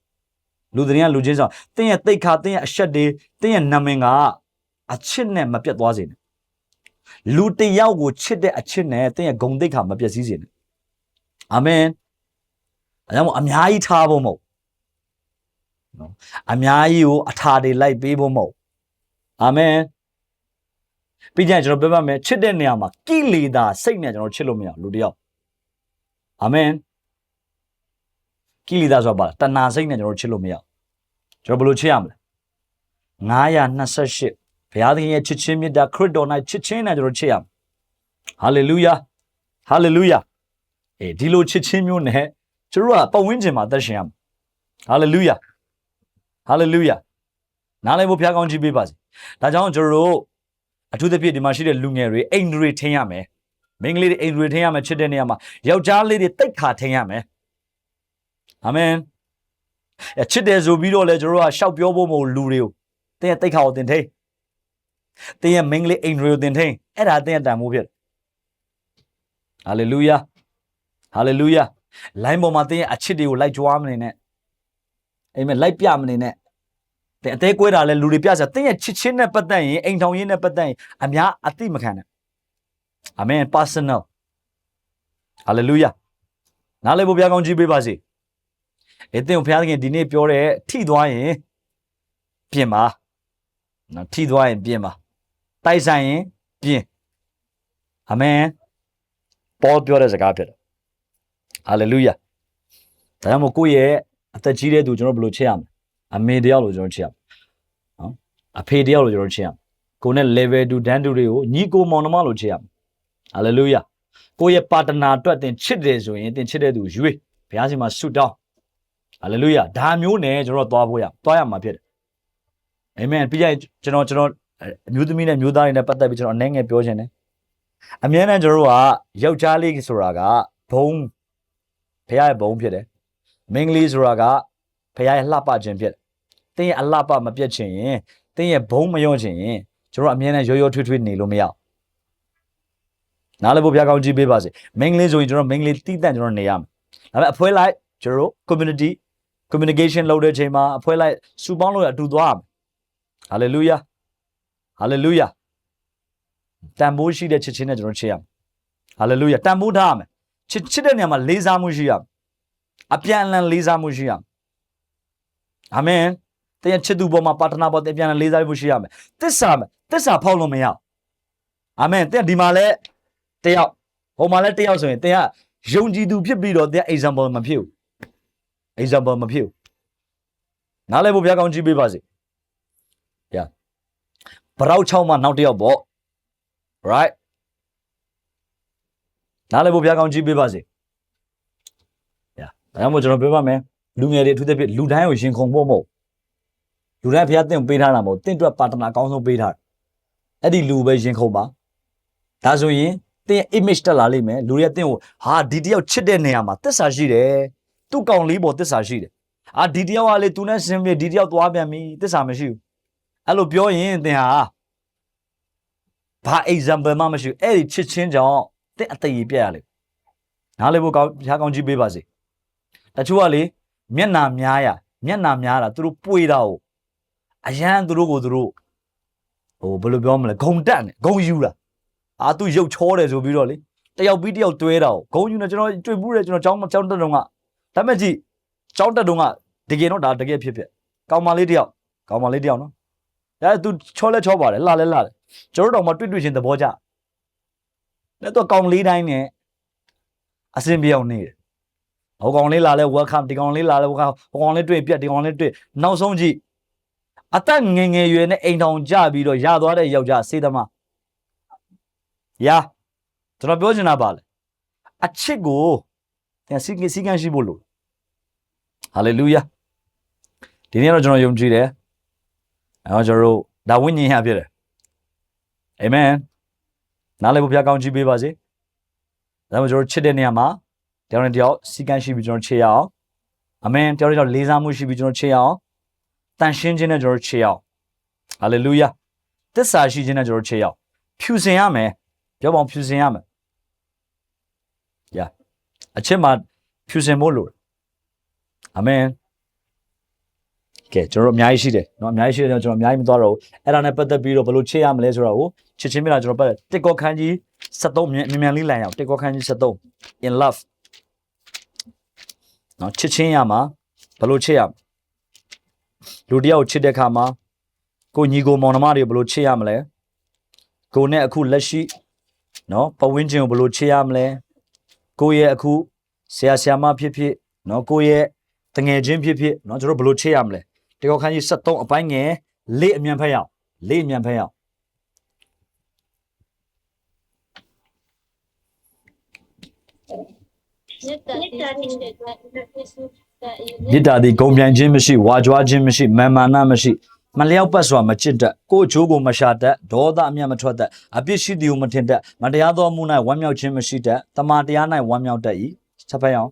လူသတင်းကလူချင်းဆောင်တင်ရဲ့တိတ်ခါတင်ရဲ့အရှက်တွေတင်ရဲ့နာမည်ကအချစ်နဲ့မပြတ်သွားစေနဲ့လူတယောက်ကိုချစ်တဲ့အချစ်နဲ့တင်ရဲ့ဂုံတိတ်ခါမပြတ်စည်းစေနဲ့အာမင်အဲကြောင့်အများကြီးထားဖို့မဟုတ်နော်အများကြီးကိုအထာတွေလိုက်ပေးဖို့မဟုတ်အာမင်ပြီးကြရင်ကျွန်တော်ပြောပါမယ်ချစ်တဲ့နေရာမှာကိလေသာစိတ်နဲ့ကျွန်တော်ချစ်လို့မရလူတယောက်အာမင်ကိလေသာဆိုတာပါတဏှာစိတ်နဲ့ကျွန်တော်ချစ်လို့မရကျွန်တော်ဘယ်လိုချစ်ရမလဲ928ဘုရားသခင်ရဲ့ချစ်ချင်းမြတ်တာခရစ်တော်၌ချစ်ချင်းနဲ့ကျွန်တော်ချစ်ရမယ်ဟာလေလုယာဟာလေလုယာဒီလိုချစ်ချင်းမျိုးနဲ့ကျွန်တော်ကပတ်ဝန်းကျင်မှာသက်ရှင်ရမယ်ဟာလေလုယာဟာလေလုယာနားလည်ဖို့ဘုရားကောင်းကြီးပေးပါစေဒါကြောင့်ကျွန်တော်တို့အထူးသဖြင့်ဒီမှာရှိတဲ့လူငယ်တွေအိမ်တွေထင်းရမယ်မိန်းကလေးတွေအိမ်တွေထင်းရမယ်ချစ်တဲ့နေရာမှာယောက်ျားလေးတွေတိတ်ခါထင်းရမယ်အာမင်ချစ်တယ်ဆိုပြီးတော့လေကျွန်တော်တို့ကရှောက်ပြောဖို့မဟုတ်လူတွေကိုတင်းရဲ့တိတ်ခါကိုတင်ထိန်တင်းရဲ့မိန်းကလေးအိမ်တွေကိုတင်ထိန်အဲ့ဒါတင်းရဲ့တန်ဖိုးဖြစ်ဟာလေလုယာဟာလေလုယာလိုင်းပေါ်မှာတင်းရဲ့အချစ်တွေကိုလိုက်ကြွားမနေနဲ့အိမ်မဲ့လိုက်ပြမနေနဲ့တဲ့အသေးကွဲတာလဲလူတွေပြစားတင်းရဲ့ချစ်ချင်းနဲ့ပတ်သက်ရင်အိမ်ထောင်ရေးနဲ့ပတ်သက်ရင်အများအသိမခံနဲ့အာမင် personal hallelujah နားလည်ဖို့ဘုရားကောင်းကြီးပေးပါစေတင်းကိုဘုရားသခင်ဒီနေ့ပြောတဲ့ထိသွားရင်ပြင်ပါနော်ထိသွားရင်ပြင်ပါတိုက်ဆိုင်ရင်ပြင်အာမင်ပေါပြောတဲ့စကားဖြစ်တယ် hallelujah ဒါကြောင့်မို့ကိုယ့်ရဲ့အသက်ကြီးတဲ့သူကျွန်တော်ဘယ်လိုချစ်ရမလဲအမေတယောက်လို့ကျွန်တော်ချစ်ရမယ်နော်အဖေတယောက်လို့ကျွန်တော်ချစ်ရမယ်ကိုနဲ့ level 2 dan 2တွေကိုညီကိုမောင်နှမလို့ချစ်ရမယ် hallelujah ကိုရဲ့ partner အတွက်တင်ချစ်တယ်ဆိုရင်တင်ချစ်တဲ့သူရွေးဘုရားရှင်မှာဆုတောင်း hallelujah ဒါမျိုးနဲ့ကျွန်တော်သွားရမှာဖြစ်တယ် amen ပြီးရင်ကျွန်တော်အမျိုးသမီးနဲ့မျိုးသားတွေနဲ့ပတ်သက်ပြီးကျွန်တော်အနေငယ်ပြောချင်တယ်အမြဲတမ်းကျွန်တော်တို့ကယောက်ျားလေးဆိုတာကဘုံဘုရားရဲ့ဘုံဖြစ်တယ်မိန်းကလေးဆိုတာကဘုရားရဲ့လှပခြင်းဖြစ်တယ်တင်းရဲ့အလှပမပြတ်ချင်ရင်တင်းရဲ့ဘုံမရော့ချင်ရင်ကျွန်တော်အမြဲတမ်းရောထွေးနေလို့မရဘူးနားလည်ဖို့ဘုရားကောင်းကြီးပေးပါစေမိန်းကလေးဆိုရင်ကျွန်တော်မိန်းကလေးတီးတန့်ကျွန်တော်နေရမယ်ဒါပေမဲ့အဖွဲလိုက်ကျွန်တော် communication လုပ်တဲ့ချိန်မှာအဖွဲလိုက်စူပေါင်းလို့အတူသွားမယ် hallelujah hallelujah တန်ဖိုးရှိတဲ့ချစ်ချင်းနဲ့ကျွန်တော်ချစ်ရမယ် hallelujah တန်ဖိုးထားရမယ်ချစ်တဲ့နေရာမှာလေးစားမှုရှိရမယ်အပြန်အလှန်လေးစားမှုရှိရမယ်အာမင်တဲ့ချစ်သူပေါ်မှာပါတနာပေါ်တဲ့အပြန်အလှန်လေးစားမှုရှိရမယ်သစ္စာဖောက်လို့မရအာမင်တဲ့ဒီမှာလဲတယောက်ဟိုမှာလဲတယောက်ဆိုရင်တဲ့ကယုံကြည်သူဖြစ်ပြီးတော့တဲ့ example မဖြစ်ဘူး example မဖြစ်ဘူးနားလည်ဖို့ဘုရားကောင်းကြီးပေးပါစေဗျာဘရောက်6မှာနောက်တယောက်ပေါ့ right နားလည်ဖို့ဘုရားကောင်းကြီးပေးပါစေဗျာဒါကြောင့်မို့ကျွန်တော်ပြောပါမယ်လူငယ်တွေအထူးသဖြင့်လူတိုင်းကိုရင်ခုန်ဖို့မဟုတ်လူတိုင်းဘုရားတင့်ကိုပေးထားတာမဟုတ်တင့်အတွက်ပါတနာအကောင်းဆုံးပေးထားတယ်အဲ့ဒီလူပဲရင်ခုန်ပါဒါဆိုရင်တင့် image တက်လာလိမ့်မယ်လူတွေကတင့်ကိုဟာဒီတယောက်ချစ်တဲ့နေရာမှာသစ္စာရှိတယ်သူ့ကောင်လေးပေါ်သစ္စာရှိတယ်ဒီတယောက်ကလေသူနဲ့ဆင်းပြေဒီတယောက်သွားပြန်ပြီသစ္စာမရှိဘူးအဲ့လိုပြောရင်သင်ဟာ ဘာ example မှမရှိဘူးအဲ့ဒီချစ်ချင်းကြောင့်တဲ့အသေးကြီးပြက်ရလေနားလေဖို့ကောင်းဖျားကောင်းကြည့်ပေးပါစေတချို့ကလေမျက်နာများတာသူတို့ပွေတာကိုအရန်သူတို့ကိုသူတို့ဟိုဘယ်လိုပြောမလဲဂုံတက်နေဂုံယူတာသူရုပ်ချောတယ်ဆိုပြီးတော့လေတယောက်ပြီးတယောက်တွဲတာကိုဂုံယူနေကျွန်တော်တွေ့ဘူးတယ်ကျွန်တော်ကျောင်းတက်တုန်းကဒါမဲ့ကြည့်ကျောင်းတက်တုန်းကတကယ်တော့ဒါတကယ်ဖြစ်ကောင်မလေးတယောက်နော်ဒါသူချောလဲချောပါတယ်လှလဲလှတယ်ကျွန်တော်တို့တော့မှတွေ့ချင်းသဘောကျလက်တော့ကောင်လေးတိုင်းနဲ့အစင်ပြောင်းနေတယ်ဟိုကောင်လေးလာလဲ welcome ဒီကောင်လေးလာလဲ welcome ဟိုကောင်လေးတွေ့ပြက်ဒီကောင်လေးတွေ့နောက်ဆုံးကြည့်အသက်ငယ်ရွယ်နဲ့အိမ်ထောင်ကြပြီးတော့ရသွားတဲ့ယောက်ျားစေးသမားရာကျွန်တော်ပြောချင်တာပါလေအချစ်ကိုသင်စီကံရှိဖို့လို့ဟာလေလုယာဒီနေ့တော့ကျွန်တော်ယုံကြည်တယ်ကျွန်တော်တို့ဒါဝိညာဉ်ရဖြစ်တယ်အာမင်နားလည်ဖို့ဘုရားကောင်းချီးပေးပါစေဒါမှမဟုတ်ကျွန်တော်ချစ်တဲ့နေရာမှာတယောက်နဲ့တယောက်စီကံရှိပြီးကျွန်တော်ချေရအောင်အာမင်တယောက်နဲ့တယောက်လေးစားမှုရှိပြီးကျွန်တော်ချေရအောင်တန်ရှင်းခြင်းနဲ့ကျွန်တော်ချေရအောင်ဟာလေလုယာသစ္စာရှိခြင်းနဲ့ကျွန်တော်ချေရအောင်ဖြူစင်ရမယ်ပြောပါအောင်ဖြူစင်ရမယ်ယာအချစ်မှာဖြူစင်ဖို့လိုတယ်အာမင်ကဲကျွန်တော်အများကြီးရှိတယ်เนาะအများကြီးရှိတယ်ကျွန်တော်အများကြီးမသွားတော့ဘူးအဲ့ဒါနဲ့ပတ်သက်ပြီးတော့ဘယ်လိုချေရမလဲဆိုတော့ချစ်ချင်းမြတ်တာကျွန်တော်ပတ်တစ်ကောခန်းကြီး73မြန်လေးလမ်းရအောင်တစ်ကောခန်းကြီး73 in love เนาะချစ်ချင်းရမှာဘယ်လိုချစ်ရမလဲလူတယောက်ချစ်တဲ့ခါမှာကိုညီကိုမောင်နှမတွေဘယ်လိုချစ်ရမလဲကိုနဲ့အခုလက်ရှိเนาะပဝင်းချင်းကိုဘယ်လိုချစ်ရမလဲကိုရဲ့အခုဆရာမဖြစ်ဖြစ်เนาะကိုရဲ့တငယ်ချင်းဖြစ်ဖြစ်เนาะကျွန်တော်ဘယ်လိုချစ်ရမလဲဒီကောခန်းကြီး73အပိုင်းငယ်လေးအမြန်ဖက်ရအောင်လေးအမြန်ဖက်ရအောင်မေတ္တာသည်ဂုံပြိုင်ခြင်းမရှိဝါကြွားခြင်းမရှိမာမာနမရှိမလျောက်ပတ်စွာမချစ်တတ်ကိုယ်ချိုးကိုမရှာတတ်ဒေါသအမျက်မထွက်တတ်အပြစ်ရှိသည်ကိုမထင်တတ်မတရားသောမှု၌ဝမ်းမြောက်ခြင်းမရှိတတ်တမန်တရား၌ဝမ်းမြောက်တတ်၏ဆက်ဖက်ရအောင်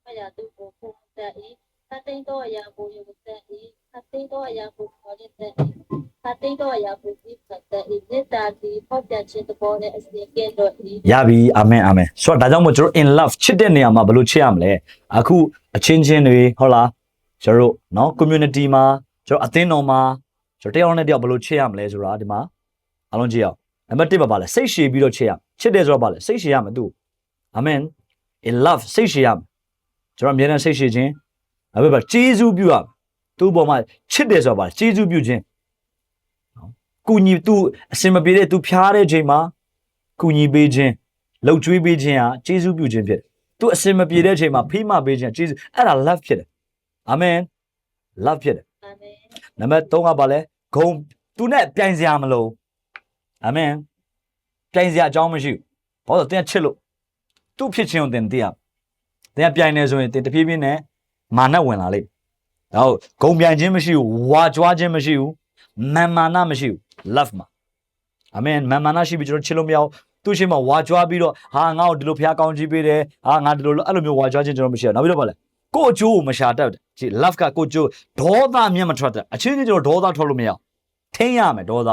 အရာသူကိုဖုန်တတ်၏သတိတော်အရာကိုယုံတတ်၏သတိတော်အရာကိုခေါ်တတ်၏သတိတော်အရာကိုသိတတ်၏မေတ္တာသည်ဖောက်ပြန်ခြင်းသဘောနဲ့အစဉ်ကဲ့သို့၏ရပြီအာမင်အာမင်ဆိုတော့ဒါကြောင့်မို့ကျွန်တော် in love ချစ်တဲ့နေရာမှာဘယ်လိုချစ်ရမလဲအခုအချင်းချင်းတွေဟုတ်လားကျွန်တော်တို့เนาะ community မှာကျွန်တော်အသင်းတော်မှာကျွန်တော်တယောက်နဲ့တယောက်ဘယ်လိုချစ်ရမလဲဆိုတာဒီမှာအားလုံးကြည့်အောင်နံပါတ်1ပါလေစိတ်ရှည်ပြီးတော့ချစ်ရချစ်တယ်ဆိုတော့ပါလေစိတ်ရှည်ရမယ်သူအာမင် in love စိတ်ရှည်ရမယ်ကျွန်တော်အမြဲတမ်းစိတ်ရှည်ခြင်းအဲ့ဘာကျေးဇူးပြုရမယ်သူ့ပေါ်မှာချစ်တယ်ဆိုတော့ပါလေကျေးဇူးပြုခြင်းကူညီသူအစင်မပြေတဲ့သူဖျားတဲ့ချိန်မှာကူညီပေးခြင်းလှုပ်ကြွေးပေးခြင်းဟာကျေးဇူးပြုခြင်းဖြစ်တယ်သူအစင်မပြေတဲ့ချိန်မှာဖိမပေးခြင်းကျေးဇူးအဲ့ဒါ love ဖြစ်တယ်အာမင် love ဖြစ်တယ်အာမင်နံပါတ်3ကပါလဲဂုံသူနဲ့ပြိုင်စရာမလိုအာမင်ပြိုင်စရာအကြောင်းမရှိဘူးဘာလို့တင်ချစ်လို့သူ့ဖြစ်ခြင်းကိုတင်သိရတင်ပြိုင်နေဆိုရင်တင်တဖြည်းဖြည်းနဲ့မာနဝင်လာလိမ့်ဒါဟုတ်ဂုံပြိုင်ခြင်းမရှိဘူးဝါကြွားခြင်းမရှိဘူးမာနမရှိဘူး love မှာအာမင်မာနရှိပြီးကျွန်တော်ချစ်လို့မရဘူးသူ့ရှိမှဝါကြွားပြီးတော့ဟာငါ့ကိုဒီလိုဖျားကောင်းကြီးပေးတယ်ဟာငါဒီလိုအဲ့လိုမျိုးဝါကြွားခြင်းကျွန်တော်မရှိဘူးနောက်ပြီးတော့ဗါလဲကိုအကျိုးကိုမရှာတတ်တယ်ကြည့် love ကကိုအကျိုးဒေါသမျက်မထွက်တယ်အချင်းချင်းကျွန်တော်ဒေါသထွက်လို့မရဘူးထင်းရမယ်ဒေါသ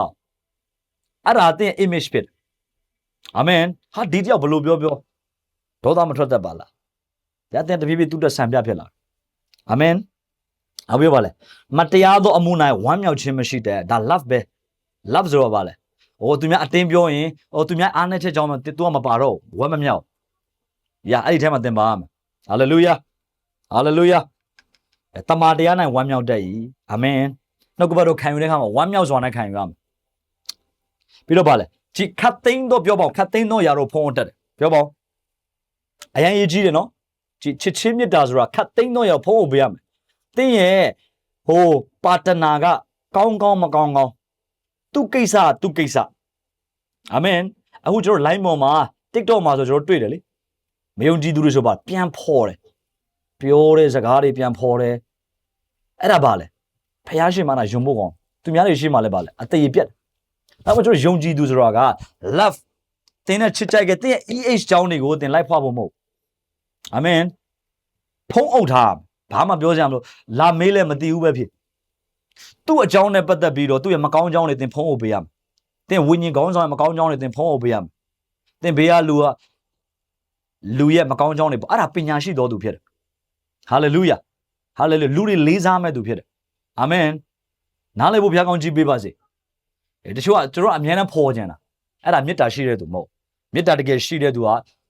အဲ့ဒါအသင် image ဖြစ်တယ်အာမင်ဟာဒီတယောက်ဘယ်လိုပြောဒေါသမထွက်တတ်ပါလားဒါအသင်တဖြည်းဖြည်းသူ့တက်ဆံပြဖြစ်လာအာမင်အဘိဓမ္မာလဲမတရားသောအမှု၌ဝမ်းမြောက်ခြင်းမရှိတဲ့ဒါ love ပဲ love ဆိုတော့ဗါလဲဟိုသူများအတင်းပြောရင်ဟိုသူများအားနဲ့ချက်ကြောင်းသူကမပါတော့ဝမ်းမမြောက်ယာအဲ့ဒီထဲမှာသင်ပါရမယ်ဟာလေလုယာဟာလေလုယာတမန်တရား၌ဝမ်းမြောက်တတ်၏အာမင်နှုတ်ကပတ်တော်ခံယူတဲ့အခါမှာဝမ်းမြောက်စွာနဲ့ခံယူရမယ်ပြီးတော့ဗါလဲကြည်ခတ်သိမ်းတော့ပြောပါဦးခတ်သိမ်းတော့ຢာတော့ဖုံးတက်တယ်ပြောပါဦးအရင်ရေးကြီးတယ်နော်ကြည်ချစ်ချင်းမြတ်တာဆိုတာခတ်သိမ်းတော့ຢာဖုံးဖို့ပေးရမယ်တင်းရဲ့ဟိုပါတနာကကောင်းကောင်းမကောင်းကောင်းသူကိစ္စအာမင်အခုကျွန်တော် line ပေါ်မှာ TikTok မှာဆိုကျွန်တော်တွေ့တယ်လေမယုံကြည်သူတွေဆိုပါပြန်ဖော်တယ်ပြောတဲ့စကားတွေပြန်ဖော်တယ်အဲ့ဒါပါလေဖះရှင်မနာယုံဖို့ကောင်းသူများတွေရှိမှလည်းပါလေအသေးပြက်ဒါမှကျွန်တော်ယုံကြည်သူဆိုတာက love တင်းနဲ့ချစ်ကြိုက်ကတင်းရဲ့ EH ကြောင်းတွေကိုတင်လိုက်ဖွားဖို့မဟုတ်အာမင်ဖုံးအုပ်ထားဘာမှပြောစရာမလိုလာမေးလည်းမသိဘူးပဲဖြစ်သူ့အကြောင်းနဲ့ပတ်သက်ပြီးတော့သူ့ရဲ့မကောင်းအကြောင်းတွေသင်ဖုံးဖို့ပေးရမယ် တင်ဝိညာဉ်ကောင်းဆောင်မကောင်းကြောင်းတွေတင်ဖုံးအုပ်ပေးရမယ်တင်ဘေးကလူရဲ့မကောင်းကြောင်းတွေပေါ့အဲ့ဒါပညာရှိတော်သူဖြစ်တယ်ဟာလေလုယာဟာလေလုလူတွေလေးစားမဲ့သူဖြစ်တယ်အာမင်နားလည်ဖို့ဘုရားကောင်းကြီးပေးပါစေတချို့ကကျွန်တော်အမြဲတမ်းဖော်ကြတာအဲ့ဒါမေတ္တာရှိတဲ့သူမဟုတ်မေတ္တာတကယ်ရှိတဲ့သူက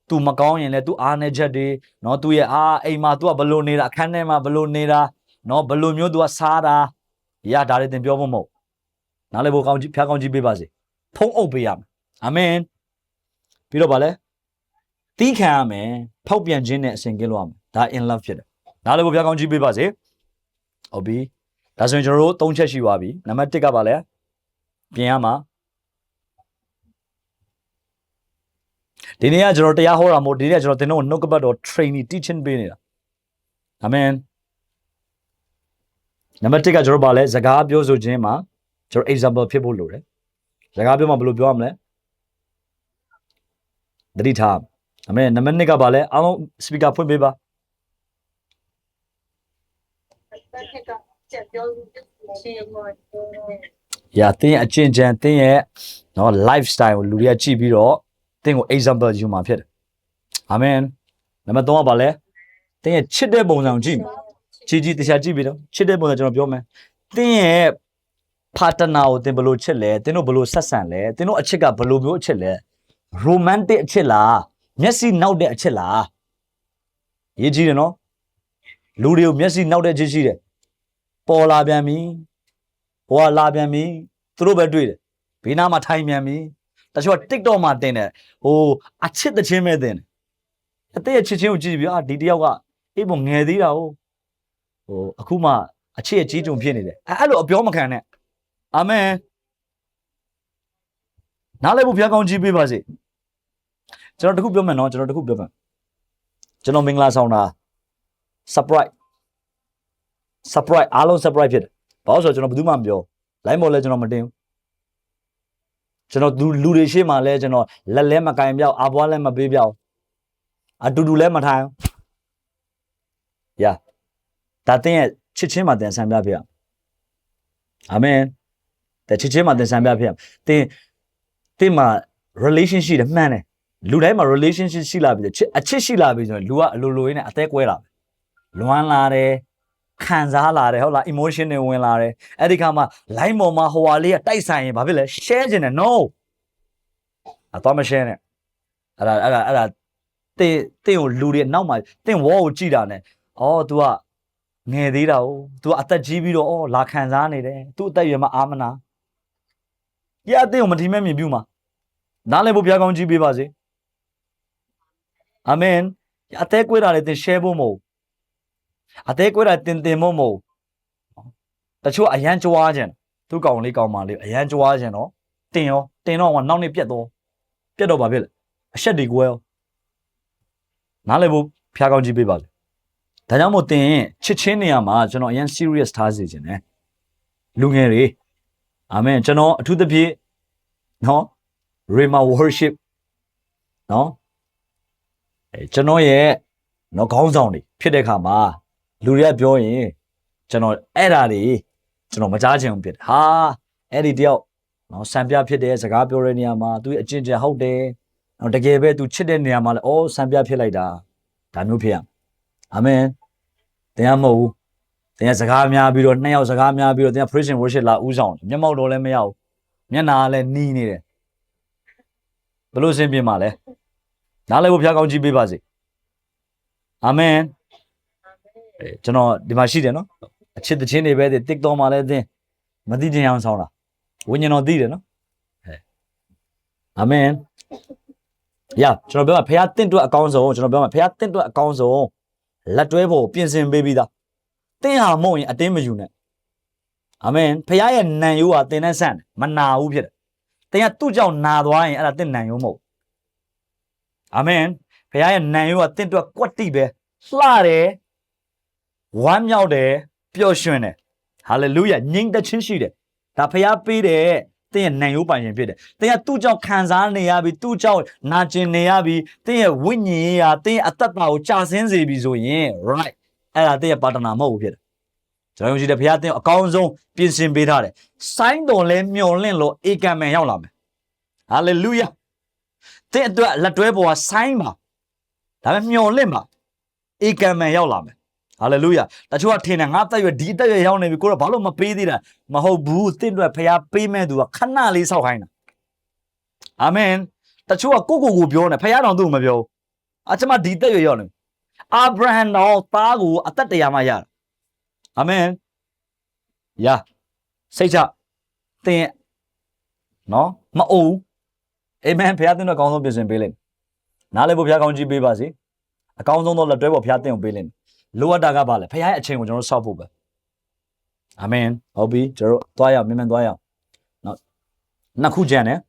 သူမကောင်းရင်လည်းသူအားနေချက်တွေနော်သူရဲ့အိမ်မှာသူကဘလို့နေတာအခန်းထဲမှာဘလို့နေတာနော်ဘလို့မျိုးသူကစားတာရဒါတွေတင်ပြောဖို့မဟုတ်နားလည်ဖို့ကောင်းကြီးဘုရားကောင်းကြီးပေးပါစေဖုံးအုပ်ပေးရမယ်အာမင်ပြီးတော့ဗာလဲတီးခံရမယ်ဖောက်ပြန်ခြင်းနဲ့အစဉ်ကင်းလို့ရမယ်ဒါ in love ဖြစ်တယ်နားလည်ဖို့ဘုရားကောင်းကြီးပေးပါစေဟုတ်ပြီဒါဆိုရင်ကျွန်တော်တို့၃ချက်ရှိပါပြီနံပါတ်1ကပါလဲပြင်ရမှာဒီနေ့ကကျွန်တော်တရားဟောတာမို့ဒီနေ့ကကျွန်တော်သင်တို့နှုတ်ကပတ်တော် training teaching ပေးနေတာအာမင်နံပါတ်1ကကျွန်တော်ပါလဲစကားပြောဆိုခြင်းမှာကျွန်တော် example ဖြစ်ဖို့လိုတယ်စကားပြောမှာဘယ်လိုပြောရမလဲသတိထားအာမင်နံပါတ်2ကပါလဲအားလုံး speaker ဖွင့်ပေးပါတင်းအချင်းချန်တင်းရဲ့နော် lifestyle ကိုလူတွေကကြည့်ပြီးတော့တင်းကို example ယူမှာဖြစ်တယ်အာမင်နံပါတ်3ကပါလဲတင်းရဲ့ချစ်တဲ့ပုံစံကိုကြည့်တရားကြည့်ပြီးတော့ချစ်တဲ့ပုံစံကျွန်တော်ပြောမယ်တင်းရဲ့ partner ကိုတင်းဘယ်လိုချစ်လဲတင်းတို့ဘယ်လိုဆက်ဆံလဲတင်းတို့အချစ်ကဘယ်လိုမျိုးအချစ်လဲ romantic အချစ်လားမျက်စိနောက်တဲ့အချစ်လားရေးကြည့်တယ်နော်လူတွေကိုမျက်စိနောက်တဲ့ချစ်ရှိတယ်ပေါ်လာပြန်ပြီဟိုကလာပြန်ပြီသူတို့ပဲတွေ့တယ်ဘေးနားမှာထိုင်ပြန်ပြီတချို့က TikTok မှာတင်တယ်ဟိုအချစ်တချင်းပဲတင်တယ်အသေးအချစ်ချင်းကိုကြည့်ပြီးဒီတယောက်ကအေးပုံငယ်သေးတာဟိုအခုမှအချစ်ရဲ့ကြီးကျုံဖြစ်နေတယ်အဲ့လိုအပြောမခံနဲ့အာမင်နားလည်ဖို့ဘုရားကောင်းကြီးပေးပါစေကျွန်တော်တခုပြောမယ်နော်ကျွန်တော်တခုပြောမယ်ကျွန်တော်မင်္ဂလာဆောင်တာ surprise အားလုံး surprise ဖြစ်တယ်ဘာလို့ဆိုတော့ကျွန်တော်ဘယ်သူမှမပြော line ပေါ်လဲကျွန်တော်မတင်ဘူးကျွန်တော်လူတွေရှေ့မှာလဲကျွန်တော်လက်လဲမကင်ပြောက်အဘွားလဲမပေးပြောက်အတူတူလဲမထိုင်ရာဒါတင်ရဲ့ချစ်ချင်းမှာတင်ဆံပြပြအာမင်တဲ့ချစ်ချင်းမှာတင်ဆံပြပြတင်မှာ relationship ရှိတယ်မှန်တယ်လူတိုင်းမှာ relationship ရှိလာပြီအချစ်ရှိလာပြီဆိုရင်လူကအလိုလိုရင်းနဲ့အသေးကွဲလာပဲလွမ်းလာတယ်ခံစားလာတယ်ဟုတ်လား emotion တွေဝင်လာတယ်အဲ့ဒီခါမှာ line ပေါ်မှာဟိုဟာလေးကတိုက်ဆိုင်ရင်ဘာဖြစ်လဲ share ခြင်းနဲ့ no တော့မ share နဲ့အဲ့ဒါတင်းကိုလူတွေနောက်မှာတင်း wall ကိုကြည့်တာနဲ့အော် तू ကငယ်သေးတာ哦 तू အသက်ကြီးပြီးတော့အော်လာခံစားနေတယ် तू အသက်ရွယ်မှာအာမနာရအတင်းကိုမထီမဲ့မြင်ပြူမှာနားလည်ဖို့ဘုရားကောင်းကြီးပေးပါစေအာမင်အသက်ကွေးတာလည်းတင်း share ဖို့မဟုတ်အသေးကွဲတာတင်မို့မို့တချို့အရန်ကြွားခြင်းသူ့ကောင်လေးကောင်မလေးအရန်ကြွားခြင်းတော့တင်တော့ဟိုနောက်နေ့ပြတ်တော့ပါဖြစ်လေအဆက်တွေကွဲရောနားလည်ဖို့ဖျားကောင်းကြည့်ပေးပါလေဒါကြောင့်မို့တင်ချစ်ချင်းနေရာမှာကျွန်တော်အရန် serious ထားစေခြင်းနဲ့လူငယ်တွေအာမင်ကျွန်တော်အထူးသဖြင့်နော် Rhema worship နော်ကျွန်တော်ရဲ့နော်ခေါင်းဆောင်တွေဖြစ်တဲ့အခါမှာလူတွေကပြောရင်ကျွန်တော်အဲ့ဓာတွေကျွန်တော်မကြားချင်ဘူးဖြစ်တယ်ဟာအဲ့ဒီတယောက်နော်စံပြဖြစ်တဲ့စကားပြောတဲ့နေရာမှာသူအကျင့်ကျဟုတ်တယ်နော်တကယ်ပဲသူချစ်တဲ့နေရာမှာလဲအော်စံပြဖြစ်လိုက်တာဒါမျိုးဖြစ်ရအာမင်တရားမဟုတ်ဘူးတရားစကားများပြီးတော့နှစ်ယောက်စကားများပြီးတော့တရား praise and worship လာဦးဆောင်မျက်မှောက်တော့လည်းမရဘူးမျက်နာလည်းနီးနေတယ်ဘလို့ရှင်းပြမှာလဲနားလည်ဖို့ဖျားကောင်းကြည့်ပေးပါစေအာမင်ကျွန်တော်ဒီမှာရှိတယ်နော်အချစ်တချင်းတွေပဲTikTokမှာလည်းသင်မသိချင်အောင်ဆောင်တာဝိညာဉ်တော်သိတယ်နော်အာမင်ကျွန်တော်ပြောမှာဖခင်တင့်အတွက်အကောင်းဆုံးကျွန်တော်ပြောမှာဖခင်တင့်အတွက်အကောင်းဆုံးလက်တွဲဖို့ပြင်ဆင်ပေးပြီးသားတင်းဟာမဟုတ်ရင်အတင်းမယူနဲ့အာမင်ဖခင်ရဲ့နံရိုးဟာတင်းနဲ့ဆန့်တယ်မနာဘူးဖြစ်တယ်တင်းကသူ့ကြောင့်နာသွားရင်အဲ့ဒါတင်းနံရိုးမဟုတ်အာမင်ဖခင်ရဲ့နံရိုးဟာတင်းအတွက်ကွက်တိပဲလှတယ်ဝမ်းမြောက်တယ်ပျော်ရွှင်တယ်ဟာလေလုယာငြိမ်သက်ခြင်းရှိတယ်ဒါဖခင်ပေးတယ်တင်းရဲ့နံရိုးပိုင်ရှင်ဖြစ်တယ်တင်းကသူ့ကြောင့်ခံစားနေရပြီသူ့ကြောင့်နာကျင်နေရပြီတင်းရဲ့ဝိညာဉ်ရေးဟာတင်းရဲ့အသက်တာကိုကြာဆင်းစေပြီဆိုရင် right အဲ့ဒါတင်းရဲ့ပါတနာမဟုတ်ဘူးဖြစ်တယ်ကျွန်တော်ယုံကြည်တယ်ဖခင်တင်းအကောင်းဆုံးပြင်ဆင်ပေးထားတယ်ဆိုင်းတော်လဲမျော်လင့်လို့အေကံမယ်ရောက်လာမယ် Hallelujah တဲ့အတွက်လက်တွဲပေါ်ကဆိုင်းပါဒါပေမဲ့မျော်လင့်ပါဧကံမယ်ရောက်လာမယ် Hallelujah တချို့ကထင်တယ်ငါတက်ရွယ်ဒီတက်ရွယ်ရောက်နေပြီကိုတော့ဘာလို့မပေးသေးတာမဟုတ်ဘူးတင့်အတွက်ဖရားပေးမဲ့သူကခဏလေးစောက်ခိုင်းတာအာမင်တချို့ကကိုပြောနေဖရားတော်သူ့မပြောအကျမဒီတက်ရွယ်ရောက်နေအာဗြဟံတော်သားကိုအသက်တရားမှရတယ်အာမင်ယာစိတ်ချတင်နော်မအိုးအာမင်ဖရားတင်တော့အကောင်းဆုံးပြင်ဆင်ပေးလိုက်နားလေဖို့ဖရားကောင်းကြီးပေးပါစေအကောင်းဆုံးသောလက်တွဲပေါ်ဖရားတင်ကိုပေးလိုက်လိုအပ်တာကဘာလဲဖခင်ရဲ့အချိန်ကိုကျွန်တော်တို့စောင့်ဖို့ပဲအာမင်ဟုတ်ပြီကျွန်တော်သွားရအောင်မြန်သွားရအောင်နောက်နှစ်ခုကြံတယ်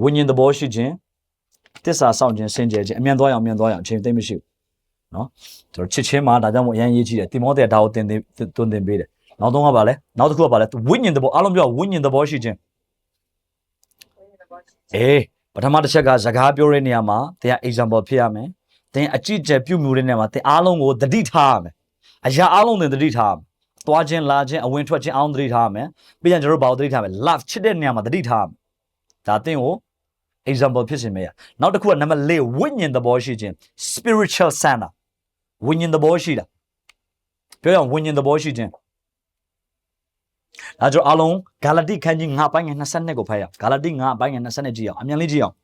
ဝိညာဉ်သဘောရှိခြင်းတစ္ဆာဆောင်ခြင်းစင်ကြယ်ခြင်းအမြန်သွားရအောင်အချိန်သိမ့်မရှိဘူးเนาะကျွန်တော်ချစ်ချင်းမှာဒါကြောင့်မို့အရင်ရေးကြည့်တယ်တိမောသေဒါကိုတွင်တင်ပေးတယ်နောက်ဆုံးကဘာလဲနောက်တစ်ခုကဘာလဲဝိညာဉ်သဘောအားလုံးပြောဝိညာဉ်သဘောရှိခြင်းပထမတစ်ချက်ကစကားပြောတဲ့နေရာမှာတရား example ဖြစ်ရမယ်သင်အကြည့်ကျပြုမှုတဲ့နေရာမှာသင်အားလုံးကိုသတိထားရမယ်အရာအားလုံးသင်သတိထားရမယ်သွားခြင်းလာခြင်းအဝင်ထွက်ခြင်းအားလုံးသတိထားရမယ်ပြီးရင်ကျွန်တော်တို့ဘာကိုသတိထားရမလဲ love ချစ်တဲ့နေရာမှာသတိထားရမယ်ဒါသင်ကို example ဖြစ်စေမယ်နောက်တစ်ခုကနံပါတ်4ဝိညာဉ်သဘောရှိခြင်း spiritual sense ဝိညာဉ်သဘောရှိတာပြောရအောင်ဝိညာဉ်သဘောရှိခြင်းဒါကြောင့်အားလုံးဂါလတိခန်းကြီး9ပိုင်းငယ်22ကိုဖတ်ရအောင်ဂါလတိ9ပိုင်းငယ်22ကြည့်အောင်အမြန်လေးကြည့်အောင်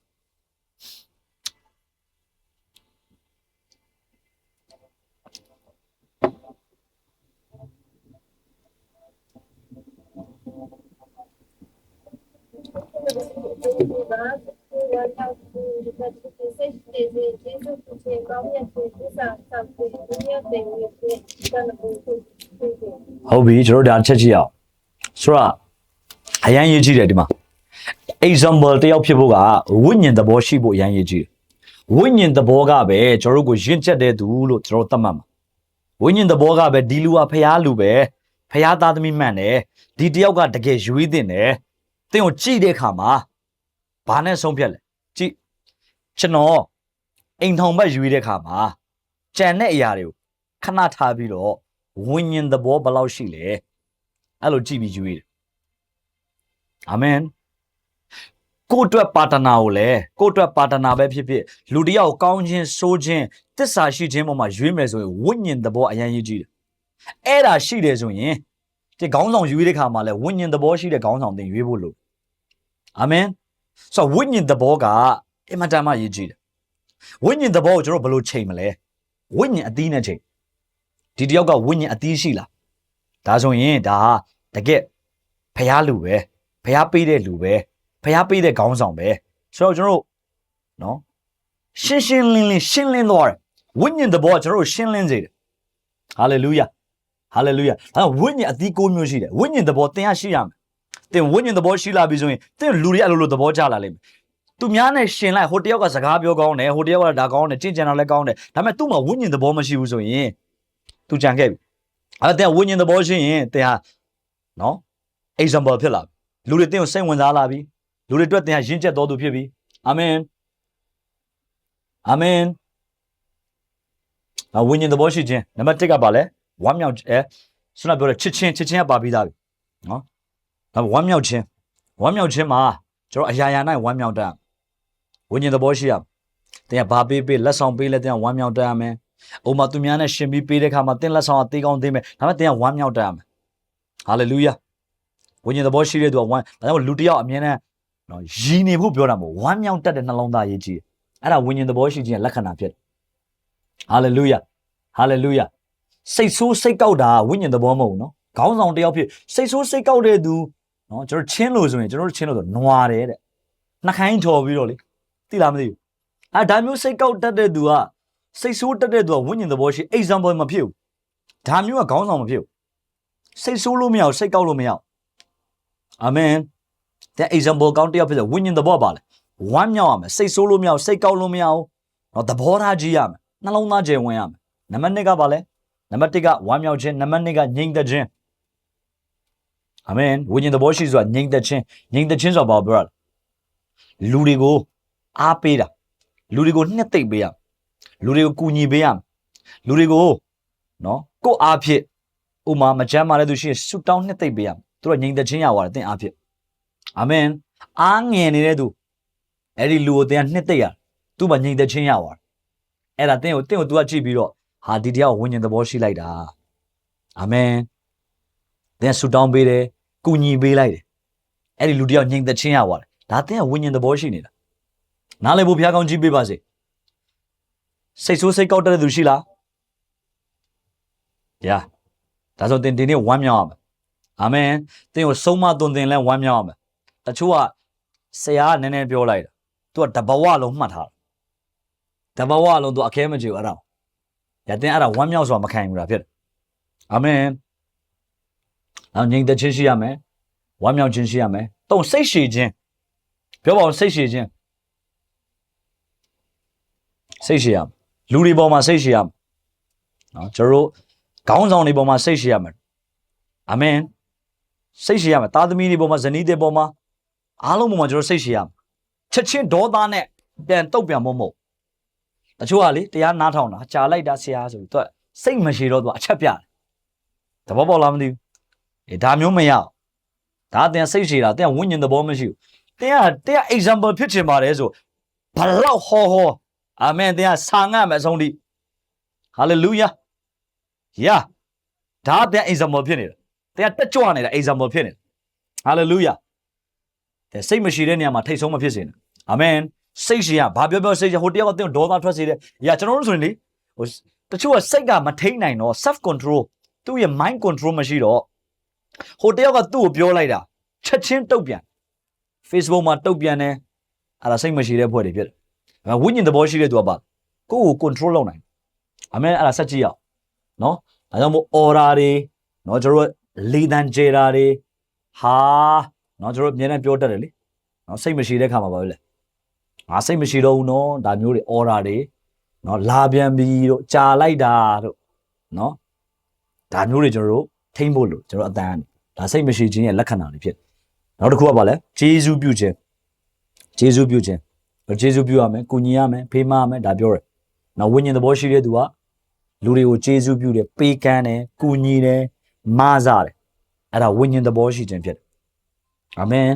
ဟုတ်ပြီကျွန်တော်တို့ဒါချက်ကြည့်အောင်ဆိုတော့အရင်ရေးကြည့်တယ်ဒီမှာ example တယောက်ဖြစ်ဖို့ကဝိညာဉ်သဘောရှိဖို့အရင်ရေးကြည့်တယ်ဝိညာဉ်သဘောကပဲကျွန်တော်တို့ကိုယဉ်ချက်တဲ့သူလို့ကျွန်တော်သတ်မှတ်မှာဝိညာဉ်သဘောကပဲဒီလူကဖျားလူပဲဖျားသားသမီးမှန်တယ်ဒီတယောက်ကတကယ်ရွေးတင်တယ်သင်ကိုကြည့်တဲ့အခါမှာဘာနဲ့ဆုံးဖြတ်လဲကြည့်ကျွန်တော်အိမ်ထောင်ဘက်ရွေးတဲ့အခါမှာကြံတဲ့အရာတွေကိုခဏထားပြီးတော့ဝိညာဉ်သဘောဘယ်လောက်ရှိလဲအဲ့လိုကြည့်ပြီးရွေးတယ်အာမင်ကိုယ့်အတွက်ပါတနာကိုလည်းကိုယ့်အတွက်ပါတနာပဲဖြစ်ဖြစ်လူတစ်ယောက်ကောင်းခြင်းဆိုးခြင်းတစ္ဆာရှိခြင်းပေါ်မှာရွေးမယ်ဆိုရင်ဝိညာဉ်သဘောအရင်ရေးကြည့်တယ်အဲ့ဒါရှိတယ်ဆိုရင်ဒီခေါင်းဆောင်ရွေးတဲ့ခါမှာလည်းဝိညာဉ်သဘောရှိတဲ့ခေါင်းဆောင်တင်ရွေးဖို့လို့အာမင်ဆိုတော့ဝိညာဉ်သဘောကအင်မတန်မှရေးကြည့်တယ်ဝိညာဉ်သဘောကိုကျွန်တော်ဘယ်လိုချိန်မလဲဝိညာဉ်အသီးနဲ့ချိန်ဒီတယောက်ကဝိညာဉ်အသီးရှိလားဒါဆိုရင်ဒါတကယ်ဖျားလူပဲဖျားပေးတဲ့လူပဲဖျားပေးတဲ့ခေါင်းဆောင်ပဲဆိုတော့ကျွန်တော်တို့နော်ရှင်းလင်းသွားတယ်ဝိညာဉ်သဘောကကျွန်တော်တို့ရှင်းလင်းစေတယ်ဟာလေလုယာဒါဝိညာဉ်အသီး9မျိုးရှိတယ်ဝိညာဉ်သဘောသင်ရရှိရမယ်သင်ဝိညာဉ်သဘောရှိလာပြီဆိုရင်သင်လူတွေအလိုလိုသဘောကျလာလိမ့်မယ်သူများနဲ့ရှင်လိုက်ဟိုတယောက်ကစကားပြောကောင်းတယ်ဟိုတယောက်ကဒါကောင်းတယ်ကြင်ကြံတော့လည်းကောင်းတယ်ဒါပေမဲ့သူ့မှာဝိညာဉ်သဘောမရှိဘူးဆိုရင်သူကြံခဲ့ပြီအဲ့ဒါဝိညာဉ်သဘောရှိရင်သင်ဟာနော် example ဖြစ်လာပြီလူတွေသင်ကိုစိတ်ဝင်စားလာပြီလူတွေအတွက်သင်ဟာရင့်ကျက်တော်သူဖြစ်ပြီအာမင်ဝိညာဉ်သဘောရှိခြင်းနံပါတ်1ကပါလဲဝမ်းမြောက်ဆွမ်းပြောတယ်ချစ်ချင်းကပါပြီးသားပြီနော်ဒါဝမ်းမြောက်ခြင်းမှာကျွန်တော်အရာရာ၌ဝမ်းမြောက်တတ်ဝိညာဉ်သဘောရှိရတင်ကဘာပေးလက်ဆောင်ပေးလဲတင်ကဝမ်းမြောက်တတ်ရမယ်။ဥမာသူများနဲ့ရှင်ပြီးပေးတဲ့ခါမှာတင်လက်ဆောင်အသေးကောင်းသေးမယ်ဒါပေမဲ့တင်ကဝမ်းမြောက်တတ်ရမယ်။ဟာလေလုယာဝိညာဉ်သဘောရှိတဲ့သူကဝမ်းဒါကြောင့်လူတစ်ယောက်အမြဲတမ်းနော်ရည်နေဖို့ပြောတာမဟုတ်ဝမ်းမြောက်တတ်တဲ့နှလုံးသားရေးကြည့်အဲ့ဒါဝိညာဉ်သဘောရှိခြင်းလက္ခဏာဖြစ်တယ်။ဟာလေလုယာစိတ်ဆိုးစိတ်ကောက်တာဝိညာဉ်သဘောမဟုတ်ဘူးနော်။ခေါင်းဆောင်တစ်ယောက်ဖြစ်စိတ်ဆိုးစိတ်ကောက်တဲ့သူနော်ကျွန်တော်ချင်းလို့ဆိုရင်ကျွန်တော်တို့ချင်းလို့ဆိုနွားတယ်တဲ့နှခိုင်းချော်ပြီးတော့လေသိလားမသိဘူးဒါမျိုးစိတ်ကောက်တတ်တဲ့သူကစိတ်ဆိုးတတ်တဲ့သူကဝိညာဉ်သဘောရှိ example မဖြစ်ဘူးဒါမျိုးကခေါင်းဆောင်မဖြစ်ဘူးစိတ်ဆိုးလို့မရဘူးစိတ်ကောက်လို့မရဘူးအာမင်တဲ့ example ကောင်းတစ်ယောက်ဖြစ်တဲ့ဝိညာဉ်သဘောပါလေဝမ်းမြောက်ရမယ်စိတ်ဆိုးလို့မရဘူးစိတ်ကောက်လို့မရဘူးနော်သဘောထားကြီးရမယ်နှလုံးသားကျယ်ဝင်ရမယ်နံပါတ်2ကပါလေနံပါတ်1ကဝမ်းမြောက်ခြင်းနံပါတ်2ကငြိမ်သက်ခြင်းအာမင်ဝိညာဉ်သဘောရှိဆိုတာငြိမ်သက်ခြင်းဆိုတာဘာပြောလဲလူတွေကိုအားပေးတာလူတွေကိုနှစ်သိမ့်ပေးရလူတွေကိုကူညီပေးရလူတွေကိုနော်ကိုယ့်အားဖြင့်ဥမာမချမ်းမာတဲ့သူရှိရင်ဆုတောင်းနှစ်သိမ့်ပေးရသူတို့ငြိမ်သက်ခြင်းရပါတယ်သင်အားဖြင့်အာမင်အားငယ်နေတဲ့သူ အဲ့ဒီလူကိုတင်ကနှစ်သိရသူ့မှာညီတဲ့ချင်းရသွားအဲ့ဒါတင်ကိုသူကကြည့်ပြီးတော့ဟာဒီတရားကိုဝိညာဉ်သဘောရှိလိုက်တာအာမင်တင်ဆူတောင်းပေးတယ်ကူညီပေးလိုက်တယ်အဲ့ဒီလူတယောက်ညီတဲ့ချင်းရသွားတယ်ဒါတင်ကဝိညာဉ်သဘောရှိနေတာနားလည်ဖို့ဘုရားကောင်းကြီးပေးပါစေစိတ်ဆိုးစိတ်ကောက်တဲ့သူရှိလားညာဒါဆိုတင်ဒီနေ့ဝမ်းမြောက်အောင်အာမင်တင်ကိုဆုံးမသွန်သင်လဲဝမ်းမြောက်အောင်တချို့ကဆရာကနည်းနည်းပြောလိုက်တာသူကတဘဝလုံးမှတ်ထားတယ်တဘဝလုံးသူအခဲမကြည့်ဘူးအဲ့ဒါရတဲ့အဲ့ဒါဝမ်းမြောက်ဆိုတာမခံဘူးလားဖြစ်တယ်အာမင်နောက်ငြိမ်သက်ခြင်းရှိရမယ်ဝမ်းမြောက်ခြင်းရှိရမယ်တုံစိတ်ရှည်ခြင်းပြောပါဦးစိတ်ရှည်ခြင်းစိတ်ရှည်ရမယ်လူတွေပေါ်မှာစိတ်ရှည်ရမယ်နော်ကျွန်တော်တို့ခေါင်းဆောင်တွေပေါ်မှာစိတ်ရှည်ရမယ်အာမင်စိတ်ရှည်ရမယ်သားသမီးတွေပေါ်မှာဇနီးတွေပေါ်မှာအားလုံးပေါ်မှာကျွန်တော်စိတ်ရှည်ရမယ်ချက်ချင်းဒေါသနဲ့ပြန်တုတ်ပြန်မဟုတ်တချို့ကလေတရားနားထောင်တာကြာလိုက်တာဆရာဆိုပြီးသူကစိတ်မရှိတော့သူအချက်ပြတယ်သဘောပေါက်လားမသိဘူးဒါမျိုးမရအောင်ဒါတင်စိတ်ရှည်တာတင်ဝိညာဉ်သဘောမရှိဘူးတင်က example ဖြစ်ချင်ပါတယ်ဆိုဘလောက်ဟောအာမင်တင်ကစာငတ်မယ်အဆုံးထိ hallelujah ဒါတင် example ဖြစ်နေတာတင်ကတက်ကြွနေတာ example ဖြစ်နေတာ hallelujah တဲ့စိတ်မရှိတဲ့နေရာမှာထိတ်ဆုံးမဖြစ်စေနဲ့အာမင်စိတ်ရှင်ကဘာပြောစိတ်ရှင်ဟိုတယောက်ကတင်ဒေါသထွက်စေတယ်ကျွန်တော်တို့ဆိုရင်လေဟိုတချို့ကစိတ်ကမထိန်နိုင်တော့ self control သူ့ရဲ့ mind control မရှိတော့ဟိုတယောက်ကသူ့ကိုပြောလိုက်တာချက်ချင်းတုတ်ပြန် Facebook မှာတုတ်ပြန်တယ်အဲ့ဒါစိတ်မရှိတဲ့ဖွဲ့တွေဖြစ်တယ်ဝိညာဉ်သဘောရှိတဲ့သူကပါကိုယ့်ကို control လုပ်နိုင်အာမင်အဲ့ဒါဆက်ကြည့်ရအောင်နော်ဒါကြောင့်မို့ aura တွေနော်ကျွန်တော်တို့လေတန်ကျေတာတွေဟာနော်ကျွန်တော်တို့အများနဲ့ပြောတတ်တယ်လေနော်စိတ်မရှိတဲ့ခါမှာပါပဲလေငါစိတ်မရှိတော့ဘူးနော်ဒါမျိုးတွေ order တွေနော်လာပြန်ပြီတို့ကြာလိုက်တာတို့နော်ဒါမျိုးတွေကျွန်တော်တို့ထိမ့်ဖို့လို့ကျွန်တော်အတန်းဒါစိတ်မရှိခြင်းရဲ့လက္ခဏာတွေဖြစ်နောက်တစ်ခုကပါလဲဂျေဇုပြုခြင်းဂျေဇုပြုခြင်းဂျေဇုပြုရမယ်ကုညီရမယ်ဖေးမရမယ်ဒါပြောတယ်နောက်ဝိညာဉ်သဘောရှိတဲ့သူကလူတွေကိုဂျေဇုပြုတယ်ပေးကမ်းတယ်ကုညီတယ်မဆတယ်အဲ့ဒါဝိညာဉ်သဘောရှိခြင်းဖြစ်တယ်အာမင်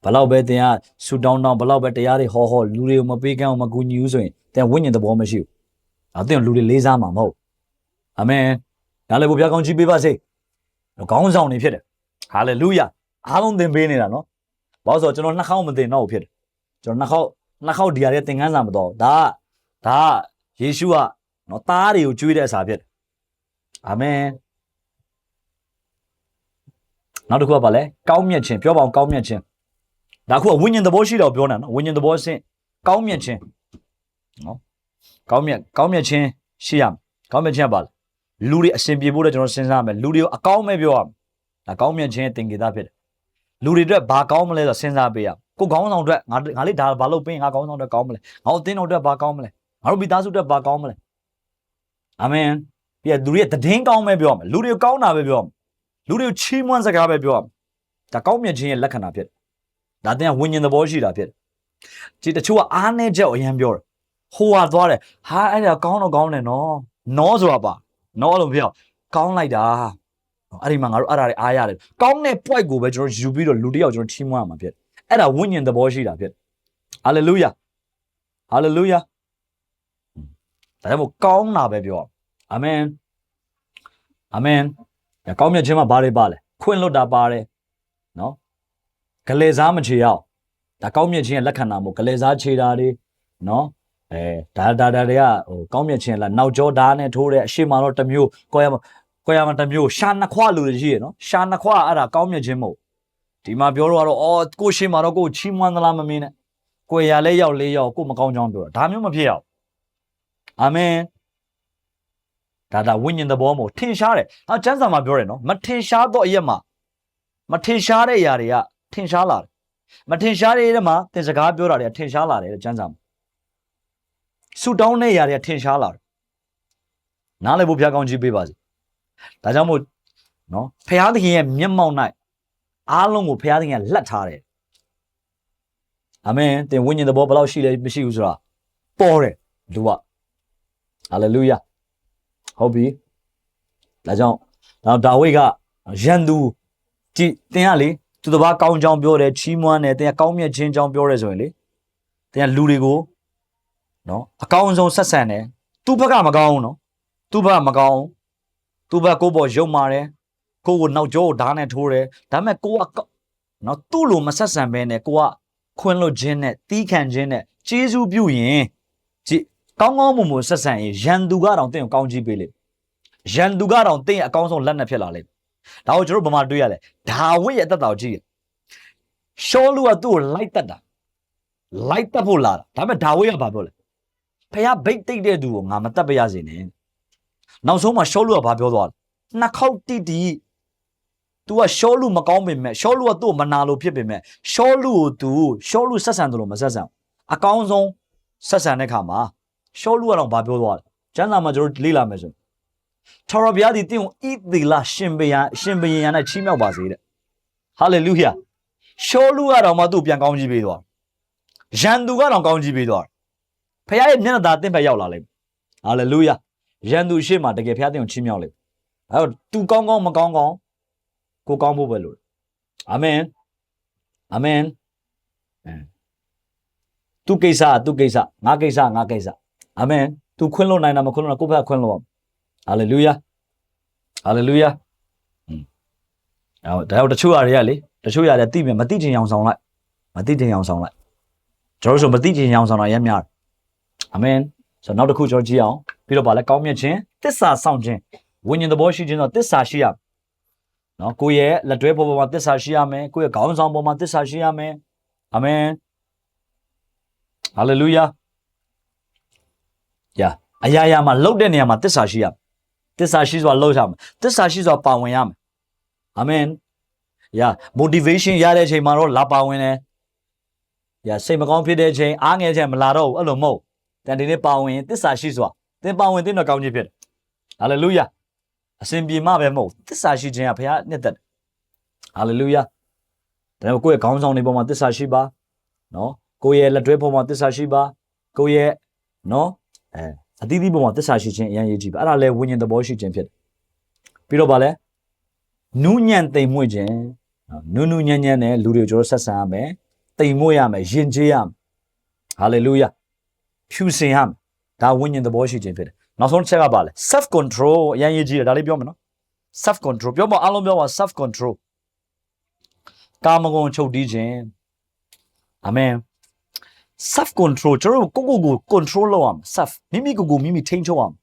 ဘလောက်ပဲတင်ကဆူတောင်းဘလောက်ပဲတရားတွေဟောလူတွေကိုမပေးကမ်းအောင်မကူညီဘူးဆိုရင်တင်ဝိညာဉ်သဘောမရှိဘူး။အဲ့တင်လူတွေလေးစားမှာမဟုတ်။အာမင်။ဒါလည်းဘုရားကောင်းကြီးပေးပါစေ။ခေါင်းဆောင်နေဖြစ်တယ်။ဟာလေလုယာ။အားလုံးသင်ပေးနေတာနော်။ဘာလို့ဆိုကျွန်တော်နှာခေါင်းမသင်တော့ဘူးဖြစ်တယ်။ကျွန်တော်နှာခေါင်းဒီရတဲ့သင်ခန်းစာမတော်။ဒါယေရှုကနော်သားတွေကိုကျွေးတဲ့အစာဖြစ်တယ်။အာမင်။နောက်တစ်ခုကပါလဲကောင်းမြတ်ခြင်းပြောပါအောင်ကောင်းမြတ်ခြင်းဒါခုကဝိညာဉ်သဘောရှိတော့ပြောနေတာနော်ဝိညာဉ်သဘောဆင့်ကောင်းမြတ်ခြင်းနော်ကောင်းမြတ်ခြင်းရှိရမယ်ကောင်းမြတ်ခြင်းပါလေလူတွေအစဉ်ပြေဖို့တော့ကျွန်တော်စဉ်းစားမယ်လူတွေကိုအကောင်းမဲ့ပြောရမယ်ဒါကောင်းမြတ်ခြင်းသင်္ကေတဖြစ်တယ်လူတွေအတွက်ဘာကောင်းမလဲဆိုစဉ်းစားပေးရကိုခေါင်းဆောင်အတွက်ငါလေးဒါဘာလို့ပေးငါခေါင်းဆောင်အတွက်ကောင်းမလဲငါအသင်းတော်အတွက်ဘာကောင်းမလဲငါတို့မိသားစုအတွက်ဘာကောင်းမလဲအာမင်ပြီးလူတွေရဲ့တည်င်းကောင်းမဲ့ပြောရမယ်လူတွေကိုကောင်းတာပဲပြောရမယ်လူတွေကိုချီးမွမ်းစကားပဲပြောရမယ်ဒါကောင်းမြတ်ခြင်းရဲ့လက္ခဏာဖြစ်တယ်ဒါတင်ဝိညာဉ်သဘောရှိတာဖြစ်တယ်ဒီတချို့ကအားနေချက်အရင်ပြောတယ်ဟိုဟာသွားတယ်ဟာအဲ့ဒါကောင်းတော့ကောင်းတယ်နော်ဆိုတာပါနော်လို့ပြောကောင်းလိုက်တာအဲ့ဒီမှာငါတို့အဲ့ဒါတွေအားရတယ်ကောင်းတဲ့ point ကိုပဲကျွန်တော်ယူပြီးတော့လူတစ်ယောက်ကျွန်တော်ချီးမွမ်းရမှာဖြစ်တယ်အဲ့ဒါဝိညာဉ်သဘောရှိတာဖြစ်တယ်ဟာလေလုယာဟာလေလုယာဒါကြောင့်မို့ကောင်းတာပဲပြောအာမင်အာမင်ကောင်းမြတ်ခြင်းမှာဘာတွေပါလဲခွင့်လွတ်တာပါတယ်နော်ဂလေစားမချေအောင်ဒါကောင်းမြတ်ခြင်းရဲ့လက္ခဏာမို့ဂလေစားချေတာတွေနော်ဒါတွေကကောင်းမြတ်ခြင်းလားနောက်ကျောဓာတ်နဲ့ထိုးတဲ့အရှိမတော့တစ်မျိုးကိုရမှာတစ်မျိုးရှာနှစ်ခွလူတွေရှိရနော်ရှာနှစ်ခွအဲ့ဒါကောင်းမြတ်ခြင်းမို့ဒီမှာပြောတော့ကိုရှိမတော့ကိုချီးမွမ်းသလားမမင်းနဲ့ကိုရလဲရောက်လေးရောက်ကိုမကောင်းကြောင်းပြောတာဒါမျိုးမဖြစ်အောင်အာမင်ဒါဝိညာဉ်သဘောမို့ထင်ရှားတယ်ကျမ်းစာမှာပြောတယ်နော်မထင်ရှားတော့အရက်မှာမထင်ရှားတဲ့အရာတွေကထင်ရှားလာတယ်မထင်ရှားတဲ့ထဲမှာသင်စကားပြောတာတွေကထင်ရှားလာတယ်ကျမ်းစာမှာဆူတောင်းတဲ့အရာတွေကထင်ရှားလာတယ်နားလည်ဖို့ဘုရားကောင်းကြီးပေးပါစေဒါကြောင့်မို့နော်ဘုရားသခင်ရဲ့မျက်မှောက်၌အားလုံးကိုဘုရားသခင်ကလက်ထားတယ်အာမင်သင်ဝိညာဉ်သဘောဘယ်လောက်ရှိလဲမရှိဘူးဆိုတာပေါ်တယ်လူကဟာလေလုယာဟုတ်ပြီဒါကြောင့်ဒါဝိဒ်ကရန်သူကြည်သင်ကလေသူတစ်ပါးကောင်းကြောင်းပြောတယ်ချီးမွမ်းတယ်သင်ကကောင်းမြတ်ခြင်းကြောင်းပြောတယ်ဆိုရင်လေ တင်ကလူတွေကိုနော်အကောင်းဆုံးဆက်ဆံတယ်သူ့ဘက်ကမကောင်းဘူးနော်သူ့ဘက်ကမကောင်းသူ့ဘက်ကိုပေါ်ရုံမာတယ်ကိုကိုနောက်ကျောကိုဓာတ်နဲ့ထိုးတယ်ဒါပေမဲ့ကိုကနော်သူ့လိုမဆက်ဆံဘဲနဲ့ကိုကခွင်းလွတ်ခြင်းနဲ့တီးခံခြင်းနဲ့ကျေးဇူးပြုရင်ကြည်ကောင်းကောင်းမွန်မွန်ဆက်ဆံရင်ရန်သူကတော့တင့်ကိုကောင်းကြီးပေးလိမ့်ရန်သူကတော့တင့်ရဲ့အကောင်းဆုံးလက်နဲ့ဖြစ်လာလိမ့်ဒါကိုကျွန်တော်ဗမာတွေ့ရတယ်ဒါဝိရဲ့အသက်တော်ကြည့်ရှောလူကသူ့ကိုလိုက်တက်တာလိုက်တက်ဖို့လာတာဒါပေမဲ့ဒါဝိကဘာပြောလဲဖះဘိတ်တိတ်တဲ့သူကိုငါမတက်ပါရစေနဲ့နောက်ဆုံးမှာရှောလူကဘာပြောသွားလဲနှစ်ခေါက်တိတိतू ကရှောလူမကောင်းပင်မဲ့ရှောလူကသူ့ကိုမနာလို့ဖြစ်ပင်မဲ့ရှောလူကို तू ရှောလူဆက်ဆံတယ်လို့မဆက်ဆံအကောင်းဆုံးဆက်ဆံတဲ့ခါမှာရှောလူကတော့ဘာပြောသွားလဲကျမ်းစာမှာကျွန်တော်လေ့လာမယ်ဆိုထာဝရဘုရားသည်တင့်ကိုဣသီလရှင်ဘုရင်နဲ့ချီးမြှောက်ပါစေတဲ့ဟာလေလုယာရှောလူကတော့မှသူ့ပြန်ကောင်းကြီးပေးသွားရန်သူကတော့ကောင်းကြီးပေးသွားဖခင်ရဲ့မျက်နှာသာတင့်ဘက်ရောက်လာလိမ့်ဟာလေလုယာရန်သူရှေ့မှာတကယ်ဖခင်တင့်ကိုချီးမြှောက်လိမ့်အဲ့တော့ तू ကောင်းကောင်းမကောင်းကောင်းကိုကောင်းဖို့ပဲလို့အာမင်အာမင်သူကိစ္စငါကိစ္စအာမင် तू ခွင့်လွတ်နိုင်တာမခွင့်လွတ်တာကိုယ့်ဘက်ခွင့်လွတ်အောင်ဟာလေလုယာဟာလေလုယာဒါတချို့အရာတွေကလေတချို့အရာတွေသိမြင်မသိချင်အောင်ဆောင်လိုက်ကျွန်တော်ဆိုမသိချင်အောင်ဆောင်တာရမ်းများအာမင်ဆိုတော့နောက်တစ်ခုကျွန်တော်ကြည့်အောင်ပြီးတော့ဗာလဲကောင်းမြတ်ခြင်းသစ္စာဆောင်ခြင်းဝိညာဉ်သဘောရှိခြင်းတော့သစ္စာရှိရနော်ကိုယ့်ရဲ့လက်တွဲပေါ်မှာသစ္စာရှိရမယ်ကိုယ့်ရဲ့ခေါင်းဆောင်ပေါ်မှာသစ္စာရှိရမယ်အာမင်ဟာလေလုယာယာအရာမှာလှုပ်တဲ့နေရာမှာသစ္စာရှိရသစ္စာရှိစွာလှုပ်ရမယ်သစ္စာရှိစွာပါဝင်ရမယ်အာမင်ယာ motivation ရတဲ့အချိန်မှာတော့လာပါဝင်တယ်ယာစိတ်မကောင်းဖြစ်တဲ့အချိန်အားငယ်ချက်မလာတော့ဘူးအဲ့လိုမဟုတ်တန်ဒီနေ့ပါဝင်သစ္စာရှိစွာသင်ပါဝင်တဲ့တော့ကောင်းခြင်းဖြစ်တယ်ဟာလေလုယာအစဉ်ပြေမှပဲမဟုတ်သစ္စာရှိခြင်းကဘုရားနှစ်သက်ဟာလေလုယာဒါပေမဲ့ကိုယ့်ရဲ့ခေါင်းဆောင်တွေပေါ်မှာသစ္စာရှိပါနော်ကိုယ့်ရဲ့လက်တွဲပေါ်မှာသစ္စာရှိပါကိုယ့်ရဲ့နော်အသီးသီးပေါ်မှာသစ္စာရှိခြင်းအရင်ရေးကြည့်ပါအဲ့ဒါလဲဝိညာဉ်သဘောရှိခြင်းဖြစ်တယ်ပြီးတော့ဗာလဲနူးညံ့သိမ်မွေ့ခြင်းနူးညံ့နဲ့လူတွေကျွန်တော်ဆက်ဆံရမယ်သိမ်မွေ့ရမယ်ယဉ်ကျေးရမယ်ဟာလေလုယာဖြူစင်ရမယ်ဒါဝိညာဉ်သဘောရှိခြင်းဖြစ်တယ်နောက်ဆုံးတစ်ချက်ကဗာလဲ self control အရင်ရေးကြည့်တယ်ဒါလေးပြောမယ်နော် self control ပြောမအားလုံးပြောပါ self control ကာမဂုဏ်ချုပ်တီးခြင်းအာမင် self control ကျွန်တော်ကို control လုပ်ရမယ် self မိမိကိုမိမိထိန်းချုပ်ရမယ်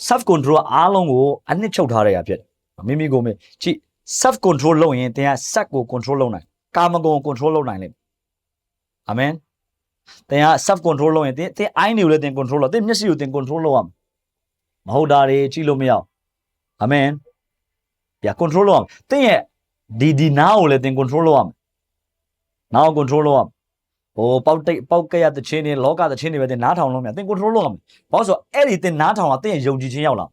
self control အားလုံးကိုအနှစ်ချုပ်ထားရတာဖြစ်တယ်မိမိကိုကြည့် self control လုပ်ရင်တင်က set ကို control လုပ်နိုင်ကာမဂုဏ်ကို control လုပ်နိုင်လိမ့်မယ်အာမင်တင်က self control လုပ်ရင်တင်အိုင်းတွေကိုလည်းတင် control လုပ်တင်မျက်စိကိုတင် control လုပ်ရမယ်မဟုတ်တာတွေကြည့်လို့မရအောင်အာမင်ပြ control လုပ်ရမယ်တင်ရဲ့ဒီနားကိုလည်းတင် control လုပ်ရမယ်နားကို control လုပ်ရမယ်ဟိုပေါက်ကြရတဲ့ချင်းတွေလောကတဲ့ချင်းတွေပဲတင်နားထောင်လို့မရတင် control လုပ်ရမယ်ဘာလို့ဆိုအဲ့ဒီတင်နားထောင်တာတင်ရဲ့ယုံကြည်ခြင်းရောက်လာ